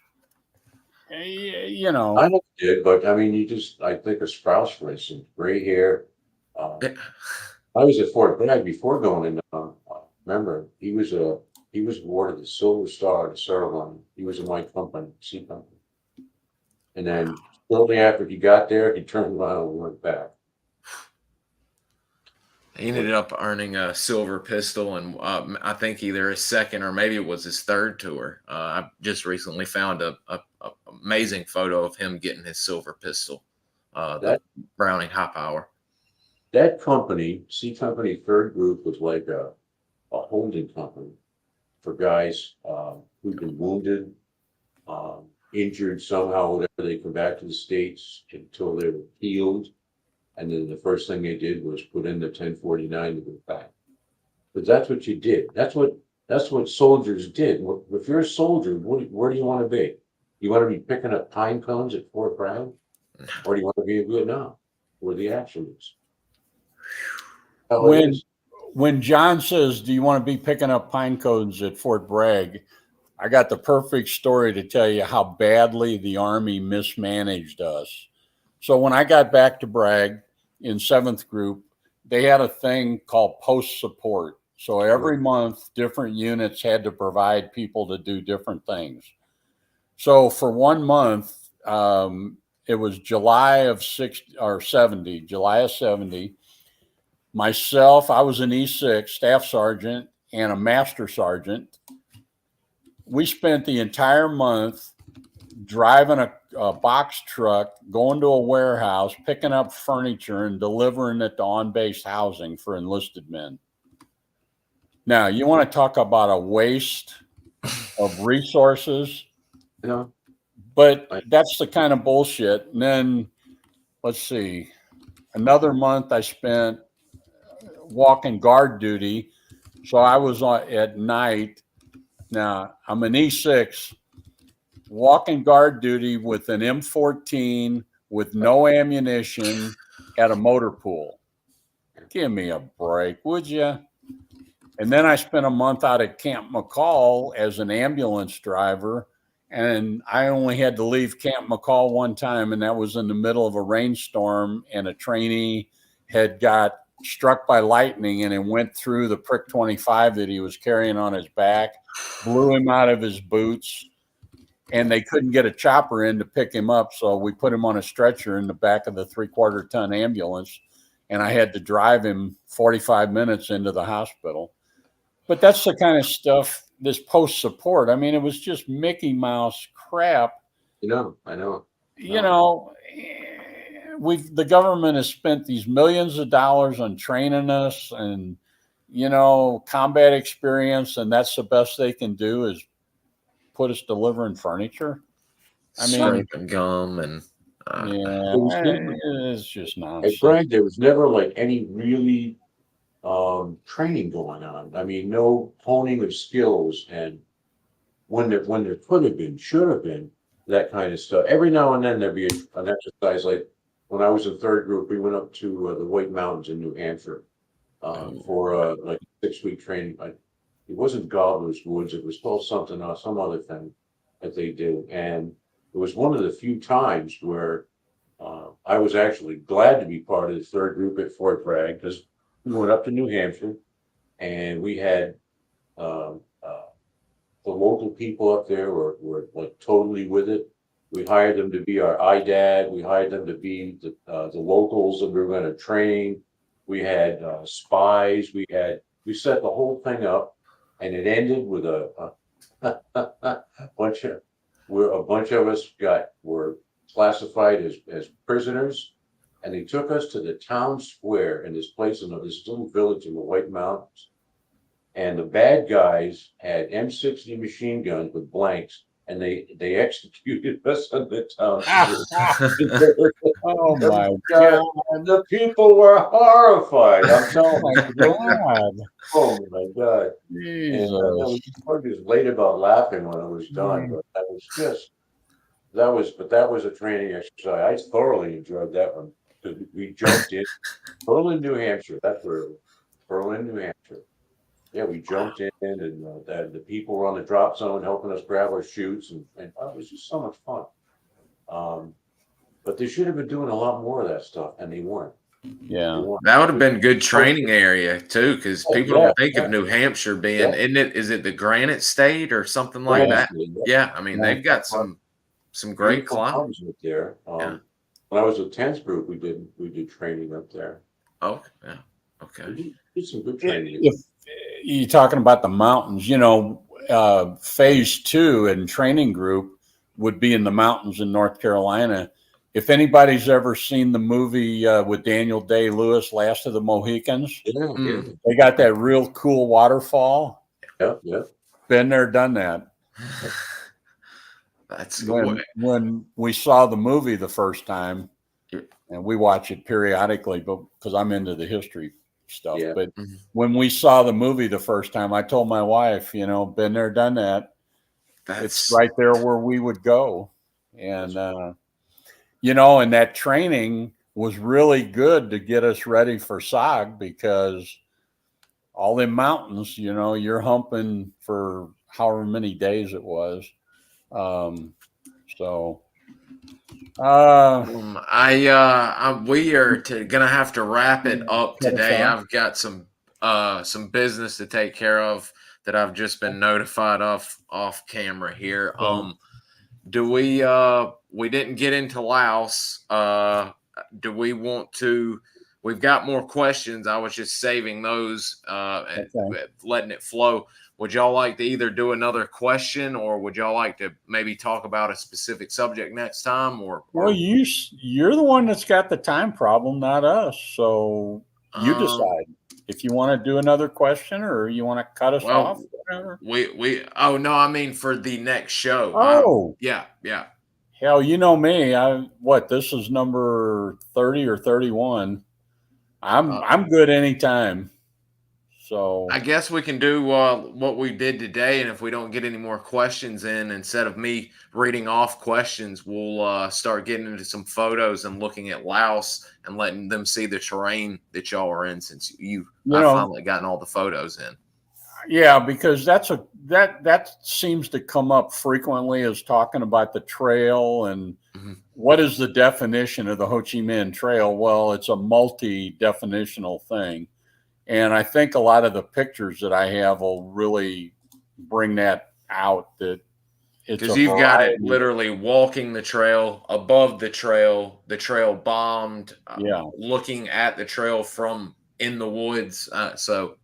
I never did, but I mean, I think of Sprouse, for instance, gray hair. I was at Fort Bragg before going in. Remember, he was awarded the Silver Star to serve on. He was in my company, C company. And then shortly after he got there, he turned around and went back. He ended up earning a silver pistol, and I think either his second or maybe it was his third tour. I just recently found a amazing photo of him getting his silver pistol, the Browning High Power. That company, C Company, third group, was like a holding company for guys who've been wounded, injured somehow, whatever. They come back to the States until they were healed. And then the first thing they did was put in the 1049 to go back. But that's what you did. That's what soldiers did. If you're a soldier, where do you want to be? You want to be picking up pine cones at Fort Bragg? Or do you want to be in Vietnam, where the action is? When John says, do you want to be picking up pine cones at Fort Bragg? I got the perfect story to tell you how badly the Army mismanaged us. So when I got back to Bragg in 7th Group, they had a thing called post support. So every month, different units had to provide people to do different things. So for 1 month, it was July of 70. Myself, I was an E6 staff sergeant and a master sergeant. We spent the entire month driving a box truck, going to a warehouse, picking up furniture and delivering it to on-base housing for enlisted men. Now, you want to talk about a waste of resources, You know, but that's the kind of bullshit. And then, let's see, another month I spent walking guard duty. So I was on at night. Now, I'm an E6, walking guard duty with an M14 with no ammunition at a motor pool. Give me a break, would you? And then I spent a month out at Camp McCall as an ambulance driver, and I only had to leave Camp McCall one time, and that was in the middle of a rainstorm, and a trainee had got struck by lightning, and it went through the prick 25 that he was carrying on his back, blew him out of his boots, and they couldn't get a chopper in to pick him up, so we put him on a stretcher in the back of the 3/4-ton ambulance, and I had to drive him 45 minutes into the hospital. But that's the kind of stuff, this post support. I mean, it was just Mickey Mouse crap. I know. You know, the government has spent these millions of dollars on training us and, you know, combat experience, and that's the best they can do is put us delivering furniture. I mean, and gum and it's just nonsense. Hey, Brad, there was never like any really training going on. I mean, no honing of skills, and when there could have been, should have been, that kind of stuff. Every now and then there'd be an exercise. Like when I was in third group, we went up to the White Mountains in New Hampshire for like 6-week training. It wasn't Gobbler's Woods. It was called something else, some other thing that they did. And it was one of the few times where I was actually glad to be part of the third group at Fort Bragg, because we went up to New Hampshire and we had the local people up there were like totally with it. We hired them to be our IDAD. We hired them to be the locals that we were going to train. We had spies. We set the whole thing up, and it ended with a bunch of us were classified as prisoners, and they took us to the town square in this place in this little village in the White Mountains. And the bad guys had M60 machine guns with blanks, and they executed us on the town square. Oh my God! The people were horrified. I'm telling Oh my God! Oh my God! Jesus. And I was late about laughing when it was done, but that was a training exercise. I thoroughly enjoyed that one, because we jumped in Berlin, New Hampshire. That's where it was. Berlin, New Hampshire. Yeah, we jumped in, and the people were on the drop zone helping us grab our chutes, and it was just so much fun. But they should have been doing a lot more of that stuff, and they weren't. Yeah, that would have been a good training area too, because people don't think of New Hampshire being, is it the Granite State or something like that? Yeah, I mean they've got some great climbers up there. When I was with 10th group, we did training up there. Oh, yeah, okay. We did some good training. If you're talking about the mountains, you know, phase 2 and training group would be in the mountains in North Carolina. If anybody's ever seen the movie with Daniel Day-Lewis, Last of the Mohicans, they got that real cool waterfall. Yeah. Been there, done that. That's when we saw the movie the first time, and we watch it periodically, but because I'm into the history stuff. Yeah. But when we saw the movie the first time, I told my wife, you know, been there, done that. It's right there where we would go. And, you know, and that training was really good to get us ready for SOG, because all in mountains, you know, you're humping for however many days it was. We are gonna have to wrap it up today. I've got some business to take care of that I've just been notified of off camera here. Do we didn't get into Laos. Do we want to? We've got more questions. I was just saving those and letting it flow. would y'all like to either do another question, or would y'all like to maybe talk about a specific subject next time? Well, you're the one that's got the time problem, not us. So you decide if you want to do another question or you want to cut us off. Whatever. Oh no, I mean for the next show. Oh, yeah. Hell, you know me. This is number 30 or 31. I'm good anytime. So I guess we can do what we did today, and if we don't get any more questions in, instead of me reading off questions, we'll start getting into some photos and looking at Laos and letting them see the terrain that y'all are in, since I finally gotten all the photos in. Yeah, because that seems to come up frequently, as talking about the trail and what is the definition of the Ho Chi Minh Trail. Well, it's a multi-definitional thing. And I think a lot of the pictures that I have will really bring that out, that it's because you've got it literally walking the trail, above the trail bombed, looking at the trail from in the woods. So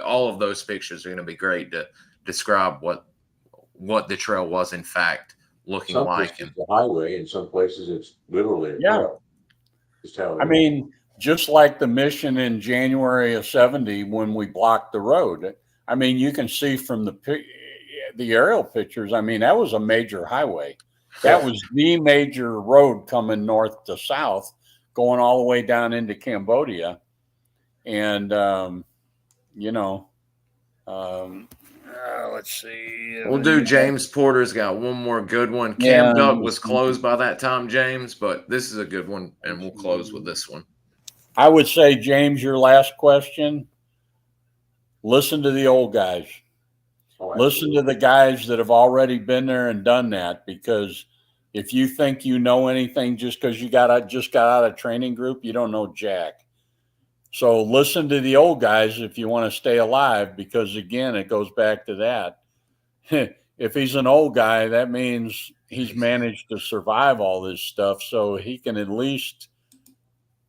all of those pictures are going to be great to describe what the trail was in fact looking like. And the highway, in some places it's literally a trail. I mean, just like the mission in January of 70 when we blocked the road. I mean, you can see from the aerial pictures, I mean, that was a major highway. That was the major road coming north to south, going all the way down into Cambodia. And, let's see. We'll do James Porter's got one more good one. Cam Duck was closed by that time, James, but this is a good one, and we'll close with this one. I would say, James, your last question, listen to the old guys. Listen to the guys that have already been there and done that, because if you think you know anything just because you just got out of training group, you don't know jack. So listen to the old guys if you want to stay alive, because, again, it goes back to that. If he's an old guy, that means he's managed to survive all this stuff, so he can at least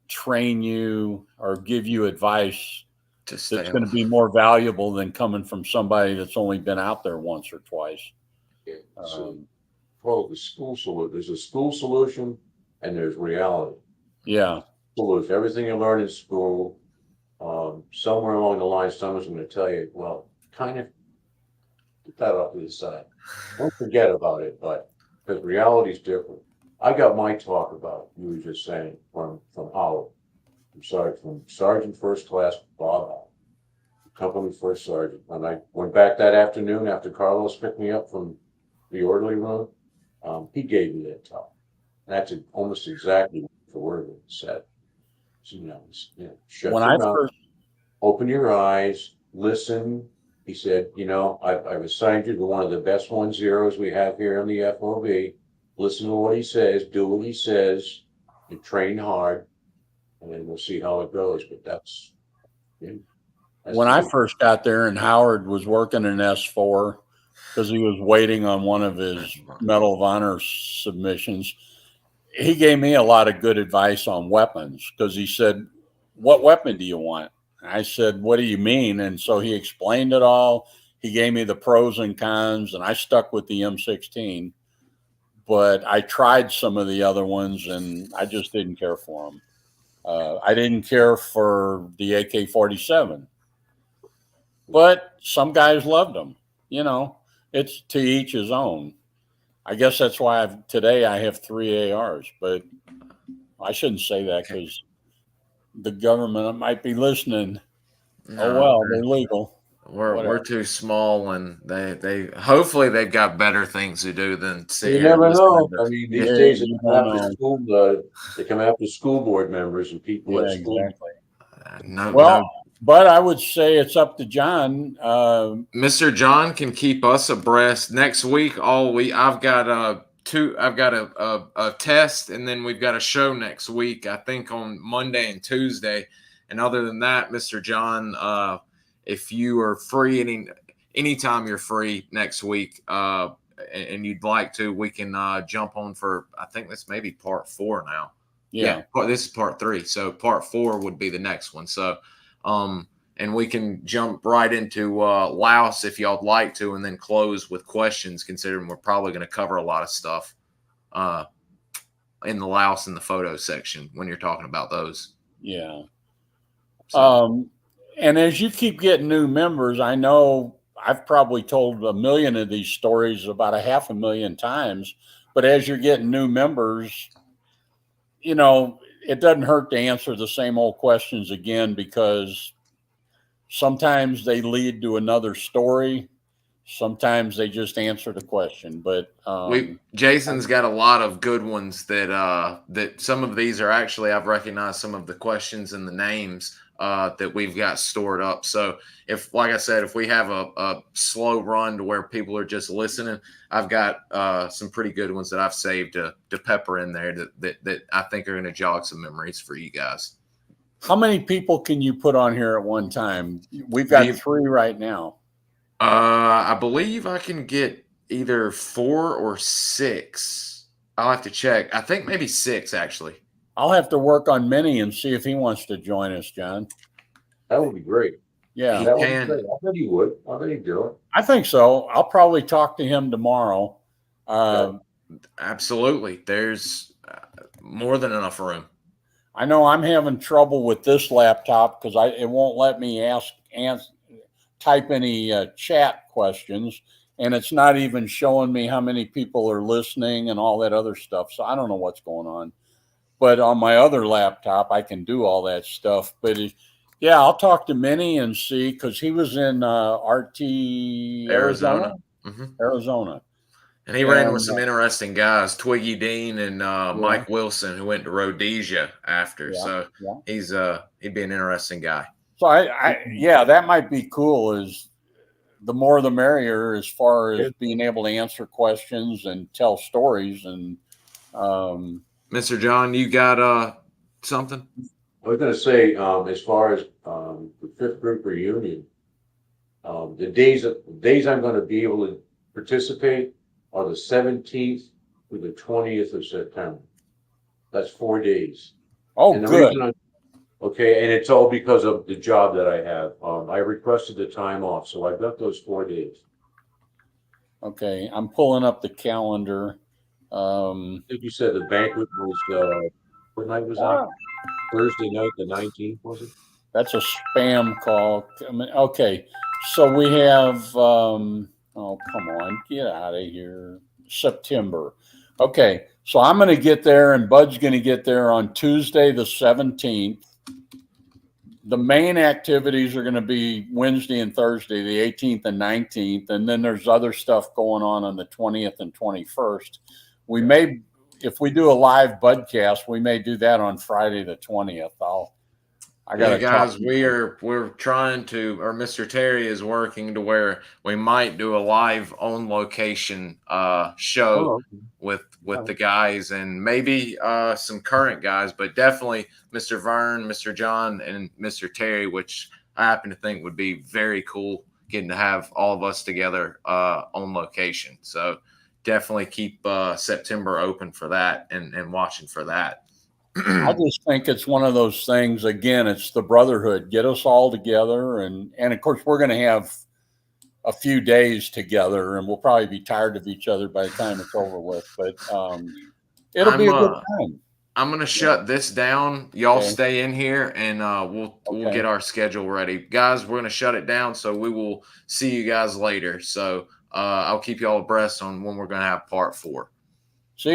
train you or give you advice that's going to be more valuable than coming from somebody that's only been out there once or twice. Yeah. The school solution. There's a school solution and there's reality. Yeah. School is everything you learn in school. Somewhere along the line, someone's going to tell you, well, kind of put that off to the side. Don't forget about it, but because reality is different. I got my talk about, you were just saying, from Howard. I'm sorry, from Sergeant First Class Bob Howard, Company First Sergeant. And I went back that afternoon after Carlos picked me up from the orderly room. He gave me that talk. That's almost exactly the word it said. So, shut your mouth, open your eyes, listen. He said, I've assigned you to one of the best 1-0s we have here on the FOB. Listen to what he says, do what he says, and train hard, and then we'll see how it goes. But that's when I first got there, and Howard was working in S4 because he was waiting on one of his Medal of Honor submissions. He gave me a lot of good advice on weapons, because he said, "What weapon do you want?" I said, "What do you mean?" And so he explained it all. He gave me the pros and cons, and I stuck with the M16. But I tried some of the other ones, and I just didn't care for them. I didn't care for the AK-47. But some guys loved them. It's to each his own. I guess that's why today I have 3 ARs. But I shouldn't say that, because the government might be listening. Oh, well, they're legal. We're too small, and they hopefully they've got better things to do than sit You here. never know. I mean, these days they come after school board members and people at school. Exactly. But I would say it's up to John. Mr. John can keep us abreast next week. I've got a test, and then we've got a show next week, I think on Monday and Tuesday. And other than that, Mr. John, if you are free anytime you're free next week, and you'd like to, we can jump on for, I think this may be part 4 now. Yeah, this is part 3. So part 4 would be the next one. So and we can jump right into Laos if y'all'd like to, and then close with questions, considering we're probably going to cover a lot of stuff in the Laos and the photo section when you're talking about those. Yeah. So. And as you keep getting new members, I know I've probably told a million of these stories about 500,000 times, but as you're getting new members, you know, it doesn't hurt to answer the same old questions again, because sometimes they lead to another story. Sometimes they just answer the question, but Jason's got a lot of good ones that some of these are actually, I've recognized some of the questions and the names that we've got stored up. So if, like I said, if we have a slow run to where people are just listening, I've got some pretty good ones that I've saved to pepper in there that I think are going to jog some memories for you guys. How many people can you put on here at one time? We've got 3 right now. I believe I can get either 4 or 6. I'll have to check. I think maybe 6, actually. I'll have to work on Minnie and see if he wants to join us, John. That would be great. Yeah, that would be great. I bet he would. I bet he'd do it. I think so. I'll probably talk to him tomorrow. Absolutely. There's more than enough room. I know I'm having trouble with this laptop because it won't let me type any chat questions, and it's not even showing me how many people are listening and all that other stuff. So I don't know what's going on. But on my other laptop, I can do all that stuff. But yeah, I'll talk to Minnie and see, because he was in RT Arizona. Mm-hmm. Arizona. And he ran with some interesting guys, Twiggy Dean and Mike Wilson, who went to Rhodesia after. He'd be an interesting guy. So that might be cool. Is the more the merrier, as far as being able to answer questions and tell stories. And Mr. John, you got something? I was going to say, as far as the 5th group reunion, the days I'm going to be able to participate are the 17th through the 20th of September. That's 4 days. Oh, good. Okay, and it's all because of the job that I have. I requested the time off, so I've got those 4 days. Okay, I'm pulling up the calendar. I think you said the banquet was, what night was that? Thursday night, the 19th, was it? That's a spam call. Okay, so we have, oh, come on, get out of here. September. Okay, so I'm going to get there, and Bud's going to get there on Tuesday, the 17th. The main activities are going to be Wednesday and Thursday, the 18th and 19th, and then there's other stuff going on the 20th and 21st. We may, if we do a live Budcast, we may do that on Friday the 20th. Guys, we're trying to, or Mr. Terry is working to where we might do a live on location show with the guys, and maybe some current guys, but definitely Mr. Vern, Mr. John, and Mr. Terry, which I happen to think would be very cool, getting to have all of us together on location. So definitely keep September open for that and watching for that. I just think it's one of those things, again, it's the brotherhood. Get us all together. And of course, we're going to have a few days together, and we'll probably be tired of each other by the time it's over with. But it'll be a good time. I'm going to shut this down. Y'all stay in here, and we'll get our schedule ready. Guys, we're going to shut it down, so we will see you guys later. So I'll keep y'all abreast on when we're going to have part 4. See you.